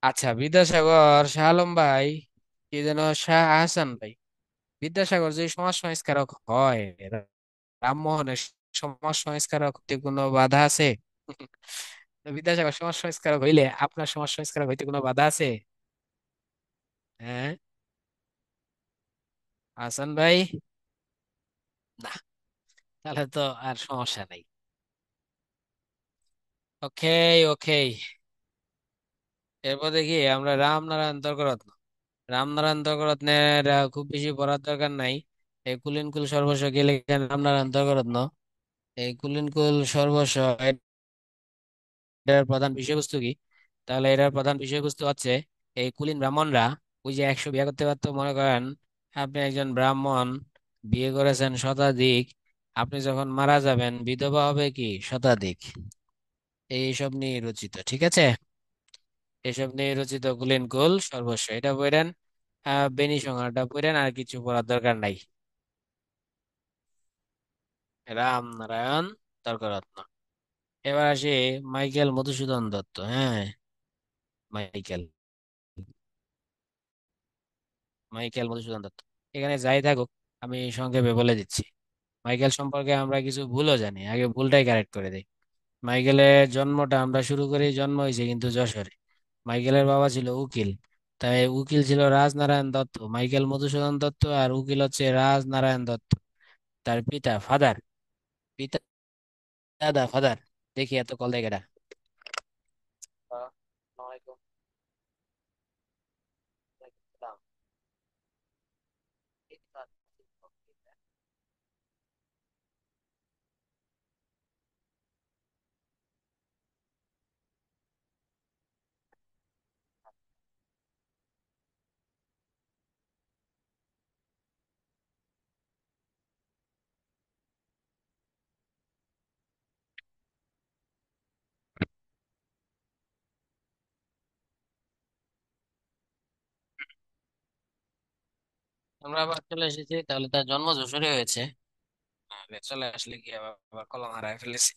আচ্ছা, বিদ্যাসাগর, শাহ আলম ভাই, কি যেন, শাহ আহসান ভাই, বিদ্যাসাগর যে সমাজ সংস্কারক হয়, রামমোহনের সমাজ সংস্কারক হতে কোনো বাধা আছে? তো বিদ্যাসাগর সমাজ সংস্কারক হইলে আপনার সমাজ সংস্কারক হইতে কোনো বাধা আছে? হ্যাঁ, হাসান ভাই? না, তাহলে তো আর সমস্যা নাই। ওকে, ওকে। এরপর দেখি আমরা রামনারায়ণ তর্করত্ন। রামনারায়ণ তর্করত্নের খুব বেশি পড়ার দরকার নাই। এই কুলিন কুল সর্বস্ব কে লেখেন? রামনারায়ণ তর্করত্ন। এই কুলিন কুল সর্বস্ব, এটার প্রধান বিষয়বস্তু কি? তাহলে এটার প্রধান বিষয়বস্তু হচ্ছে এই কুলীন ব্রাহ্মণরা, ওই যে 100 বিয়ে করতে পারতো, মনে করেন আপনি একজন ব্রাহ্মণ, বিয়ে করেছেন শতাধিক, আপনি যখন মারা যাবেন বিধবা হবে কি শতাধিক। এইসব নিয়ে রচিত, ঠিক আছে? এসব নিয়ে রচিত কুলীন কুল সর্বস্ব, এটা পড়েন। বেনি সংহারটা পড়েন, আর কিছু পড়ার দরকার নাই। রামনারায়ণ তর্করত্ন। এবার আসি মাইকেল মধুসূদন দত্ত। হ্যাঁ, মাইকেল মাইকেল মধুসূদন দত্ত। এখানে যাই থাকুক, আমি সংক্ষেপে বলে দিচ্ছি। মাইকেল সম্পর্কে আমরা কিছু ভুলও জানি, আগে ভুলটাই কারেক্ট করে দিই। মাইকেলের জন্মটা আমরা শুরু করি, জন্ম হয়েছে কিন্তু যশোরে। মাইকেলের বাবা ছিল উকিল, তাই উকিল ছিল রাজনারায়ণ দত্ত, মাইকেল মধুসূদন দত্ত, আর উকিল হচ্ছে রাজনারায়ণ দত্ত। তার পিতা ফাদার, পিতা, দাদা ফাদার। দেখি এত কল দেখে আমরা আবার চলে এসেছি, তাহলে তার জন্ম যশোরে হয়েছে। চলে আসলে কি আবার আবার কলম হারায় ফেলেছি।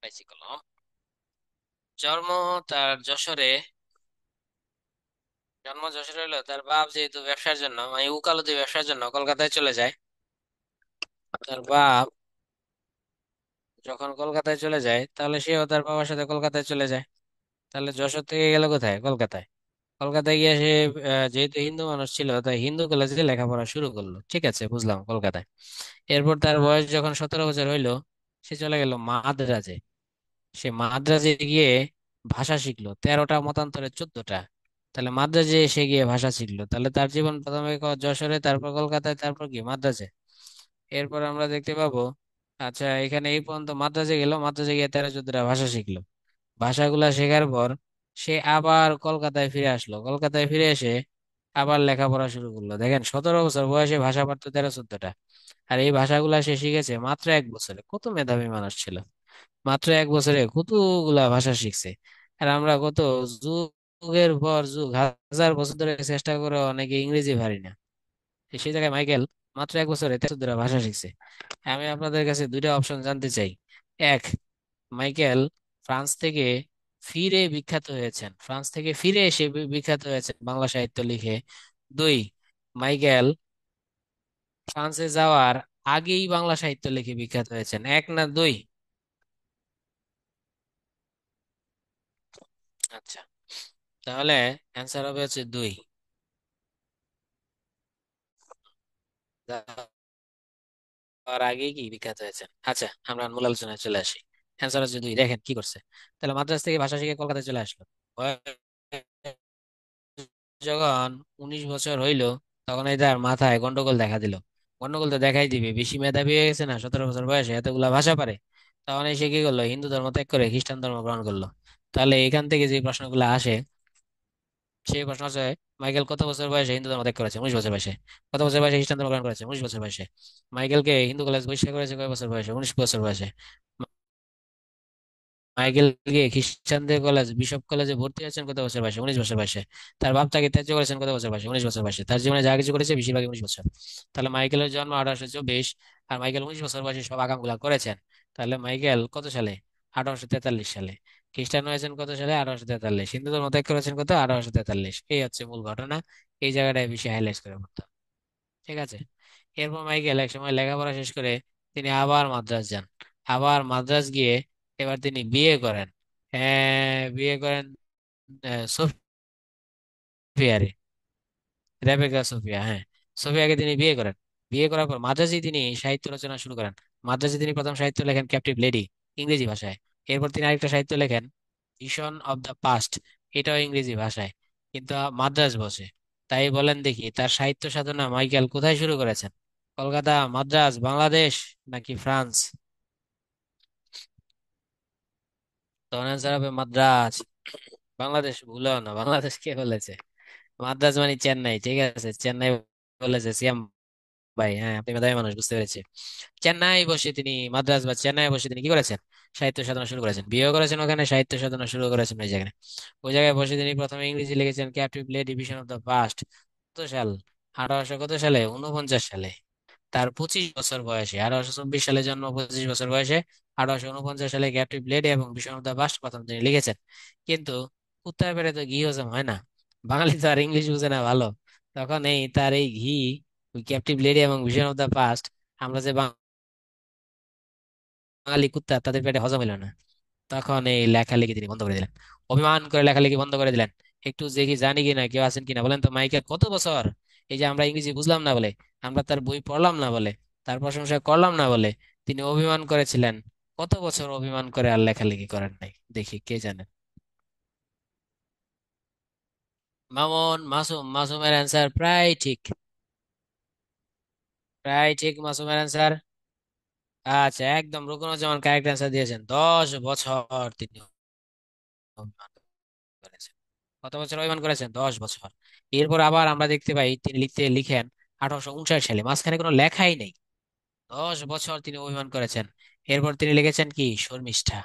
পাইছি কলম। জন্ম তার যশোরে। জন্ম যশোরে হলো, তার বাপ যেহেতু ব্যবসার জন্য, মানে উকালতি ব্যবসার জন্য কলকাতায় চলে যায়। তার বাপ যখন কলকাতায় চলে যায়, তাহলে সেও তার বাবার সাথে কলকাতায় চলে যায়। তাহলে যশোর থেকে গেল কোথায়? কলকাতায়। কলকাতায় গিয়ে সে যেহেতু হিন্দু মানুষ ছিল, তাই হিন্দু কলেজে লেখাপড়া শুরু করলো। ঠিক আছে, বুঝলাম, কলকাতায়। এরপর তার বয়স যখন 17 বছর হইলো, সে চলে গেল মাদ্রাজে। সে মাদ্রাজে গিয়ে ভাষা শিখলো, 13টা মতান্তরে 14টা। তাহলে মাদ্রাজে এসে গিয়ে ভাষা শিখলো, তাহলে তার জীবন প্রথমে যশোরে, তারপর কলকাতায়, তারপর কি মাদ্রাজে। এরপর আমরা দেখতে পাবো, আচ্ছা এখানে এই পর্যন্ত মাদ্রাজে গেল, মাদ্রাজে গিয়ে 13-14টা ভাষা শিখলো। ভাষাগুলা শেখার পর সে আবার কলকাতায় ফিরে আসলো। কলকাতায় ফিরে এসে আবার লেখাপড়া শুরু করলো। দেখেন, 17 বছর বয়সে ভাষা পারতো 13-14টা। আর এই ভাষাগুলা সে শিখেছে মাত্র 1 বছরে। কত মেধাবী মানুষ ছিল! মাত্র 1 বছরে কতগুলা ভাষা শিখছে। আর আমরা কত যুগের পর যুগ, হাজার বছর ধরে চেষ্টা করে অনেকে ইংরেজি পারি না। সেই জায়গায় মাইকেল মাত্র 1 বছরে 13 ভাষা শিখছে। আমি আপনাদের কাছে দুইটা অপশন জানতে চাই। এক, মাইকেল ফ্রান্স থেকে ফিরে বিখ্যাত হয়েছেন, ফ্রান্স থেকে ফিরে এসে বিখ্যাত হয়েছেন বাংলা সাহিত্য লিখে। দুই, মাইকেল ফ্রান্সে যাওয়ার আগেই বাংলা সাহিত্য লিখে বিখ্যাত হয়েছেন। এক না দুই? আচ্ছা, তাহলে অ্যান্সার হবে হচ্ছে দুই। যাওয়ার আগেই কি বিখ্যাত হয়েছেন। আচ্ছা, আমরা মূল আলোচনায় চলে আসি। অ্যান্সার হচ্ছে দুই। দেখেন কি করছে। তাহলে মাদ্রাজ থেকে ভাষা শিখে কলকাতায় চলে আসলো। যখন 19 বছর হইলো, তখন এই তার মাথায় গন্ডগোল দেখা দিল। গন্ডগোল তো দেখাই দিবে, বেশি মেধাবী হয়ে গেছে না, 17 বছর বয়সে এতগুলা ভাষা পারে। তখন এসে কি করলো? হিন্দু ধর্ম ত্যাগ করে খ্রিস্টান ধর্ম গ্রহণ করলো। তাহলে এখান থেকে যে প্রশ্নগুলো আসে, সেই প্রশ্ন আছে, মাইকেল কত বছর বয়সে হিন্দু ধর্ম ত্যাগ করেছে? 19 বছর বয়সে। কত বছর বয়সে খ্রিস্টান ধর্ম গ্রহণ করেছে? 19 বছর বয়সে। মাইকেলকে হিন্দু কলেজ বহিষ্কার করেছে কয় বছর বয়সে? 19 বছর বয়সে। মাইকেল গিয়ে খ্রিস্টানদের কলেজ, বিশপ কলেজে ভর্তি হয়েছেন কত বছর বয়সে? 19 বছর বয়সে। তার বাপ তাকে ত্যায্য করেছেন কত বছর বয়সে? 19 বছর বয়সে। তার জীবনে যা কিছু করেছে বেশিরভাগই 19 বছর। তাহলে মাইকেলের জন্ম 1824, আর মাইকেল 19 বছর বয়সে সব আকামগুলা করেছেন। তাহলে মাইকেল কত সালে? 1843 সালে। খ্রিস্টান হয়েছেন কত সালে? 1843। হিন্দু ধর্ম ত্যাগ করেছেন কত? 1843। এই হচ্ছে মূল ঘটনা। এই জায়গাটায় বেশি হাইলাইট করে পড়তাম। ঠিক আছে। এরপর মাইকেল এক সময় লেখাপড়া শেষ করে তিনি আবার মাদ্রাজ যান। আবার মাদ্রাজ গিয়ে এবার তিনি বিয়ে করেন। হ্যাঁ, বিয়ে করেন সোফিয়ারে, রেবেকা সোফিয়া, হ্যাঁ, সোফিয়াকে তিনি বিয়ে করেন। বিয়ে করার পর মাদ্রাজে তিনি সাহিত্য রচনা শুরু করেন। মাদ্রাজে তিনি প্রথম সাহিত্য লেখেন ক্যাপটিভ লেডি, ইংরেজি ভাষায়। এরপর তিনি আরেকটা সাহিত্য লেখেন ভিশন অব দ্য পাস্ট, এটাও ইংরেজি ভাষায়, কিন্তু মাদ্রাজ বসে। তাই বলেন দেখি, তার সাহিত্য সাধনা মাইকেল কোথায় শুরু করেছেন? কলকাতা, মাদ্রাজ, বাংলাদেশ, নাকি ফ্রান্স? তখন অ্যান্সার হবে মাদ্রাজ। বাংলাদেশ ভুলেও না, বাংলাদেশ কে বলেছে? মাদ্রাজ মানে চেন্নাই। ঠিক আছে, চেন্নাই বলেছে সিয়াম ভাই। হ্যাঁ, আপনি মেধাবী মানুষ, বুঝতে পেরেছি। চেন্নাই বসে তিনি, মাদ্রাজ বা চেন্নাই বসে তিনি কি করেছেন? সাহিত্য সাধনা শুরু করেছেন। বিয়েও করেছেন ওখানে, সাহিত্য সাধনা শুরু করেছেন ওই জায়গায়। ওই জায়গায় বসে তিনি প্রথমে ইংরেজি লিখেছেন ক্যাপটিভ লে ডিভিশন অফ দ্য পাস্ট। কত সাল? 1800 কত সালে? 49 সালে। তার 25 বছর বয়সে, 1824 সালে জন্ম, 25 বছর বয়সে 1849 সালে ক্যাপটিভ লেডি এবং ভিশন অফ দ্য পাস্ট প্রথম তিনি লিখেছেন। কিন্তু কুত্তায় পেরে তো ঘি হজম হয় না। বাঙালি তো আর ইংলিশ বুঝে না ভালো। তখন এই তার এই ঘি, ওই ক্যাপটিভ লেডি এবং ভিশন অফ দা পাস্ট, আমরা যে বাঙালি কুত্তা, তাদের পেটে হজম হলো না। তখন এই লেখালেখি তিনি বন্ধ করে দিলেন, অভিমান করে লেখালেখি বন্ধ করে দিলেন। একটু দেখি জানি কিনা, কেউ আছেন কিনা বলেন তো মাইকেল কত বছর, এই যে আমরা ইংরেজি বুঝলাম না বলে, আমরা তার বই পড়লাম না বলে, তার প্রশংসা করলাম না বলে তিনি অভিমান করেছিলেন, কত বছর অভিমান করে আর লেখালেখি করেন নাই, দেখি কে জানে। মামুন, মাসুম, মাসুমের অ্যান্সার প্রায় ঠিক, প্রায় ঠিক মাসুমের অ্যান্সার। আচ্ছা, একদম রুকনুজ্জামান কারেক্ট অ্যান্সার দিয়েছেন, 10 বছর তিনি অভিমান করেছেন। কত বছর অভিমান করেছেন? 10 বছর। এরপর আবার আমরা দেখতে পাই তিনি লিখেন 1859 সালে, মাঝখানে কোনো লেখাই নেই। 10 বছর তিনি অভিমান করেছেন। এরপর তিনি লিখেছেন কি, শর্মিষ্ঠা।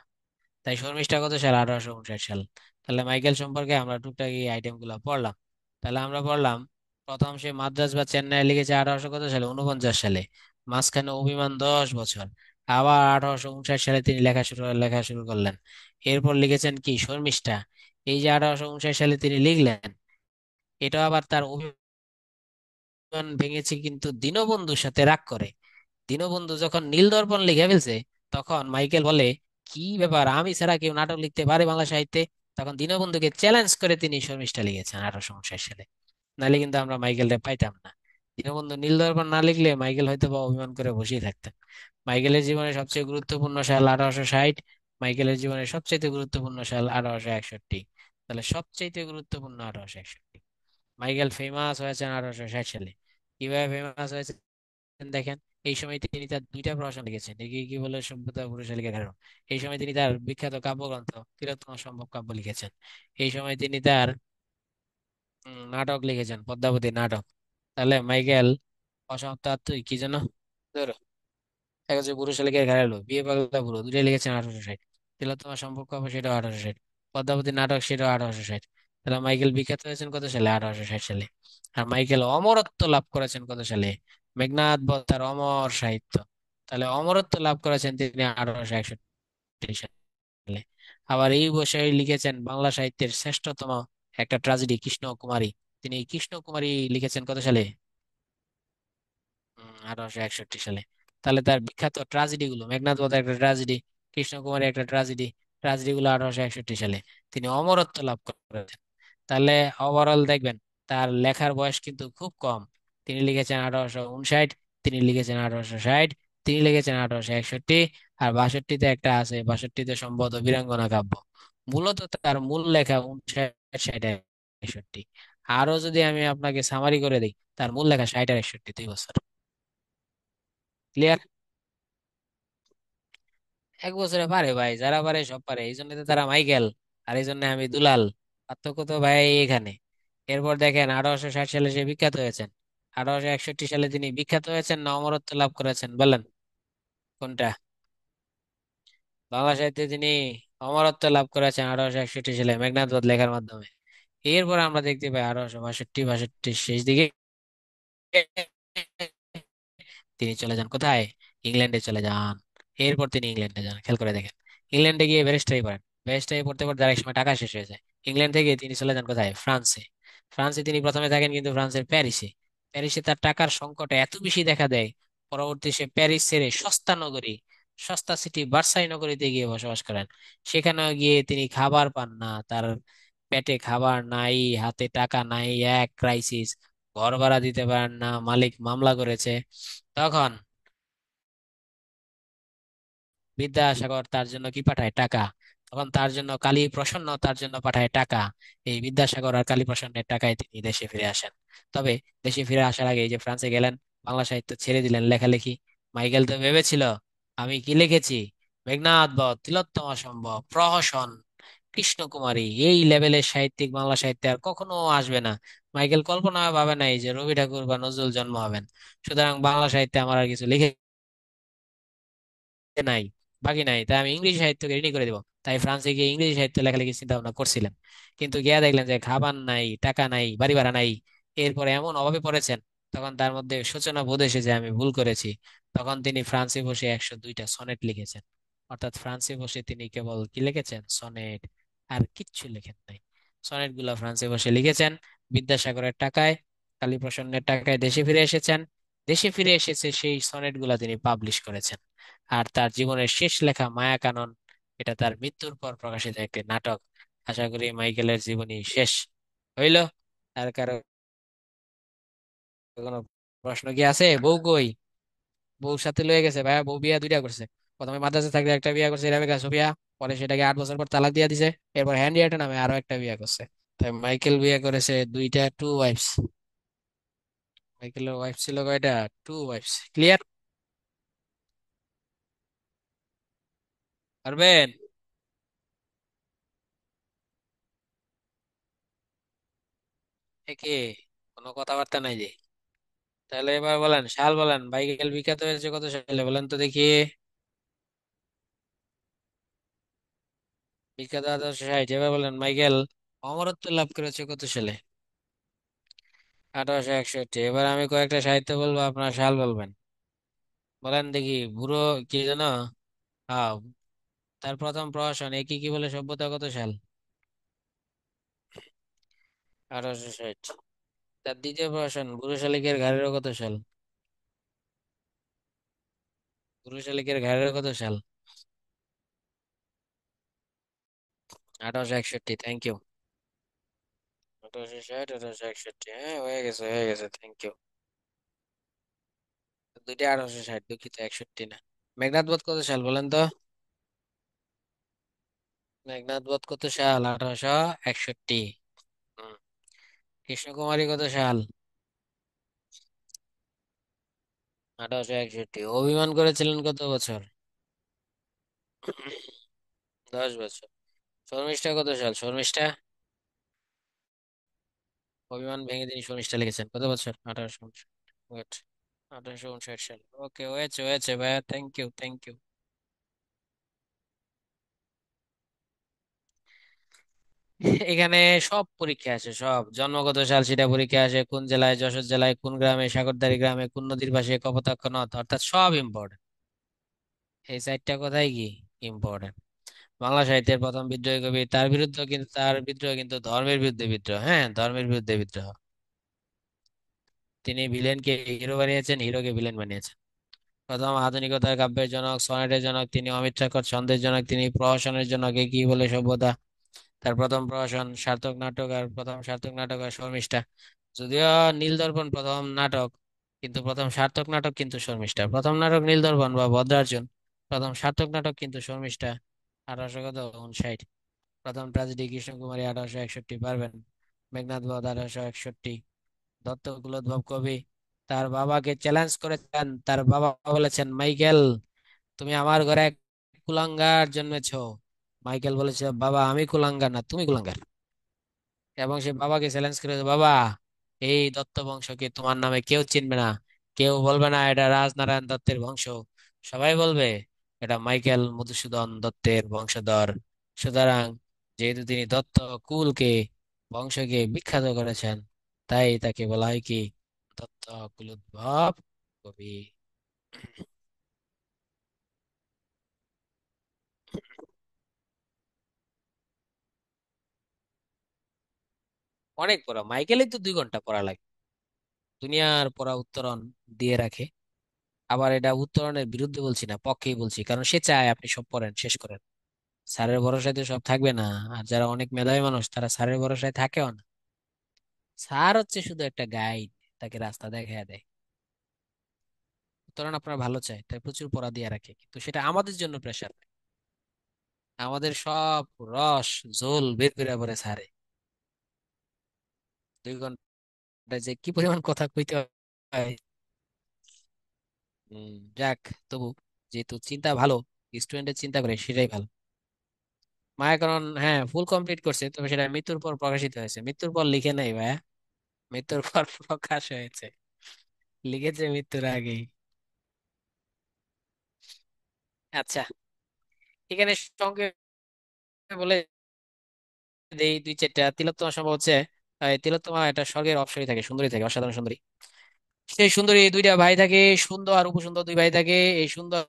তাই শর্মিষ্ঠা কত সাল? 1859 সাল। তাহলে মাইকেল সম্পর্কে আমরা টুকটাক এই আইটেম গুলা পড়লাম। তাহলে আমরা পড়লাম, প্রথম সে মাদ্রাজ বা চেন্নাই লিখেছে 1800 কত সালে? 49 সালে। মাঝখানে অভিমান 10 বছর। আবার 1859 সালে তিনি লেখা শুরু করলেন। এরপর লিখেছেন কি, শর্মিষ্ঠা। এই যে 1859 সালে তিনি লিখলেন, এটা আবার তার অভিমান ভেঙেছে কিন্তু দীনবন্ধুর সাথে রাগ করে। দীনবন্ধু যখন নীল দর্পণ লিখে ফেলছে, তখন মাইকেল বলে, কি ব্যাপার, আমি ছাড়া কেউ নাটক লিখতে পারে বাংলা সাহিত্যে? তখন দীনবন্ধুকে চ্যালেঞ্জ করে তিনি শর্মিষ্ঠা লিখেছেন 1859 সালে। নাহলে কিন্তু আমরা মাইকেলটা পাইতাম না। দীনবন্ধু নীল দর্পণ না লিখলে মাইকেল হয়তো বা অভিমান করে বসেই থাকতেন। মাইকেলের জীবনে সবচেয়ে গুরুত্বপূর্ণ সাল 1860। মাইকেলের জীবনে সবচেয়ে গুরুত্বপূর্ণ সাল 1861। তাহলে সবচেয়ে গুরুত্বপূর্ণ 1861। মাইকেল ফেমাস হয়েছেন 1860 সালে। কিভাবে ফেমাস হয়েছেন দেখেন। এই সময় তিনি তার দুইটা প্রহসন লিখেছেন, একে কি বলে, সভ্যতা ও পুরুষালিকা কারণ। এই সময় তিনি তার বিখ্যাত কাব্যগ্রন্থ তিলোত্তমা সম্ভব কাব্য লিখেছেন। এই সময় তিনি তার নাটক লিখেছেন, পদ্মাবতী নাটক। তাহলে মাইকেল অসমাপ্ত আত্মই কি যেন, ধরো, এক হচ্ছে পুরুষালিকার ঘাড়ালো, বিয়ে পাগলা বুড়ো, দুটাই লিখেছেন 1860। তিলোত্তমা সম্ভব কাব্য, সেটাও 1860। পদ্মাবতী নাটক, সেটাও 1860। তাহলে মাইকেল বিখ্যাত হয়েছেন কত সালে? 1860 সালে। আর মাইকেল অমরত্ব লাভ করেছেন কত সালে? মেঘনাদ বধ তার অমর সাহিত্য। তাহলে অমরত্ব লাভ করেছেন তিনি 1861 সালে। আবার এই বছর লিখেছেন বাংলা সাহিত্যের শ্রেষ্ঠতম একটা ট্রাজেডি, কৃষ্ণকুমারী। তিনি এই কৃষ্ণকুমারী লিখেছেন কত সালে? 1861 সালে। তাহলে তার বিখ্যাত ট্রাজেডি গুলো, মেঘনাদ বধ একটা ট্রাজেডি, কৃষ্ণকুমারী একটা ট্রাজেডি, ট্রাজেডি গুলো 1861 সালে তিনি অমরত্ব লাভ করেছেন। তাহলে ওভারঅল দেখবেন তার লেখার বয়স কিন্তু খুব কম। তিনি লিখেছেন 1859, তিনি লিখেছেন 1860, তিনি লিখেছেন 1861। আর 62তে একটা আছে, 62তে সম্ভবত বীরাঙ্গনা কাব্য। মূলত তার মূল লেখা 59, 60, 61। আরো যদি আমি আপনাকে সামারি করে দিই, তার মূল লেখা 60 আর 61, 2 বছর। ক্লিয়ার? 1 বছরে পারে ভাই, যারা পারে সব পারে, এই জন্য তো তারা মাইকেল, আর এই জন্য আমি দুলাল। পার্থক্য তো ভাই এখানে। এরপর দেখেন 1860 সালে সে বিখ্যাত হয়েছেন। 1861 সালে তিনি বিখ্যাত হয়েছেন না অমরত্ব লাভ করেছেন, বলেন কোনটা? বাংলা সাহিত্যে তিনি অমরত্ব লাভ করেছেন 1861 সালে মেঘনাদ বধ লেখার মাধ্যমে। এরপর আমরা দেখতে পাই 1862 শেষ দিকে তিনি চলে যান কোথায়? ইংল্যান্ডে চলে যান। এরপর তিনি ইংল্যান্ডে যান, খেয়াল করে দেখেন। ইংল্যান্ডে গিয়ে ব্যারিস্টারি পড়েন। ব্যারিস্টারি পড়তে পড়তে আর এক সময় টাকা শেষ হয়ে যায়। ইংল্যান্ড থেকে তিনি চলে যান কোথায়? ফ্রান্সে। ফ্রান্সে তিনি প্রথমে থাকেন কিন্তু ফ্রান্সের প্যারিসে। প্যারিসে তার টাকার সংকট এত বেশি দেখা দেয়, পরবর্তী সে প্যারিস ছেড়ে সস্তা নগরী, সস্তা সিটি ভার্সাই নগরীতে গিয়ে বসবাস করেন। সেখানে গিয়ে তিনি খাবার পান না, তার পেটে খাবার নাই, হাতে টাকা নাই, এক ক্রাইসিস। ঘর ভাড়া দিতে পারেন না, মালিক মামলা করেছে। তখন বিদ্যাসাগর তার জন্য কি পাঠায়? টাকা। তখন তার জন্য কালী প্রসন্ন তার জন্য পাঠায় টাকা। এই বিদ্যাসাগর আর কালী প্রসন্নের টাকায় তিনি দেশে ফিরে আসেন। তবে দেশে ফিরে আসার আগে এই যে ফ্রান্সে গেলেন, বাংলা সাহিত্য ছেড়ে দিলেন, লেখালেখি। মাইকেল তো ভেবেছিল, আমি কি লিখেছি, মেঘনাদ বধ, তিলোত্তমা সম্ভব, প্রহসন, কৃষ্ণকুমারী, এই লেভেলের সাহিত্যিক বাংলা সাহিত্যে আর কখনো আসবে না। মাইকেল কল্পনা ভাবে নাই যে রবি ঠাকুর বা নজরুল জন্ম হবেন। সুতরাং বাংলা সাহিত্যে আমার আর কিছু লিখে নাই, বাকি নাই, তাই আমি ইংরেজি সাহিত্যকে ঋণী করে দেবো। তাই ফ্রান্সে গিয়ে ইংরেজি সাহিত্য লেখালেখির চিন্তা ভাবনা করছিলেন। কিন্তু গিয়া দেখলেন যে খাবার নাই, টাকা নাই, বাড়ি ভাড়া নাই। এরপরে এমন অভাবে পড়েছেন, তখন তার মধ্যে সূচনা বোধ এসেছে, আমি ভুল করেছি। তখন তিনি ফ্রান্সে বসে 102টা সনেট লিখেছেন। অর্থাৎ ফ্রান্সে বসে তিনি কেবল কি লিখেছেন? সনেট। আর কিচ্ছু লেখেন নাই। সনেট গুলা ফ্রান্সে বসে লিখেছেন। বিদ্যাসাগরের টাকায়, কালীপ্রসন্নের টাকায় দেশে ফিরে এসেছেন। দেশে ফিরে এসেছে সেই সনেট গুলা তিনি পাবলিশ করেছেন। আর তার জীবনের শেষ লেখা মায়াকানন, এটা তার মৃত্যুর পর প্রকাশিত একটি নাটক। আশা করি মাইকেলের জীবনী শেষ হইল। আর কারো কোনো প্রশ্ন কি আছে? বউ কই? বউ সাথে লয়ে গেছে ভাইয়া, বউ বিয়া দুইটা করছে। প্রথমে মাদ্রাসা থাকলে একটা বিয়া করছে রেবেকা সোফিয়া, পরে সেটাকে 8 বছর পর তালাক দিয়ে দিছে। এরপর হ্যান্ডিয়াটা নামে আরো একটা বিয়া করছে। তাই মাইকেল বিয়ে করেছে দুইটা, টু ওয়াইফস। মাইকেলের ওয়াইফ ছিল কয়টা? Two wives. ক্লিয়ার? পারবেন? একে কোনো কথাবার্তা নাই যে। তাহলে এবার বলেন, সাল বলেন, মাইকেল বিখ্যাত হয়েছে কত সালে বলেন তো দেখি। বিখ্যাত 1860। এবার বলেন মাইকেল অমরত্ব লাভ করেছে কত সালে? 1861। এবার আমি কয়েকটা সাহিত্য বলবো, আপনার সাল বলবেন। বলেন দেখি। বুড়ো কি যেন, হ্যাঁ, তার প্রথম প্রহসন এ কি কি বলে সভ্যতা কত সাল? 1860। তার দ্বিতীয় প্রহসন বুড়ো শালিকের ঘাড়ের কত সাল? বুড়ো শালিকের ঘাড়ের কত সাল? 1861। Thank you. 1860, 1861, হ্যাঁ হয়ে গেছে, হয়ে গেছে, থ্যাংক ইউ। দুইটা 1860, দুঃখিত, 61 না। মেঘনাদ বধ কত সাল বলেন তো? মেঘনাদ বধ কত সাল? 1861। হুম। কৃষ্ণকুমারী কত সাল? 1861। অভিমান করেছিলেন কত বছর? 10 বছর। শর্মিষ্ঠা কত সাল? শর্মিষ্ঠা, অভিমান ভেঙে তিনি শর্মিষ্ঠা লিখেছেন কত বছর? 1859। গুড। 1859 সাল। ওকে, হয়েছে হয়েছে ভাইয়া, থ্যাংক ইউ, থ্যাংক ইউ। এখানে সব পরীক্ষা আসে, সব জন্মগত সাল সেটা পরীক্ষা আসে, কোন জেলায়, যশোর জেলায়, কোন গ্রামে, সাগরদাড়ি গ্রামে, কোন নদীর পাশে, কপোতাক্ষ নদ, অর্থাৎ সব ইম্পর্টেন্ট। এই চারটা কথাই কি ইম্পর্টেন্ট। বাংলা সাহিত্যের প্রথম বিদ্রোহী কবি, তার বিরুদ্ধে কিন্তু, তার বিদ্রোহ কিন্তু ধর্মের বিরুদ্ধে বিদ্রোহ, হ্যাঁ, ধর্মের বিরুদ্ধে বিদ্রোহ। তিনি ভিলেনকে হিরো বানিয়েছেন, হিরোকে ভিলেন বানিয়েছেন। প্রথম আধুনিকতার কাব্যের জনক, সনেটের জনক তিনি, অমিত চাকর ছন্দের জনক তিনি, প্রহসনের জনক এ কি বলে সভ্যতা। তার প্রথম প্রহসন সার্থক নাটক, আর প্রথম সার্থক নাটক আর শর্মিষ্ঠা। যদিও নীলদর্পণ প্রথম নাটক, কিন্তু প্রথম সার্থক নাটক কিন্তু শর্মিষ্ঠা। প্রথম নাটক নীলদর্পণ বা ভদ্রার্জুন, প্রথম সার্থক নাটক কিন্তু শর্মিষ্ঠা। 1859। প্রথম ট্র্যাজেডি কৃষ্ণকুমারী 1861, পারবেন। মেঘনাদ বধ 1861। দত্ত কুলোদ্ভব কবি, তার বাবাকে চ্যালেঞ্জ করেছেন। তার বাবা বলেছেন, মাইকেল তুমি আমার ঘরে এক কুলাঙ্গার জন্মেছো। মাইকেল বলেছে, বাবা আমি কুলাঙ্গার না, তুমি কুলাঙ্গার। এবং সে বাবাকে চ্যালেঞ্জ করেছে, বাবা এই দত্ত বংশকে তোমার নামে কেউ চিনবে না। কেউ বলবে না এটা রাজনারায়ণ দত্তের বংশ, সবাই বলবে এটা মাইকেল মধুসূদন দত্তের বংশধর। সুতরাং যেহেতু তিনি দত্ত কুলকে, বংশকে বিখ্যাত করেছেন, তাই তাকে বলা হয় কি দত্ত কুলোদ্ভব কবি। অনেক পড়া, মাইকেলের তো 2 ঘন্টা পড়া লাগে। দুনিয়ার পড়া উত্তরণ দিয়ে রাখে। আবার এটা উত্তরণের বিরুদ্ধে বলছি না, পক্ষেই বলছি, কারণ সে চায় আপনি সব পড়েন, শেষ করেন। স্যারের ভরসায় তো সব থাকবে না। আর যারা অনেক মেধাবী মানুষ তারা স্যারের ভরসায় থাকেও না। স্যার হচ্ছে শুধু একটা গাইড, তাকে রাস্তা দেখায় দেয়। উত্তরণ আপনার ভালো চায়, তাই প্রচুর পড়া দিয়ে রাখে, কিন্তু সেটা আমাদের জন্য প্রেশার। আমাদের সব রস ঝোল বের করে পড়ে স্যারে। 2 ঘন্টায় যে কি পরিমাণ কথা কইতে হয়। যাক, তবু যেহেতু চিন্তা ভালো, স্টুডেন্টের চিন্তা করে সেটাই ভালো। মায়াকরণ, হ্যাঁ, ফুল কমপ্লিট করছে, তবে সেটা মৃত্যুর পর প্রকাশিত হয়েছে, মৃত্যুর পর লিখে নাই ভাইয়া। মৃত্যুর পর প্রকাশ হয়েছে, লিখেছে মৃত্যুর আগেই। আচ্ছা, এখানে সংক্ষেপে বলে দেই 2-4টা। তিলোত্তমা সম্ভব হচ্ছে, তিলোত্তমা একটা স্বর্গের অপ্সরী থাকে, সুন্দরী থাকে, অসাধারণ সুন্দরী। সেই সুন্দরী 2টা ভাই থাকে, সুন্দর আর উপসুন্দর 2 ভাই থাকে। এই সুন্দর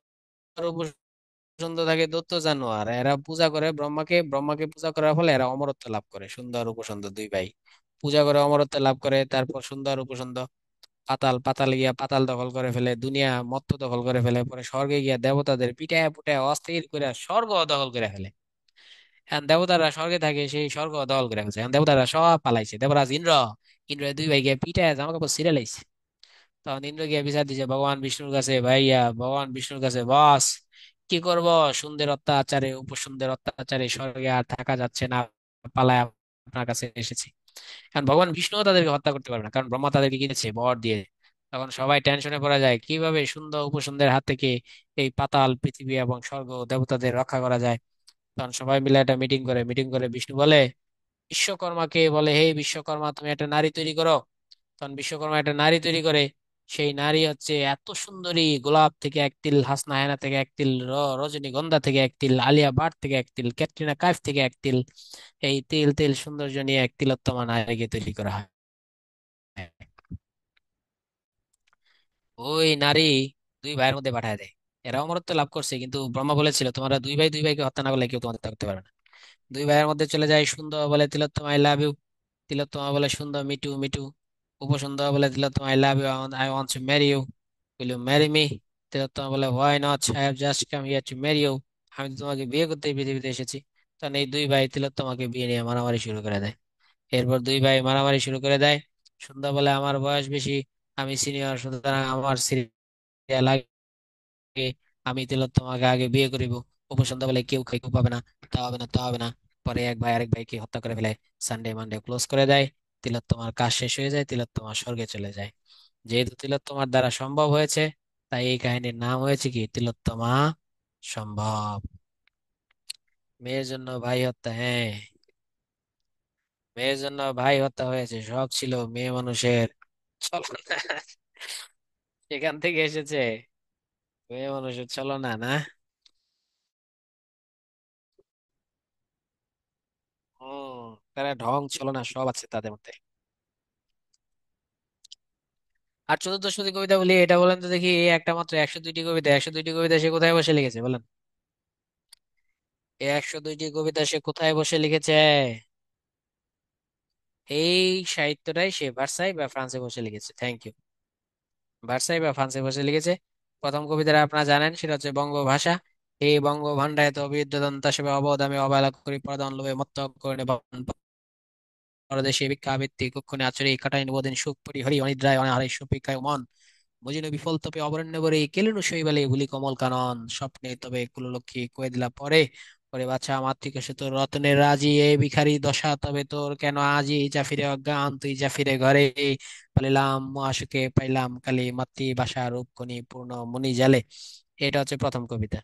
সুন্দর থাকে দৈত্য জানোয়ার, এরা পূজা করে ব্রহ্মাকে, ব্রহ্মাকে পূজা করার ফলে এরা অমরত্ব লাভ করে। সুন্দর উপসুন্দর দুই ভাই পূজা করে অমরত্ব লাভ করে। তারপর সুন্দর উপসুন্দর পাতাল গিয়া পাতাল দখল করে ফেলে, দুনিয়া মত্ত দখল করে ফেলে, পরে স্বর্গে গিয়া দেবতাদের পিটায় পুটায় অস্থির করে স্বর্গ দখল করে ফেলে। এখন দেবতারা স্বর্গে থাকে, সেই স্বর্গ দখল করে ফেলছে। এখন দেবতারা সব পালাইছে, দেবরাজ ইন্দ্র, দুই ভাই গিয়ে পিটায় জামা কাপড় ছিঁড়ে লাইছে। তখন ইন্দ্র গিয়ে বিচার দিছে ভগবান বিষ্ণুর কাছে, ভাইয়া ভগবান বিষ্ণুর কাছে, বস কি করব, সুন্দর অত্যাচারে উপসুন্দর অত্যাচারে স্বর্গে আর থাকা যাচ্ছে না, পালায় আপনার কাছে এসেছি। কারণ ভগবান বিষ্ণু তাদেরকে হত্যা করতে পারবে না, কারণ ব্রহ্মা তাদেরকে কিনেছে বর দিয়ে। তখন সবাই টেনশনে পড়া যায় কিভাবে সুন্দর উপসুন্দরের হাত থেকে এই পাতাল পৃথিবী এবং স্বর্গ দেবতাদের রক্ষা করা যায়। তখন সবাই মিলে একটা মিটিং করে, মিটিং করে বিষ্ণু বলে বিশ্বকর্মাকে, বলে হে বিশ্বকর্মা তুমি একটা নারী তৈরি করো। তখন বিশ্বকর্মা একটা নারী তৈরি করে। সেই নারী হচ্ছে এত সুন্দরী, গোলাপ থেকে এক তিল, হাসনা হেনা থেকে এক তিল, রজনীগন্ধা থেকে এক তিল, আলিয়া ভাট থেকে এক তিল, ক্যাটরিনা কাইফ থেকে এক তিল, এই তিল তিল সৌন্দর্য নিয়ে এক তিলোত্তমা নারীকে তৈরি করা হয়। ওই নারী দুই ভাইয়ের মধ্যে পাঠায় দেয়। এরা অমরত্ব লাভ করছে, কিন্তু ব্রহ্মা বলেছিল তোমরা দুই ভাই দুই ভাইকে হত্যা না করলে কেউ তোমাদের করতে পারবে না। দুই ভাইয়ের মধ্যে চলে যায়। সুন্দর বলে তিলোত্তমা আই লাভ ইউ, তিলোত্তমা বলে সুন্দর মিটু মিটু। উপসুন্দর বলে Tilottama I love you, I want to marry you, will you marry me. Tilottama বলে why not, I have just come here to marry you, আমি তো তোমাকে বিয়ে করতে এই পৃথিবীতে এসেছি। তখন এই দুই ভাই তিলোত্তমাকে বিয়ে নিয়ে মারামারি শুরু করে দেয়। এরপর দুই ভাই মারামারি শুরু করে দেয়। সুন্দর বলে আমার বয়স বেশি, আমি সিনিয়র, সুতরাং আমার সিরিয়াল আগে, আমি তিলোত্তমাকে আগে বিয়ে করিব। উপসন্ধ্যা বলে কেউ কেউ পাবে না, তা হবে না তা হবে না। পরে এক ভাই আরেক ভাইকে হত্যা করে ফেলে, সানডে মানডে ক্লোজ করে দেয়। তিলোত্তমার কাজ শেষ হয়ে যায়, তিলোত্তমা স্বর্গে চলে যায়। যেহেতু তিলোত্তমার দ্বারা সম্ভব হয়েছে, তাই এই কাহিনীর নাম হয়েছে কি, তিলোত্তমা সম্ভব। মেয়ের জন্য ভাই হত্যা, হ্যাঁ, মেয়ের জন্য ভাই হত্যা হয়েছে, সব ছিল মেয়ে মানুষের ছলনা। এখান থেকে এসেছে মেয়ে মানুষের ছলনা, না? হম, তারা ঢং ছলনা সব আছে তাদের মধ্যে। আর চতুর্দশপদী কবিতা বলি, এটা বলেন তো দেখি, এই একটা মাত্র 102টি কবিতা, 102টি কবিতা সে কোথায় বসে লিখেছে বলেন? এই 102টি কবিতা সে কোথায় বসে লিখেছে? এই সাহিত্যটাই সে ভার্সাই বা ফ্রান্সে বসে লিখেছে। Thank you. ভার্সাই বা ফ্রান্সে বসে লিখেছে। প্রথম কবিতাটা আপনারা জানেন, সেটা হচ্ছে বঙ্গভাষা। এই বঙ্গভাণ্ডায় তো বিদ্যদন্তা সেবা অবধ আমি অবহেলা করি, প্রদান লোভে মত্ত করে পরদেশে ভিক্ষাবৃত্তি কুক্ষণে আচরে কাটাই নিবদিন সুখ পরিহরি অনিদ্রায় অনাহারে সুপিকায় মন বুঝিল বিফল তবে অবরণ্য বরে কেলেনু শৈবালে ভুলি কমল কানন স্বপ্নে তবে কুললক্ষ্মী কয়ে দিলা পরে, পরে বাছা মাতৃকা সে তোর রতনের রাজি এ ভিখারি দশা তবে তোর কেন আজি জাফিরে অজ্ঞান তুই জাফিরে ঘরে পালিলাম আশুকে পাইলাম কালি মাতৃভাষা রূপকণি পূর্ণ মনি জালে। এটা হচ্ছে প্রথম কবিতা।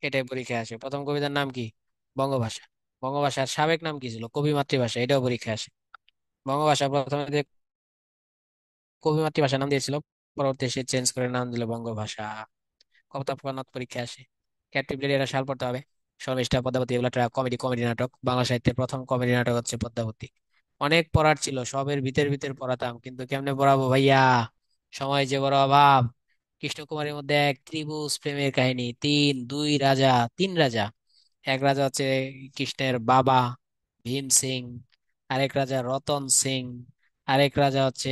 এটাই পরীক্ষায় আসে। প্রথম কবিতার নাম কি? বঙ্গভাষা। বঙ্গভাষার সাবেক নাম কি ছিল? কবি মাতৃভাষা, এটাও পরীক্ষায় আসে। বঙ্গভাষা প্রথমে যে কবি মাতৃভাষা নাম দিয়েছিল, পরবর্তী সে চেঞ্জ করে নাম দিল বঙ্গভাষা। কবিতা প্রণাত পরীক্ষা আসে। ক্যাপটিভ এরা সাল পড়তে হবে। শর্মিষ্ঠা, পদ্মাবতী, এগুলো একটা কমেডি কমেডি নাটক। বাংলা সাহিত্যের প্রথম কমেডি নাটক হচ্ছে পদ্মাবতী। অনেক পড়ার ছিল, সবের ভিতর ভিতর পড়াতাম, কিন্তু কেমনে পড়াবো ভাইয়া, সময় যে বড় অভাব। কৃষ্ণকুমারীর মধ্যে এক ত্রিভুজ প্রেমের কাহিনী, দুই রাজা, তিন রাজা। এক রাজা হচ্ছে কৃষ্ণের বাবা ভীম সিং, আরেক রাজা রতন সিং, আরেক রাজা হচ্ছে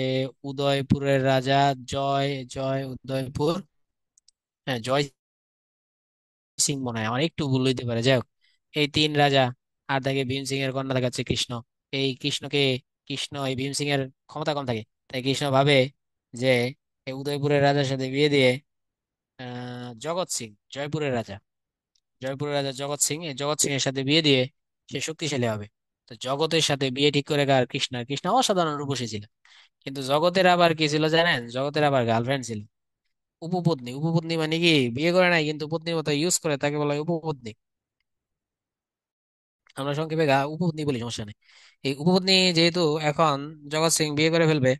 উদয়পুরের রাজা জয়, জয় উদয়পুর, হ্যাঁ জয় সিং মনে হয়, আমার একটু ভুল হইতে পারে, যাই হোক। এই তিন রাজা। আর থাকে ভীম সিং এর কন্যা থাকে হচ্ছে কৃষ্ণ। এই কৃষ্ণকে, কৃষ্ণ এই ভীম সিং এর ক্ষমতা কম থাকে, তাই কৃষ্ণ ভাবে যে এই উদয়পুরের রাজার সাথে বিয়ে দিয়ে জগৎ সিং, জয়পুরের রাজা, জয়পুরের রাজা জগৎ সিং, এই জগৎ সিং এর সাথে বিয়ে দিয়ে সে শক্তিশালী হবে। তো জগতের সাথে বিয়ে ঠিক করে আর কৃষ্ণ, কৃষ্ণ অসাধারণ রূপসী ছিল। কিন্তু জগতের আবার কি ছিল জানেন? জগতের আবার গার্লফ্রেন্ড ছিল, উপপত্নী। উপপত্নী মানে কি, বিয়ে করে নাই কিন্তু পত্নীর মতো ইউজ করে, তাকে বলা হয় উপপত্নী। আমরা সংক্ষেপে উপপত্নী বলি, সমস্যা নেই। এই উপপত্নী যেহেতু এখন জগৎ সিং বিয়ে করে ফেলবে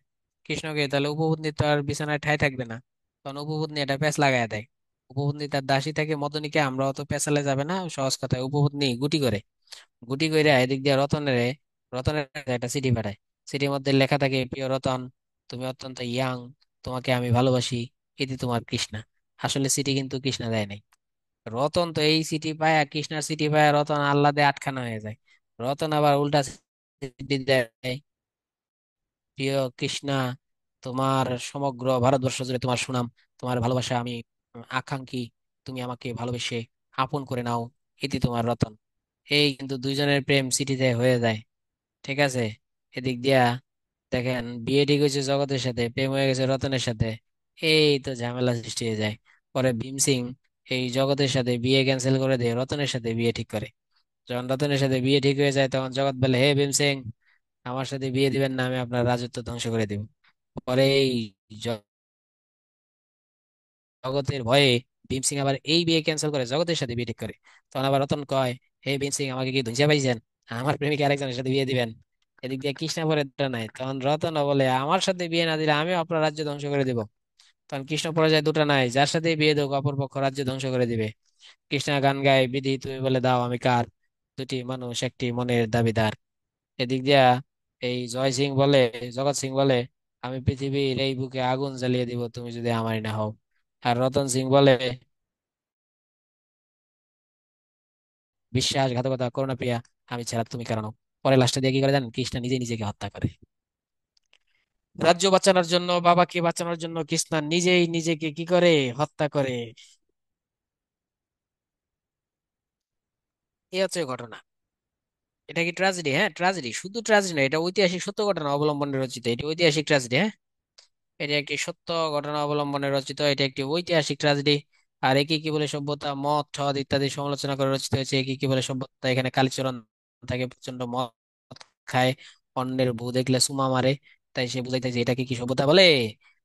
কৃষ্ণকে, তাহলে উপপত্নী তো আর বিছানায় ঠাঁই থাকবে না। তখন উপপত্নী এটা প্যাঁচ লাগায় দেয়। উপপত্নী তার দাসী থাকে মদনীকে, আমরা অত পেঁচালে যাবে না, সহজ কথায় উপপত্নী গুটি করে, গুটি কইরা এদিক দিয়ে রতনের, রতনের কাছে একটা চিঠি পাঠায়। চিঠির মধ্যে লেখা থাকে, প্রিয় রতন, তুমি অত্যন্ত ইয়াং, তোমাকে আমি ভালোবাসি, এটি তোমার কৃষ্ণা। আসলে চিঠি কিন্তু কৃষ্ণা দেয় নাই। রতন তো এই সিটি পায়, আর কৃষ্ণার সিটি পায়, রতন আহ্লাদে আটখানা হয়ে যায়। রতন আবার উল্টা সিটি দেয়, প্রিয় কৃষ্ণা, তোমার সমগ্র ভারতবর্ষ জুড়ে তোমার সুনাম, তোমার ভালোবাসা আমি আকাঙ্ক্ষী, তুমি আমাকে ভালোবেসে আপন করে নাও, ইতি তোমার রতন। এই কিন্তু দুইজনের প্রেম সিটিতে হয়ে যায়, ঠিক আছে। এদিক দিয়া দেখেন বিয়ে ঠিক হয়েছে জগতের সাথে, প্রেম হয়ে গেছে রতনের সাথে, এই তো ঝামেলা সৃষ্টি হয়ে যায়। পরে ভীম সিং এই জগতের সাথে বিয়ে ক্যান্সেল করে দিয়ে রতনের সাথে বিয়ে ঠিক করে। যখন রতনের সাথে বিয়ে ঠিক হয়ে যায় তখন জগৎ বলে, হে ভীম সিং, আমার সাথে বিয়ে দিবেন না, আমি আপনার রাজত্ব ধ্বংস করে দিব। পরে এই জগতের ভয়ে ভীম সিং আবার এই বিয়ে ক্যান্সেল করে জগতের সাথে বিয়ে ঠিক করে। তখন আবার রতন কয়, হে ভীম সিং, আমাকে কি ধুঁচিয়া পাইছেন, আমার প্রেমিকা আরেকজনের সাথে বিয়ে দিবেন। এদিক দিয়ে কৃষ্ণা পরে নাই, তখন রতন বলে, আমার সাথে বিয়ে না দিলে আমি আপনার রাজ্য ধ্বংস করে দিব। তখন কৃষ্ণ পরে যায়, দুটা নাই, যার সাথে বিয়ে দেবো অপর পক্ষ রাজ্য ধ্বংস করে দিবে। কৃষ্ণা গান গায়, বিধি তুমি বলে দাও আমি কার, দুটি মানুষ একটি মনের দাবিদার। এদিক দিয়া এই জয় সিং বলে, জগৎ সিং বলে, আমি পৃথিবীর এই বুকে আগুন জ্বালিয়ে দিব তুমি যদি আমারই না হও। আর রতন সিং বলে, বিশ্বাসঘাতকতা করোনা প্রিয়া, আমি ছাড়া তুমি কারণ। পরে লাস্টে দিয়ে কি করে জানেন, কৃষ্ণা নিজে নিজেকে হত্যা করে। রাজ্য বাঁচানোর জন্য, বাবাকে বাঁচানোর জন্য কৃষ্ণা নিজেই নিজেকে কি করে, হত্যা করে। এই হচ্ছে ঘটনা। এটা কি ট্রাজেডি? হ্যাঁ ট্রাজেডি, শুধু ট্রাজেডি না, এটা ঐতিহাসিক সত্য ঘটনা অবলম্বনে রচিত, এটি ঐতিহাসিক ট্রাজেডি। হ্যাঁ, এটি একটি সত্য ঘটনা অবলম্বনে রচিত, এটি একটি ঐতিহাসিক ট্রাজেডি। আর একে কি বলে সভ্যতা, মদ ঠদ ইত্যাদি সমালোচনা করে রচিত হয়েছে একে কি বলে সভ্যতা। এখানে কালীচরণ থাকে, প্রচন্ড মদ খায়, অন্যের বউ দেখলে সুমা মারে, তাই সে বুঝাইতে যে এটাকে কি সভ্যতা বলে।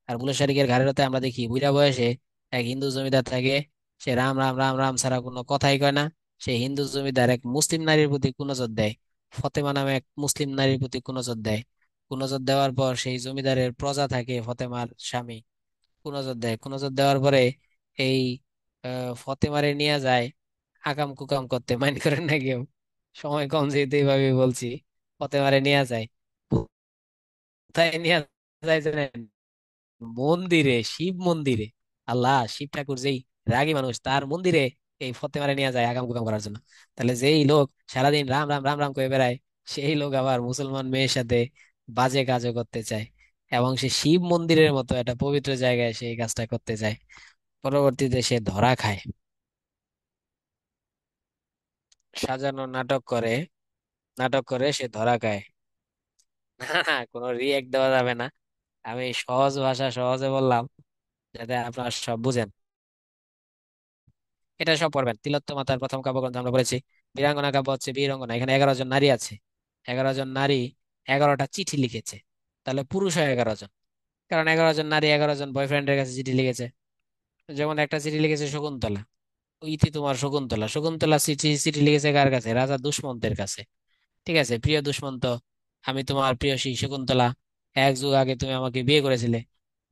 আর বুলো শারিকের ঘাড়ের হাতে আমরা দেখি বুড়া বয়সে এক হিন্দু জমিদার থাকে, সে রাম রাম রাম রাম ছাড়া কোনো কথাই কয় না। সেই হিন্দু জমিদার এক মুসলিম নারীর প্রতি কুনজর দেয়, ফতেমা নামে এক মুসলিম নারীর প্রতি কুনজর দেয়। কুনজর দেওয়ার পর সেই জমিদারের প্রজা থাকে ফতেমার স্বামী, কুনজর দেয়, কুনজর দেওয়ার পরে এই ফতেমারে নিয়ে যায় আকাম কুকাম করতে, মাইন্ড করেন না কেউ, সময় কম যেহেতু এইভাবে বলছি। ফতেমারে নিয়ে যায়, কোথায় নিয়ে যায় জানেন? মন্দিরে, শিব মন্দিরে। আল্লাহ, শিব ঠাকুর যেই রাগী মানুষ, তার মন্দিরে এই ফতেমারে নিয়ে যায় আকাম কুকাম করার জন্য। তাহলে যেই লোক সারাদিন রাম রাম রাম রাম করে বেড়ায়, সেই লোক আবার মুসলমান মেয়ের সাথে বাজে কাজও করতে চায়, এবং সে শিব মন্দিরের মতো একটা পবিত্র জায়গায় সেই কাজটা করতে চায়। পরবর্তীতে সে ধরা খায়, সাজানো নাটক করে, নাটক করে সে ধরা খায়। না, কোনো রিয়েক্ট দেওয়া যাবে না, আমি সহজ ভাষা সহজে বললাম যাতে আপনারা সব বুঝেন। এটা সব পড়বেন, তিলোত্তমাতার প্রথম কাব্যগ্রন্থ আমরা বলেছি। বীরাঙ্গনা কাব্য হচ্ছে বীরাঙ্গনা, এখানে 11 জন নারী আছে। 11 জন নারী 11টা চিঠি লিখেছে, তাহলে পুরুষ হয় 11 জন, কারণ 11 জন নারী 11 জন বয়ফ্রেন্ডের কাছে চিঠি লিখেছে। যেমন একটা চিঠি লিখেছে শকুন্তলা, ইতি তোমার শকুন্তলা, শকুন্তলা চিঠি চিঠি লিখেছে কার কাছে, রাজা দুষ্মন্তের কাছে। ঠিক আছে, প্রিয় দুষ্মন্ত, আমি তোমার প্রিয়সী শকুন্তলা, 1 যুগ আগে তুমি আমাকে বিয়ে করেছিলে,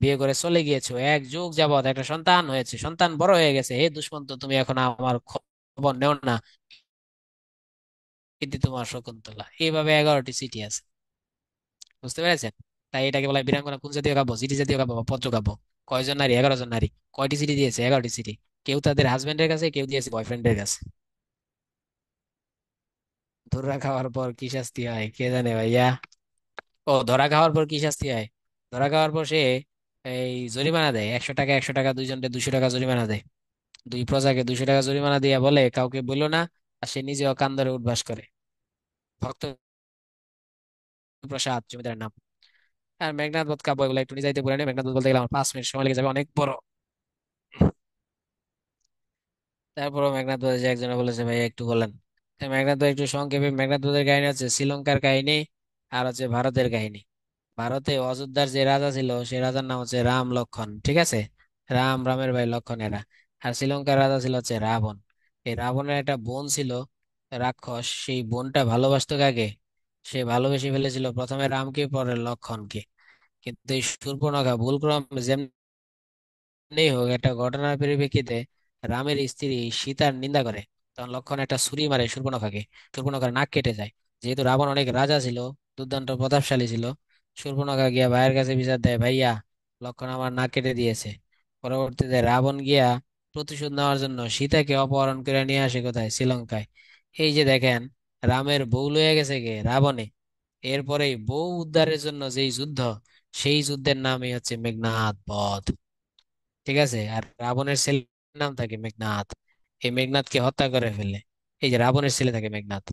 বিয়ে করে চলে গিয়েছো, 1 যুগ যাবত একটা সন্তান হয়েছে, সন্তান বড় হয়ে গেছে, হে দুষ্মন্ত তুমি এখন আমার খবর নেও না, কিন্তু তোমার শকুন্তলা। এইভাবে 11টি চিঠি আছে, বুঝতে পেরেছেন? তাই এটাকে বলা হয় বীরাঙ্গনা কোন জাতীয় কাব্য, চিঠি জাতীয় কাব্য বা পত্র কাব্য। কয়জন নারী? 11 জন নারী। কয়টি চিঠি দিয়েছে? 11টি চিঠি। কেউ তাদের হাজবেন্ডের কাছে, কেউ দিয়েছে বয়ফ্রেন্ডের কাছে। ধরা খাওয়ার পর কি শাস্তি হয় কে জানে ভাইয়া? ও, ধরা খাওয়ার পর কি শাস্তি হয়, ধরা খাওয়ার পর সে এই জরিমানা দেয়, 100 টাকা 100 টাকা, দুইজনকে 200 টাকা জরিমানা দেয়। দুই প্রজাকে 200 টাকা জরিমানা দিয়ে বলে কাউকে বললো না, আর সে নিজেও কান ধরে উঠবাস করে। ভক্ত প্রসাদ জমিদারের নাম। আর মেঘনাদ বধ কাব্য, এগুলো একটু নিজাইতে পড়ে নেই, মেঘনাদ বধ বলতে গেলে আমার 5 মিনিট সময় লেগে যাবে, অনেক বড়। তারপরও মেঘনাদ বধ যে একজনে বলেছে ভাই একটু বলেন। তাই মেঘনাদ বধ একটু সংক্ষেপে, মেঘনাদ বধের কাহিনী হচ্ছে শ্রীলঙ্কার কাহিনী আর হচ্ছে ভারতের কাহিনী। ভারতে অযোধ্যার যে রাজা ছিল সেই রাজার নাম হচ্ছে রাম লক্ষণ, ঠিক আছে, রাম, রামের ভাই লক্ষণ এরা। আর শ্রীলঙ্কার রাজা ছিল হচ্ছে রাবণ। এই রাবণের একটা বোন ছিল রাক্ষস, সেই বোনটা ভালোবাসতো কাকে, সে ভালোবেসে ফেলেছিল প্রথমে রামকে পরে লক্ষণকে। কিন্তু এই শূর্পণখা ভুলক্রমে যেমনি হোক একটা ঘটনার পরিপ্রেক্ষিতে রামের স্ত্রী সীতার নিন্দা করে, তখন লক্ষণ একটা ছুরি মারে শূর্পণখাকে, শূর্পণখার নাক কেটে যায়। যেহেতু রাবণ অনেক রাজা ছিল, দুর্দান্ত প্রতাপশালী ছিল, শূর্পণখা গিয়া ভাইয়ের কাছে বিচার দেয়, ভাইয়া লক্ষণ আমার নাক কেটে দিয়েছে। পরবর্তীতে রাবণ গিয়া প্রতিশোধ নেওয়ার জন্য সীতাকে অপহরণ করে নিয়ে আসে কোথায়, শ্রীলঙ্কায়। এই যে দেখেন, রামের বউ লয়ে গেছে কে, রাবণে। এরপরেই বউ উদ্ধারের জন্য যেই যুদ্ধ, সেই যুদ্ধের নামই হচ্ছে মেঘনাদ বধ। ঠিক আছে, আর রাবণের ছেলের নাম থাকে মেঘনাদ। এই মেঘনাদকে হত্যা করে ফেলে, এই যে রাবণের ছেলে থাকে মেঘনাদ,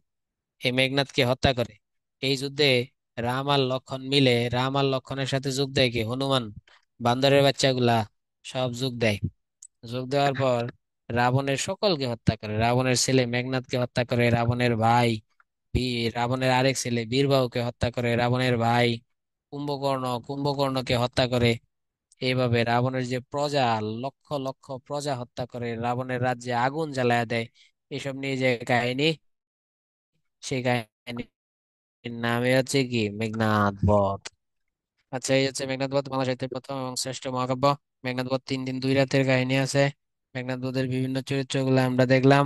এই মেঘনাদকে হত্যা করে। এই যুদ্ধে রাম আর লক্ষণের সাথে যোগ দেয় কি, হনুমান, বান্দরের বাচ্চাগুলা সব যোগ দেয়। যোগ দেওয়ার পর রাবণের সকলকে হত্যা করে, রাবণের ছেলে মেঘনাদকে হত্যা করে, রাবণের ভাই রাবণের আরেক ছেলে বীরবাহুকে হত্যা করে, রাবণের ভাই কুম্ভকর্ণকে হত্যা করে। এইভাবে রাবণের যে প্রজা, লক্ষ লক্ষ প্রজা হত্যা করে, রাবণের রাজ্যে আগুন জ্বালায় দেয়। এসব নিয়ে যে কাহিনী, সেই কাহিনীর নামে হচ্ছে কি মেঘনাদ বধ। আচ্ছা, এই হচ্ছে মেঘনাদ বধ, বাংলা সাহিত্যের প্রথম এবং শ্রেষ্ঠ মহাকাব্য। মেঘনাদ বধ 3 দিন 2 রাতের কাহিনী আছে। মেঘনাদ বধের বিভিন্ন চরিত্রগুলো আমরা দেখলাম।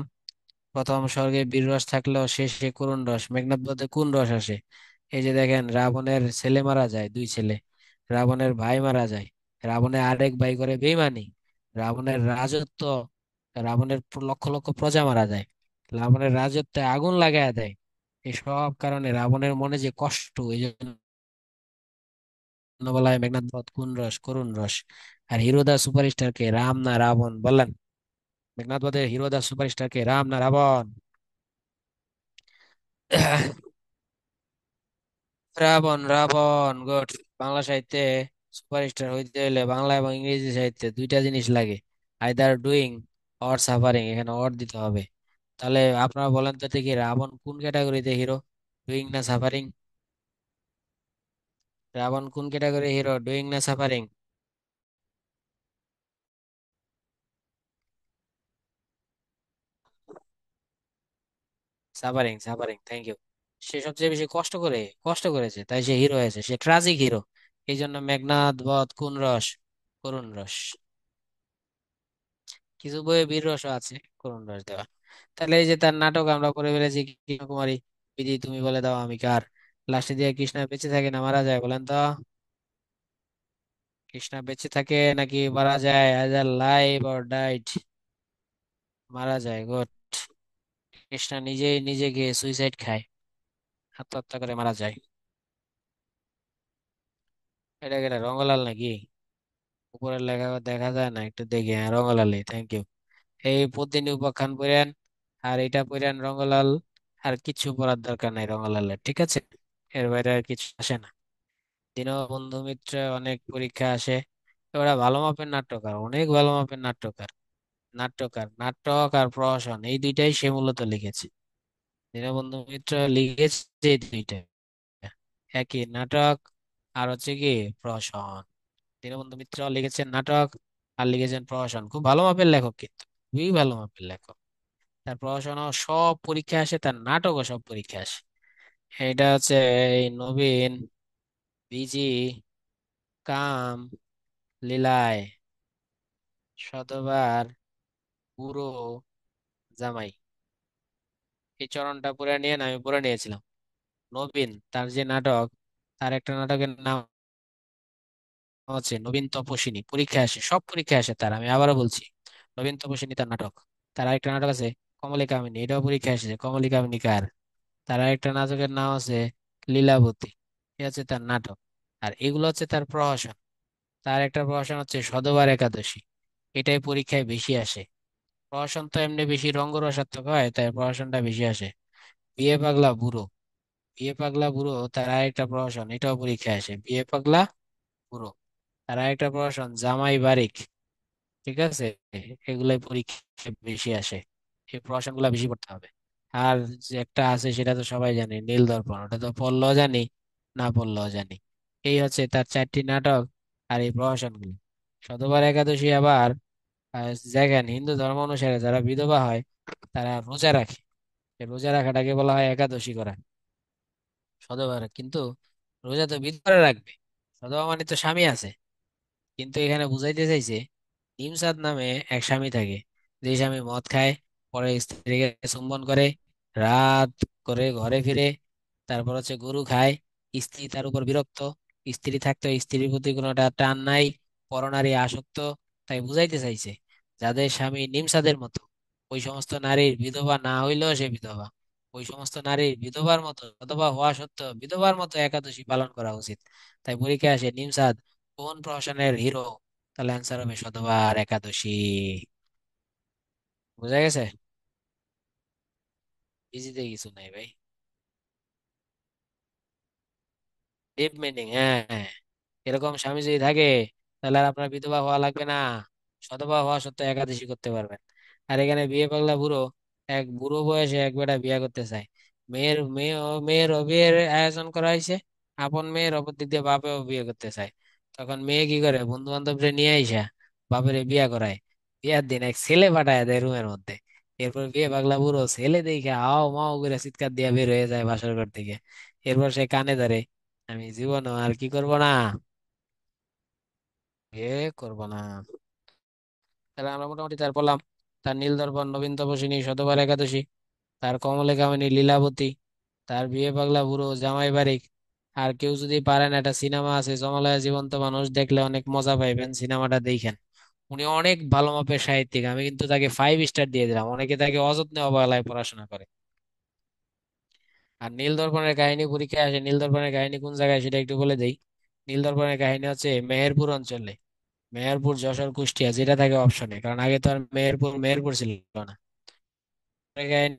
প্রথম স্বর্গে বীর রস থাকলেও শেষে করুণ রস। মেঘনাদ বধে কোন রস আসে? এই যে দেখেন, রাবণের ছেলে মারা যায়, 2 ছেলে। রাবণের ভাই মারা যায়। রাবণের আরেক ভাই করে বেইমানি। রাবণের রাজত্ব, লক্ষ লক্ষ প্রজা মারা যায়। রাবণের রাজত্বে আগুন লাগায় দেয়। এই সব কারণে রাবণের মনে যে কষ্ট, এই জন্য বলা হয় মেঘনাদ বধ কোন রস, করুণ রস। আর হিরোদা সুপারস্টার কে, রাম না রাবণ বললেন? মেঘনাদ বধের হিরোদা সুপারস্টার কে, রাম না রাবণ? রাবণ, রাবণ, গুড। বাংলা সাহিত্যে সুপারস্টার হইতে হলে বাংলা এবং ইংরেজি সাহিত্যে 2টা জিনিস লাগে, আইদার ডুইং অর সাফারিং। এখানে অর দিতে হবে। তাহলে আপনারা বলেন তো দেখি, রাবণ কোন ক্যাটাগরিতে হিরো, ডুইং না সাফারিং? রাবণ কোন ক্যাটাগরি হিরো, ডুইং না suffering? Suffering, suffering, thank you. সে সবচেয়ে বেশি কষ্ট করেছে, তাই সে হিরো হয়েছে, সে ট্রাজিক হিরো। এই জন্য মেঘনাদ বধ কোন রস, করুণ রস। কিছু বইয়ে বীর রসও আছে, করুণ রস দেওয়া। তাহলে এই যে তার নাটক আমরা পড়ে ফেলেছি, কৃষ্ণকুমারী, বিধি তুমি বলে দাও আমি কার। লাস্টে দিয়ে কৃষ্ণা বেঁচে থাকে না মারা যায়, বলেন তো? কৃষ্ণা বেঁচে থাকে নাকি মারা যায়? Either live or died. মারা যায়, গুড। কৃষ্ণা নিজেই নিজেকে সুইসাইড খায়, আত্মহত্যা করে মারা যায়। এটা কি, এটা রঙ্গলাল নাকি? উপরের লেখা দেখা যায় না, একটু দেখি। হ্যাঁ, রঙ্গলালই, থ্যাংক ইউ। এই পদ্মিনী উপাখ্যান পড়েন, আর এটা পড়েন রঙ্গলাল। আর কিছু পড়ার দরকার নাই রঙ্গলালের, ঠিক আছে? এর বাইরে আর কিছু আসে না। দীনবন্ধু মিত্র অনেক পরীক্ষা আসে। ওরা ভালো মাপের নাট্যকার, অনেক ভালো মাপের নাট্যকার। নাটক আর প্রহসন, এই দুইটাই সে মূলত লিখেছে। দীনবন্ধু মিত্র লিখেছে এই দুইটা, একই নাটক আর হচ্ছে কি প্রহসন। দীনবন্ধু মিত্র লিখেছেন নাটক আর লিখেছেন প্রহসন। খুব ভালো মাপের লেখক, কিন্তু খুবই ভালো মাপের লেখক। তার প্রহসনও সব পরীক্ষা আসে, তার নাটকও সব পরীক্ষা আসে। এটা হচ্ছে এই নবীন, বিজি, কাম, লীলায়, শতবার, বুড়ো, জামাই। এই চরণটা পড়ে নিয়ে আমি পড়ে নিয়েছিলাম। নবীন তার যে নাটক, তার একটা নাটকের নাম হচ্ছে নবীন তপস্বিনী। পরীক্ষা আসে, সব পরীক্ষা আসে তার, আমি আবারও বলছি, নবীন তপস্বিনী তার নাটক। তার আরেকটা নাটক আছে কমলিকা কামিনী, এটাও পরীক্ষা এসেছে, কমলিকা কামিনী কার? তার আরেকটা নাটকের নাম আছে লীলাবতী, এ হচ্ছে তার নাটক। আর এগুলো হচ্ছে তার প্রহসন। তার একটা প্রহসন হচ্ছে সধবার একাদশী, এটাই পরীক্ষায় বেশি আসে। প্রহসন তো এমনি বেশি রঙ্গরসাত্মক হয়, তাই প্রহসনটা বেশি আসে। বিয়ে পাগলা বুড়ো, বিয়ে পাগলা বুড়ো তার আরেকটা প্রহসন, এটাও পরীক্ষায় আসে, বিয়ে পাগলা বুড়ো। তার আরেকটা প্রহসন জামাই বারিক, ঠিক আছে? এগুলাই পরীক্ষায় বেশি আসে, এই প্রহসন গুলা বেশি পড়তে হবে। আর যে একটা আছে সেটা তো সবাই জানি, নীল দর্পণ, ওটা তো পড়লেও জানি, না পড়লেও জানি। এই হচ্ছে তার 4টি নাটক আর এই প্রহসন গুলো। শতবার একাদশী আবার দেখেন, হিন্দু ধর্ম অনুসারে যারা বিধবা হয় তারা রোজা রাখে। এই রোজা রাখাটাকে বলা হয় একাদশী করা, সধবার। কিন্তু রোজা তো বিধবা রাখবে, সধবা মানে তো স্বামী আছে। কিন্তু এখানে বুঝাইতে চাইছে, নিমসাদ নামে এক স্বামী থাকে, যে স্বামী মদ খায়, পরে স্ত্রীকে চুম্বন করে, রাত করে ঘরে ফিরে, তারপর হচ্ছে গরু খায়। স্ত্রী তার উপর বিরক্ত, স্ত্রী থাকতো, স্ত্রীর প্রতি কোনো একটা টান নাই, পরনারী আসক্ত। তাই বুঝাইতে চাইছে যাদের স্বামী নিমসাদের মতো, ওই সমস্ত নারীর বিধবা না হইলেও সে বিধবা, ওই সমস্ত নারীর বিধবার মতো অথবা হওয়া সত্ত্বেও বিধবার মতো একাদশী পালন করা উচিত। তাই পরীক্ষায় আসে নিমসাদ কোন প্রহসনের হিরো? তাহলে অ্যান্সার হবে শতবার একাদশী। বুঝা গেছে? ইজিতে কিছু নাই ভাই। ডিপ মিনিং, হ্যাঁ হ্যাঁ। এরকম স্বামী যদি থাকে তাহলে আর আপনার বিধবা হওয়া লাগবে না, সধবা হওয়া সত্ত্বেও একাদশী করতে পারবেন। আর এখানে বিয়ে পাগলা বুড়ো, এক বুড়ো বয়সে এক বেটা বিয়ে করতে চায়। মেয়ের বিয়ের আয়োজন করা হয়েছে, আপন মেয়ের অপর দিক দিয়ে বাপেও বিয়ে করতে চায়। তখন মেয়ে কি করে, বন্ধু বান্ধবরে নিয়ে আইসা বাপের বিয়ে করায়। বিয়ার দিন এক ছেলে পাঠায় দেয় রুমের মধ্যে। এরপর বিয়ে পাগলা বুড়ো ছেলে দেখে আও মাও করে চিৎকার দিয়ে বের হয়ে যায় বাসর ঘর থেকে। এরপর সে কানে ধরে, আমি জীবন আর কি করব না, এ করব না। তাহলে আমরা মোটামুটি তার বললাম, তার নীল দর্পণ নবীন তপস্বিনী শতবার একাদশী, তার কমলে কামিনী লীলাবতী, তার বিয়ে পাগলা বুড়ো জামাই বারিক। আর কেউ যদি পারেন, একটা সিনেমা আছে জমালয়া জীবন্ত মানুষ, দেখলে অনেক মজা পাইবেন, সিনেমাটা দেখেন। উনি অনেক ভালো মাপের সাহিত্যিক, আমি কিন্তু তাকে 5 স্টার দিয়ে দিলাম। অনেকে তাকে অযত্নে অবহেলায় পড়াশোনা করে। আর নীল দর্পণের কাহিনী পরীক্ষায় আসে, নীল দর্পণের কাহিনী কোন জায়গায় সেটা একটু বলে দেই। নীল দর্পণের কাহিনী হচ্ছে মেহেরপুর অঞ্চলে, মেহেরপুর যশোর কুষ্টিয়া যেটা থাকে অপশনে, কারণ আগে তো আর মেহেরপুর মেহেরপুর ছিল না। কাহিনী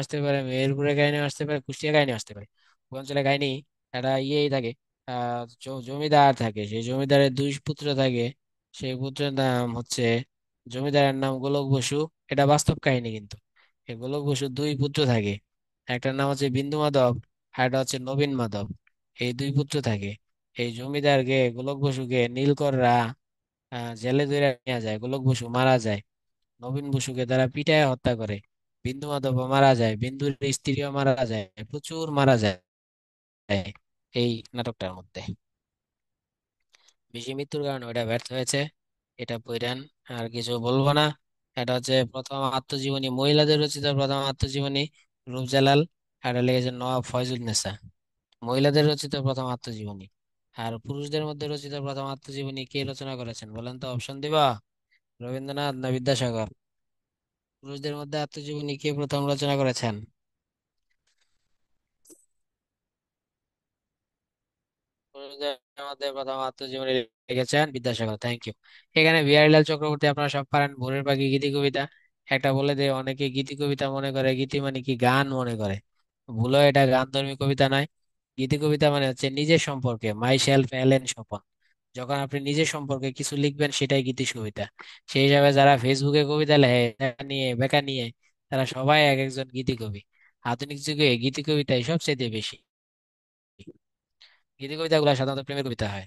আসতে পারে, মেহেরপুরের কাহিনী আসতে পারে, কুষ্টিয়া কাহিনী আসতে পারে। ওই অঞ্চলের কাহিনী একটা ইয়েই থাকে, জমিদার থাকে, সেই জমিদারের দুই পুত্র থাকে। সেই পুত্রের নাম হচ্ছে, জমিদারের নাম গোলক বসু। এটা বাস্তব কাহিনী কিন্তু। এই গোলক বসুর দুই পুত্র থাকে, একটার নাম হচ্ছে বিন্দু মাধব, আর একটা হচ্ছে নবীন মাধব। এই দুই পুত্র থাকে। এই জমিদারকে গোলক বসুকে নীলকররা জেলে ধরে নিয়ে যায়, গোলক বসু মারা যায়। নবীন বসুকে তারা পিটায় হত্যা করে। বিন্দু মাধব মারা যায়, বিন্দুর স্ত্রীও মারা যায়, প্রচুর মারা যায় এই নাটকটার মধ্যে। বেশি মৃত্যুর কারণে ওটা ব্যর্থ হয়েছে। এটা পড়েন, আর কিছু বলবো না। এটা হচ্ছে প্রথম আত্মজীবনী, মহিলাদের রচিত প্রথম আত্মজীবনী, রূপজালাল। আর এটা লিখেছে নওয়াব ফয়জুল নেসা। মহিলাদের রচিত প্রথম আত্মজীবনী। আর পুরুষদের মধ্যে রচিত প্রথম আত্মজীবনী কে রচনা করেছেন বলেন তো, অপশন দিবা? রবীন্দ্রনাথ না বিদ্যাসাগর? পুরুষদের মধ্যে আত্মজীবনী কে প্রথম রচনা করেছেন? পুরুষদের মধ্যে প্রথম আত্মজীবনী লিখেছেন বিদ্যাসাগর। Thank you. এখানে বিহারীলাল চক্রবর্তী আপনারা সব পারেন, ভোরের পাখি গীতি কবিতা। একটা বলে দে, অনেকে গীতি কবিতা মনে করে, গীতি মানে কি গান মনে করে। ভুলো, এটা গানধর্মী কবিতা নয়। গীতি কবিতা মানে হচ্ছে নিজের সম্পর্কে, মাই সেলফ এলেন স্বপন। যখন আপনি নিজের সম্পর্কে কিছু লিখবেন সেটাই গীতি কবিতা। সেই হিসাবে যারা ফেসবুকে কবিতা লেখে বেকা নিয়ে বেকা নিয়ে, তারা সবাই এক একজন গীতি কবি। আধুনিক যুগে গীতি কবিতাই সবচেয়ে বেশি। গীতি কবিতাগুলো সাধারণত প্রেমের কবিতা হয়।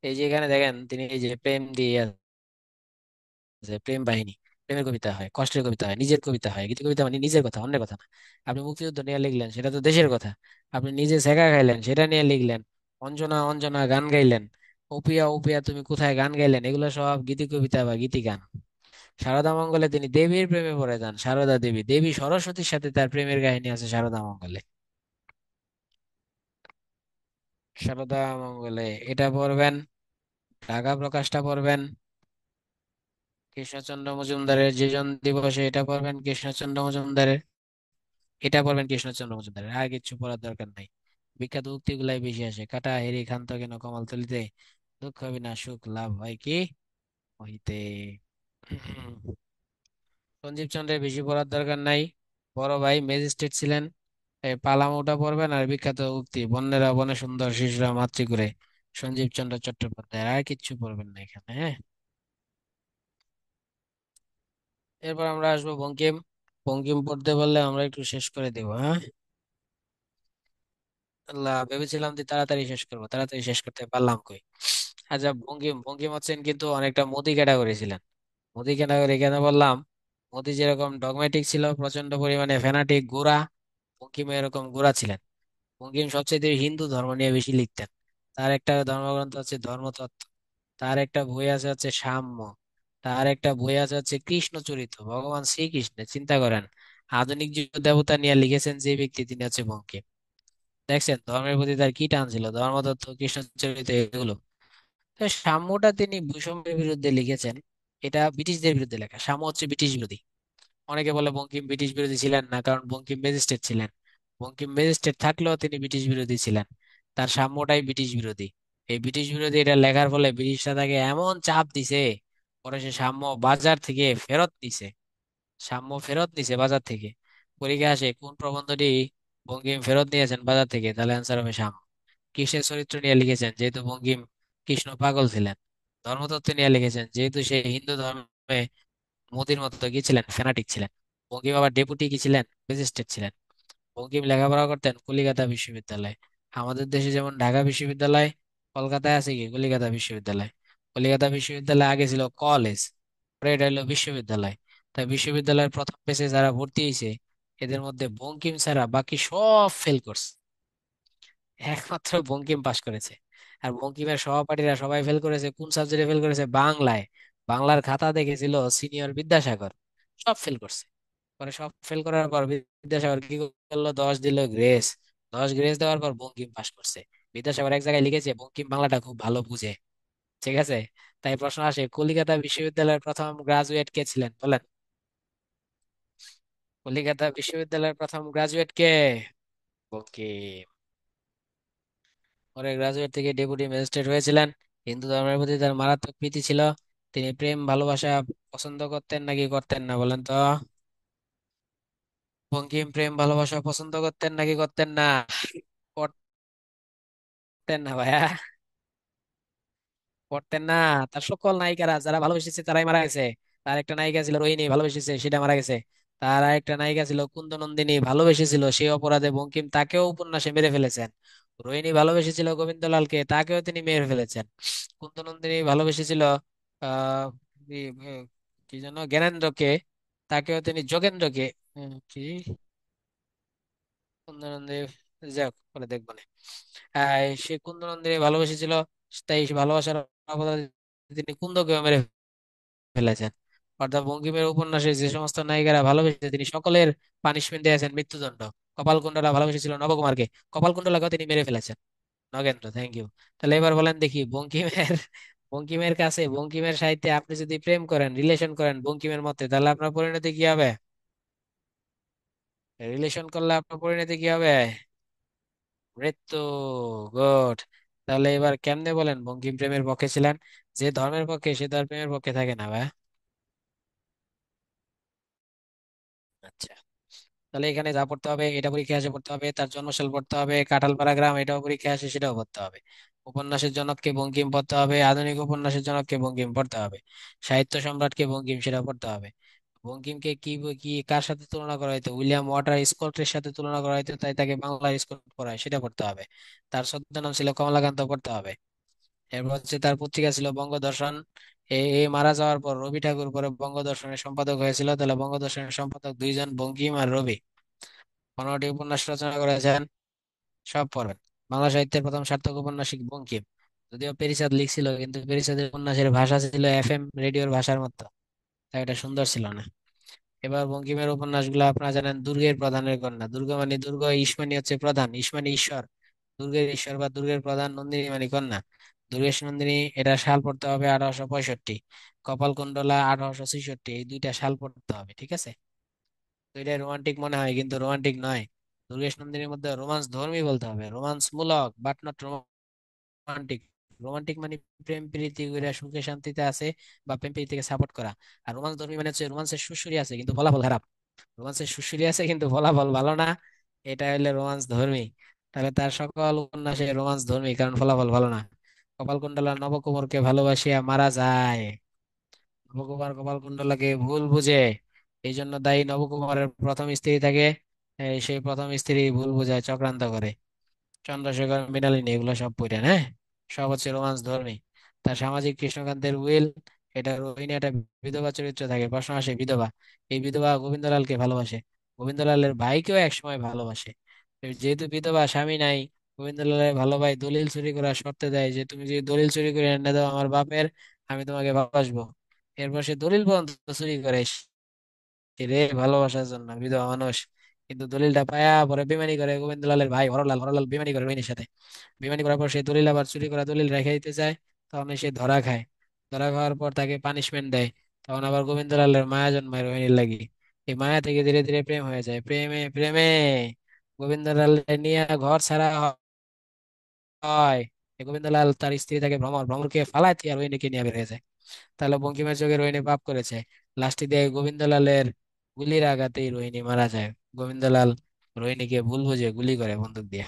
এই যে এখানে দেখেন, তিনি এই যে প্রেম দিয়ে আছে, প্রেম বাহিনী, প্রেমের কবিতা হয়, কষ্টের কবিতা হয়, নিজের কবিতা হয়। গীতি কবিতা মানে নিজের কথা, অন্যের কথা না। আপনি মুক্তিযুদ্ধ নিয়ে লিখলেন, সেটা তো দেশের কথা। আপনি নিজে ছেঁকা খাইলেন, সেটা নিয়ে লিখলেন। অঞ্জনা অঞ্জনা গান গাইলেন, ওপিয়া ওপিয়া তুমি কোথায় গান গাইলেন, এগুলো সব গীতি কবিতা বা গীতি গান। সারদা মঙ্গলে তিনি দেবীর প্রেমে পড়ে যান, সারদা দেবী, দেবী সরস্বতীর সাথে তার প্রেমের কাহিনী আছে সারদা মঙ্গলে। সারদা মঙ্গলে এটা পড়বেন। ঢাকা প্রকাশটা পড়বেন। কৃষ্ণচন্দ্র মজুমদারের জীবন দিবসে এটা পড়বেন, কৃষ্ণচন্দ্র মজুমদারের। এটা পড়বেন কৃষ্ণচন্দ্র মজুমদারের, আর কিছু পড়ার দরকার নাই। বিখ্যাত উক্তি গুলাই বেশি আসে, কাটা হেরি ক্ষান্ত কেন কমল তলিতে, দুঃখ বিনা সুখ লাভ হয় কি হইতে। সঞ্জীব চন্দ্রের বেশি পড়ার দরকার নাই। বড় ভাই ম্যাজিস্ট্রেট ছিলেন। এই পালামোটা পড়বেন। আর বিখ্যাত উক্তি, বন্যেরা বনে সুন্দর শিশুরা মাতৃকুরে, সঞ্জীব চন্দ্র চট্টোপাধ্যায়। আর কিচ্ছু পড়বেন না এখানে, হ্যাঁ। এরপর আমরা আসবো বঙ্কিম। বঙ্কিম পড়তে বললে আমরা একটু শেষ করে দেবো, হ্যাঁ। আল্লাহ, ভেবেছিলাম যে তাড়াতাড়ি শেষ করবো, তাড়াতাড়ি শেষ করতে পারলাম কই। আচ্ছা, বঙ্কিম বঙ্কিম হচ্ছেন কিন্তু অনেকটা মোদি ক্যাটাগরি ছিলেন। মোদি ক্যাটাগরি কেন বললাম? মোদি যেরকম ডগমেটিক ছিল, প্রচন্ড পরিমাণে ফ্যানাটিক গোঁড়া, বঙ্কিম এরকম গোঁড়া ছিলেন। বঙ্কিম সবচেয়ে হিন্দু ধর্ম নিয়ে বেশি লিখতেন। তার একটা ধর্মগ্রন্থ আছে ধর্মতত্ত্ব, তার একটা বই আছে হচ্ছে সাম্য, তার একটা বই আছে হচ্ছে কৃষ্ণ চরিত্র, ভগবান শ্রীকৃষ্ণের। চিন্তা করেন, আধুনিক যুগ দেবতা নিয়ে লিখেছেন যে ব্যক্তি, তিনি হচ্ছে বঙ্কিম। দেখছেন ধর্মের প্রতি তার কি টান ছিল, ধর্মতত্ত্ব, কৃষ্ণ চরিত্র, এগুলো। তো সাম্যটা তিনি বৈষম্যের বিরুদ্ধে লিখেছেন। এটা ব্রিটিশদের বিরুদ্ধে লেখা। সাম্য হচ্ছে ব্রিটিশ বিরোধী। অনেকে বলে বঙ্কিম ব্রিটিশ বিরোধী ছিলেন না, কারণ বঙ্কিম ম্যাজিস্ট্রেট ছিলেন। বঙ্কিম ম্যাজিস্ট্রেট থাকলেও তিনি ব্রিটিশ বিরোধী ছিলেন। তার সাম্যটাই ব্রিটিশ বিরোধী। এই ব্রিটিশ বিরোধী এটা লেখার ফলে ব্রিটিশরা তাকে এমন চাপ দিছে, পরে সে সাম্য বাজার থেকে ফেরত দিছে। সাম্য ফেরত নিছে বাজার থেকে। পরীক্ষা আসে কোন প্রবন্ধটি বঙ্কিম ফেরত নিয়েছেন বাজার থেকে, তাহলে অ্যান্সার হবে সাম্য। কিসের চরিত্র নিয়ে লিখেছেন, যেহেতু বঙ্কিম কৃষ্ণ পাগল ছিলেন। ধর্মতত্ত্ব নিয়ে লিখেছেন, যেহেতু সে হিন্দু ধর্মে মোদির মতো কি ছিলেন, ফেনাটিক ছিলেন। বঙ্কিম আবার ডেপুটি কি ছিলেন, ম্যাজিস্ট্রেট ছিলেন। বঙ্কিম লেখাপড়া করতেন কলিকাতা বিশ্ববিদ্যালয়ে। আমাদের দেশে যেমন ঢাকা বিশ্ববিদ্যালয়, কলকাতায় আছে কি কলিকাতা বিশ্ববিদ্যালয়। কলিকাতা বিশ্ববিদ্যালয় আগে ছিল কলেজ, পরে এটা হলো বিশ্ববিদ্যালয়। তাই বিশ্ববিদ্যালয়ের প্রথম পেজে যারা ভর্তি হয়েছে, এদের মধ্যে বঙ্কিম ছাড়া বাকি সব ফেল করছে, একমাত্র বঙ্কিম পাশ করেছে। আর বঙ্কিমের সহপাঠীরা সবাই ফেল করেছে। কোন সাবজেক্টে ফেল করেছে, বাংলায়। বাংলার খাতা দেখেছিল সিনিয়র বিদ্যাসাগর, সব ফেল করছে। পরে সব ফেল করার পর বিদ্যাসাগর কি করলো, 10 দিল গ্রেস। 10 গ্রেস দেওয়ার পর বঙ্কিম পাস করছে। বিদ্যাসাগর এক জায়গায় লিখেছে বঙ্কিম বাংলাটা খুব ভালো বুঝে। ঠিক আছে। তাই প্রশ্ন আসে, কলিকাতা বিশ্ববিদ্যালয়ের প্রথম গ্রাজুয়েট কে ছিলেন বলেন। কলিকাতা বিশ্ববিদ্যালয়ের প্রথম গ্রাজুয়েট কে, বঙ্কিম। পরে গ্রাজুয়েট থেকে ডেপুটি ম্যাজিস্ট্রেট হয়েছিলেন। হিন্দু ধর্মের প্রতি তার মারাত্মক প্রীতি ছিল। তিনি প্রেম ভালোবাসা পছন্দ করতেন নাকি করতেন না বলেন তো। বঙ্কিম প্রেম ভালোবাসা পছন্দ করতেন নাকি করতেন না, করতেন না ভাইয়া, করতেন না। তার সকল নায়িকারা যারা ভালোবেসেছে তারাই মারা গেছে। তার একটা নায়িকা ছিল রোহিণী, ভালোবেসেছে, সেটা মারা গেছে। তার আরেকটা নায়িকা ছিল কুন্দনন্দিনী, ভালোবেসেছিল, সেই অপরাধে বঙ্কিম তাকেও উপন্যাসে মেরে ফেলেছেন। রোহিণী ভালোবেসেছিল গোবিন্দলালকে, তাকেও তিনি মেরে ফেলেছেন। কুন্দনন্দিনী ভালোবেসেছিল আহ কি কি যেন জ্ঞানেন্দ্রকে, তাকেও তিনি যোগেন্দ্রকে, কি কুন্দনন্দিনী, যাই হোক, পরে দেখবো না। সে কুন্দনন্দিনী ভালোবেসেছিল, তাই সে ভালোবাসার অপরাধে তিনি কুন্দকেও মেরে ফেলেছেন। অর্থাৎ বঙ্কিমের উপন্যাসে যে সমস্ত নায়িকারা ভালোবেসেছে তিনি সকলের পানিশমেন্ট দিয়েছেন মৃত্যুদণ্ড। কপালকুণ্ডলা ভালোবেসেছিল নবকুমারকে, কপালকুণ্ডলাকেও তিনি মেরে ফেলেছেন। Nagendra, thank you. তাহলে এবার বলেন দেখি, বঙ্কিমের কাছে, বঙ্কিমের সাহিত্যে আপনি যদি প্রেম করেন, রিলেশন করেন বঙ্কিমের মতে, তাহলে আপনার পরিণতি কি হবে? রিলেশন করলে আপনার পরিণতি কি হবে? মৃত্যু। গুড। তাহলে এবার কেমনে বলেন বঙ্কিম প্রেমের পক্ষে ছিলেন? যে ধর্মের পক্ষে সে তার প্রেমের পক্ষে থাকে না ভাই। আচ্ছা, তাহলে এখানে যা পড়তে হবে এটা পরীক্ষা আসে পড়তে হবে, তার জন্মসাল পড়তে হবে, কাঁঠালপাড়া গ্রাম এটাও পরীক্ষা আসে সেটাও পড়তে হবে। উপন্যাসের জনককে বঙ্কিম পড়তে হবে, আধুনিক উপন্যাসের জনককে বঙ্কিম পড়তে হবে। সাহিত্য সম্রাটকে বঙ্কিম সেটা পড়তে হবে। বঙ্কিমকে কি কার সাথে তুলনা করা হয়তো, উইলিয়াম ওয়াটার স্কটের সাথে তুলনা করা হয়তো, তাই তাকে বাংলার স্কট পড়ায়, সেটা পড়তে হবে। তার ছদ্মনাম ছিল কমলাকান্ত, পড়তে হবে। এরপর হচ্ছে তার পত্রিকা ছিল বঙ্গদর্শন। এ মারা যাওয়ার পর রবি ঠাকুর পরে বঙ্গদর্শনের সম্পাদক হয়েছিল, তাহলে বঙ্গদর্শনের সম্পাদক দুইজন, বঙ্কিম আর রবি। 15টি উপন্যাস রচনা করেছেন, সব পড়বেন। বাংলা সাহিত্যের প্রথম সার্থক ঔপন্যাসিক বঙ্কিম। যদিও পেরিচাঁদ লিখছিল, কিন্তু পেরিচাঁদের উপন্যাসের ভাষা ছিল FM রেডিওর ভাষার মতো, তাই এটা সুন্দর ছিল না। এবার বঙ্কিমের উপন্যাসগুলো আপনারা জানেন, দুর্গের প্রধানের কন্যা, দুর্গ মানে দুর্গ, ইসমানি হচ্ছে প্রধান, ইসমানি ঈশ্বর, দুর্গের ঈশ্বর বা দুর্গের প্রধান, নন্দিনী মানে কন্যা। দুর্গেশ নন্দিনী, এটা সাল পড়তে হবে 1865। কপালকুণ্ডলা 1866, এই দুইটা সাল পড়তে হবে, ঠিক আছে। দুইটাই রোমান্টিক মনে হয়, কিন্তু রোমান্টিক নয়। দুর্গেশ নন্দিনীর মধ্যে রোমান্স ধর্মী বলতে হবে, রোমান্স মূলক বাট নট রোমান্টিক। রোমান্টিক মানে প্রেম প্রীতি কইরা সুখে শান্তিতে আছে, বা প্রেম প্রীতিকে সাপোর্ট করা। আর রোমান্স ধর্মী মানে হচ্ছে রোমান্সের সুরসুরি আছে কিন্তু ফলাফল খারাপ। রোমান্সের সুরসুরি আছে কিন্তু ফলাফল ভালো না, এটা হইলে রোমান্স ধর্মী। তাহলে তার সকল উপন্যাসে রোমান্স ধর্মী, কারণ ফলাফল ভালো না। কপালকুণ্ডলা নবকুমারকে ভালোবাসিয়া মারা যায়। নবকুমার কপালকুণ্ডলাকে ভুল বুঝে, এই জন্য দায়ী নবকুমারের প্রথম স্ত্রী থাকে। সেই প্রথম স্ত্রী ভুল বুঝায়, চক্রান্ত করে। চন্দ্রশেখর, মৃণালিনী, এগুলো সব পড়েন, হ্যাঁ। সব হচ্ছে রোমান্স ধর্মী। তার সামাজিক কৃষ্ণকান্তের উইল, এটা রোহিণী একটা বিধবা চরিত্র থাকে, প্রশ্ন আসে বিধবা। এই বিধবা গোবিন্দলালকে ভালোবাসে, গোবিন্দলালের ভাইকেও একসময় ভালোবাসে। যেহেতু বিধবা, স্বামী নাই, গোবিন্দলালের ভালো ভাই দলিল চুরি করার শর্তে দেয় যে তুমি যদি দলিল চুরি করে এনে দাও আমার বাপের, আমি তোমাকে ভালোবাসবো। এরপর সে দলিল পর্যন্ত চুরি করে, রে ভালোবাসার জন্য বিধবা মানুষ। কিন্তু দলিলটা পায়া পরে বেমানি করে গোবিন্দলালের ভাই হরলাল, হরলাল বেমানি করে রোহিণীর সাথে। বেমানি করার পর সে দলিল, আবার চুরি করা দলিল রেখে দিতে চায়, তখন সে ধরা খায়। ধরা খাওয়ার পর তাকে পানিশমেন্ট দেয়। তখন আবার গোবিন্দলালের মায়া জন্মায় রোহিণীর লাগি। এই মায়া থেকে ধীরে ধীরে প্রেম হয়ে যায়, প্রেমে প্রেমে গোবিন্দলাল নিয়ে ঘর ছাড়া হয়। এই গোবিন্দলাল তার স্ত্রী থাকে ভ্রমর, ভ্রমরকে ফালায় দিয়ে রোহিণীকে নিয়ে বের হয়ে যায়। তাহলে বঙ্কিমের চোখে রোহিণী পাপ করেছে। লাস্টে দিয়ে গোবিন্দলালের গুলির আঘাতেই রোহিণী মারা যায়। গোবিন্দলাল রোহিণীকে ভুল বুঝে গুলি করে বন্দুক দিয়ে।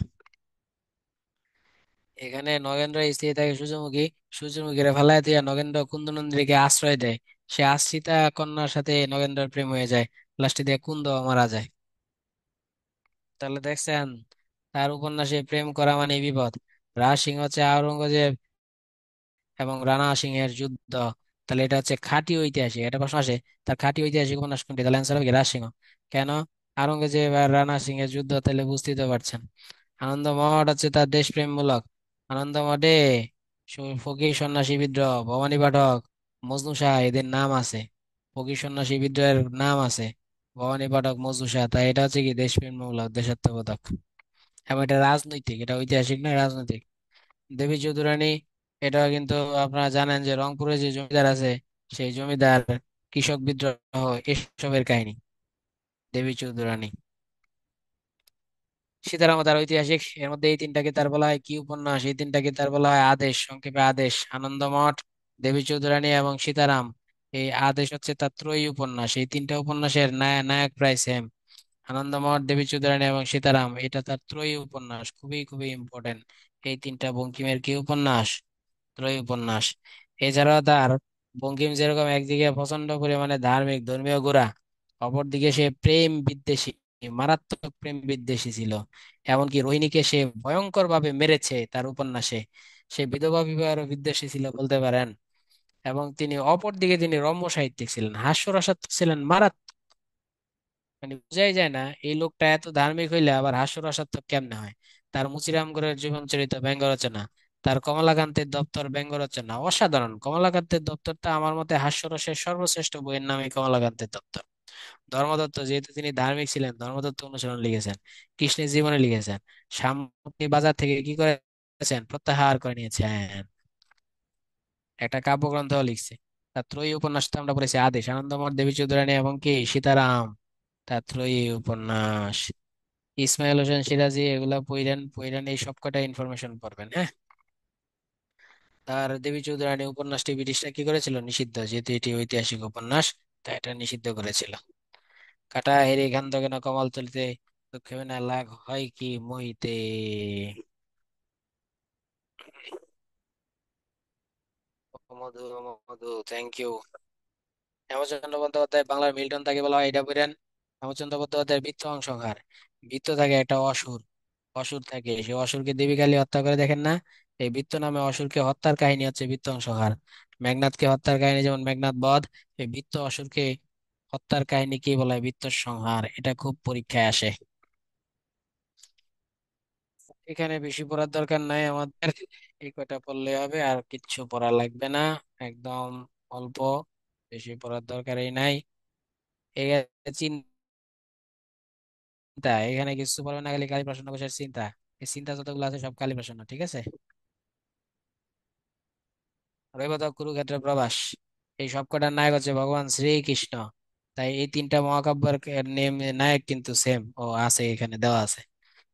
এখানে নগেন্দ্র স্ত্রী তাকে সূর্যমুখী, সূর্যমুখীরে ফালায় দিয়া নগেন্দ্র কুন্দনন্দিনীকে আশ্রয় দেয়। সে আশ্রিতা কন্যার সাথে নগেন্দ্রের প্রেম হয়ে যায়। লাস্টে দিয়ে কুন্দ মারা যায়। তাহলে দেখছেন, তার উপন্যাসে প্রেম করা মানে বিপদ। রাজ সিংহ হচ্ছে আওরঙ্গজেব এবং রানা সিংহের যুদ্ধ। তাহলে এটা হচ্ছে খাঁটি ঐতিহাসিক, এটা প্রশ্ন আসে, তার খাঁটি ঐতিহাসিক উপন্যাস কোনটি? তাহলে অ্যান্সার হবে কি রাজ সিংহ। কেন? আওরঙ্গজেব আর রানা সিংহের যুদ্ধ, তাহলে বুঝতেই তো পারছেন। আনন্দমঠ হচ্ছে তার দেশপ্রেমমূলক। আনন্দমঠে ফকির সন্ন্যাসী বিদ্রোহ, ভবানী পাঠক, মজনু শাহ এদের নাম আছে। ফকির সন্ন্যাসী বিদ্রোহের নাম আছে ভবানী পাঠক, মজনু শাহ। তাই এটা হচ্ছে কি দেশপ্রেমমূলক, দেশাত্মবোধক। এবং এটা রাজনৈতিক, এটা ঐতিহাসিক নয়, রাজনৈতিক। দেবী চৌধুরানী, এটা কিন্তু আপনারা জানেন যে রংপুরে যে জমিদার আছে, সেই জমিদার, কৃষক বিদ্রোহ, এসবের কাহিনী দেবী চৌধুরানী। সীতারাম তার ঐতিহাসিক। এর মধ্যে এই তিনটাকে তার বলা হয় কি উপন্যাস? এই তিনটাকে তার বলা হয় আদেশ, সংক্ষেপে আদেশ। আনন্দমঠ, দেবী চৌধুরানী এবং সীতারাম, এই আদেশ হচ্ছে তার ত্রয়ী উপন্যাস। এই তিনটা উপন্যাসের নায়ক প্রায় সেম। আনন্দমঠ, দেবী চৌধুরানী এবং সীতারাম, এটা তার ত্রয়ী উপন্যাস, খুবই খুবই ইম্পর্টেন্ট। এই তিনটা বঙ্কিমের কি উপন্যাস? ত্রয়ী উপন্যাস। এছাড়াও তার, বঙ্কিম যেরকম একদিকে প্রচন্ড পরিমাণে ধার্মিক ধর্মীয় গোড়া, অপরদিকে সে প্রেম বিদ্বেষী, মারাত্মক প্রেম বিদ্বেষী ছিল। এমনকি রোহিণীকে সে ভয়ঙ্কর ভাবে মেরেছে তার উপন্যাসে। সে বিধবা বিবাহের বিদ্বেষী ছিল বলতে পারেন। এবং তিনি অপরদিকে তিনি রম্য সাহিত্যিক ছিলেন, হাস্যরসাত্মক ছিলেন মারাত্মক। মানে বোঝাই যায় না এই লোকটা এত ধার্মিক হইলে আবার হাস্যরসাত্মক কেমনে হয়। তার মুচিরামগড়ের জীবন চরিত ব্যঙ্গ রচনা, তার কমলাকান্তের দপ্তর ব্যঙ্গ রচনা অসাধারণ। কমলাকান্তের দপ্তরটা আমার মতে হাস্যরসের সর্বশ্রেষ্ঠ বইয়ের নামই কমলাকান্তের দপ্তর। ধর্মদত্ত, যেহেতু তিনি ধার্মিক ছিলেন, ধর্মদত্ত অনুসরণ লিখেছেন, কৃষ্ণের জীবনে লিখেছেন। সামনে বাজার থেকে কি করেছেন? প্রত্যাহার করে নিয়েছেন। একটা কাব্যগ্রন্থ লিখছে। তার ত্রয়ী উপন্যাসটা আমরা পড়েছি আদেশ, আনন্দমঠ, দেবী চৌধুরানী এবং কি সীতারাম, তার ত্রয়ী উপন্যাস। ইসমাইল হোসেন সিরাজি, এগুলা পইরেন পইরেন, এই সব কটা ইনফরমেশন পড়বেন, হ্যাঁ। তার দেবী চৌধুরানী উপন্যাসটি ব্রিটিশরা কি করেছিল? নিষিদ্ধ, যেহেতু এটি ঐতিহাসিক উপন্যাস, তাই এটা নিষিদ্ধ করেছিল। কাটা হেরি ঘান্ত কেন কমল তলিতে, দুঃখে না লাগ হয় কি মহিতে। মধু, মধু, থ্যাংক ইউ। হেমচন্দ্র বন্দ্যোপাধ্যায় বাংলার মিল্টন তাকে বলা হয়, এটা বলেন। হেমচন্দ্র বন্দ্যোপাধ্যায়ের বৃত্ত সংহার। বৃত্ত থাকে একটা অসুর, অসুর থাকে, সেই অসুরকে দেবী কালী হত্যা করে, দেখেন না? এই বৃত্ত নামে অসুরকে হত্যার কাহিনী হচ্ছে বৃত্ত সংহার। মেঘনাদকে হত্যার কাহিনী যেমন মেঘনাদ বধ, এই বৃত্ত অসুরকে হত্যার কাহিনী কি বলা হয়? বৃত্ত সংহার। এটা খুব পরীক্ষায় আসে। এখানে বেশি পড়ার দরকার নাই আমাদের, এই কয়টা পড়লে হবে, আর কিচ্ছু পড়া লাগবে না। একদম অল্প, বেশি পড়ার দরকারই নাই। এই চিন্তা, এখানে কিছু পড়বে না, খালি কালী প্রসন্ন কোষের চিন্তা। এই চিন্তা যতগুলো আছে সব কালী প্রসন্ন, ঠিক আছে। রইবত কুরুক্ষেত্রের প্রবাস, এই সবকটার নায়ক হচ্ছে ভগবান শ্রীকৃষ্ণ। তাই এই তিনটা মহাকাব্যের নেম, নায়ক কিন্তু সেম ও আছে, এখানে দেওয়া আছে।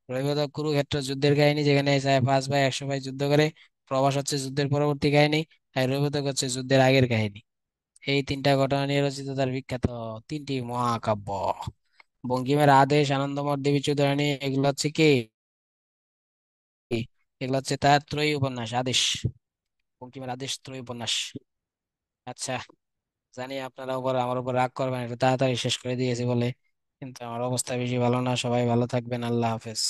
রইবত কুরুক্ষেত্র যুদ্ধের কাহিনী, যেখানে যায় 5 ভাই 100 ভাই যুদ্ধ করে। প্রবাস হচ্ছে যুদ্ধের পরবর্তী কাহিনী। আর রইবতক হচ্ছে যুদ্ধের আগের কাহিনী। এই তিনটা ঘটনা নিয়ে রচিত তার বিখ্যাত তিনটি মহাকাব্য। বঙ্কিমের আদেশ, আনন্দমঠ, দেবী চৌধুরানী, এগুলো হচ্ছে কি? এগুলো হচ্ছে তার ত্রয়ী উপন্যাস আদেশ। বঙ্কিমের আদেশ ত্রয়ী উপন্যাস। আচ্ছা, জানি আপনারা আমার উপর রাগ করবেন, একটু তাড়াতাড়ি শেষ করে দিয়েছি বলে, কিন্তু আমার অবস্থা বেশি ভালো না। সবাই ভালো থাকবেন, আল্লাহ হাফেজ।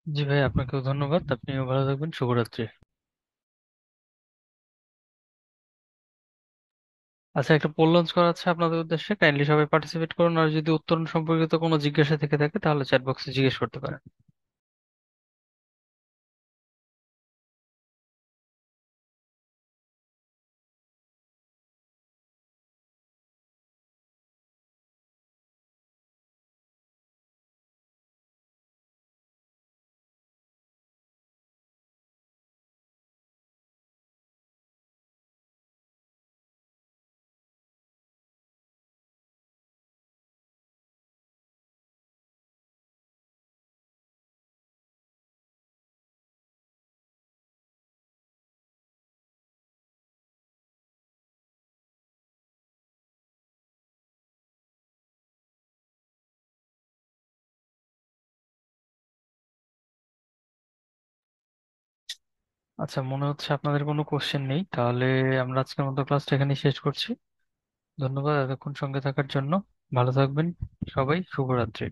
জি ভাই, আপনাকেও ধন্যবাদ। আপনিও ভালো থাকবেন। শুভরাত্রি। আচ্ছা, একটা পোল লঞ্চ করা আছে আপনাদের উদ্দেশ্যে, কাইন্ডলি সবাই পার্টিসিপেট করুন। আর যদি উত্তরণ সম্পর্কিত কোনো জিজ্ঞাসা থেকে থাকে তাহলে চ্যাট বক্সে জিজ্ঞেস করতে পারেন। আচ্ছা, মনে হচ্ছে আপনাদের কোনো কোশ্চেন নেই, তাহলে আমরা আজকের মতো ক্লাসটা এখানে শেষ করছি। ধন্যবাদ এতক্ষণ সঙ্গে থাকার জন্য। ভালো থাকবেন সবাই, শুভরাত্রি।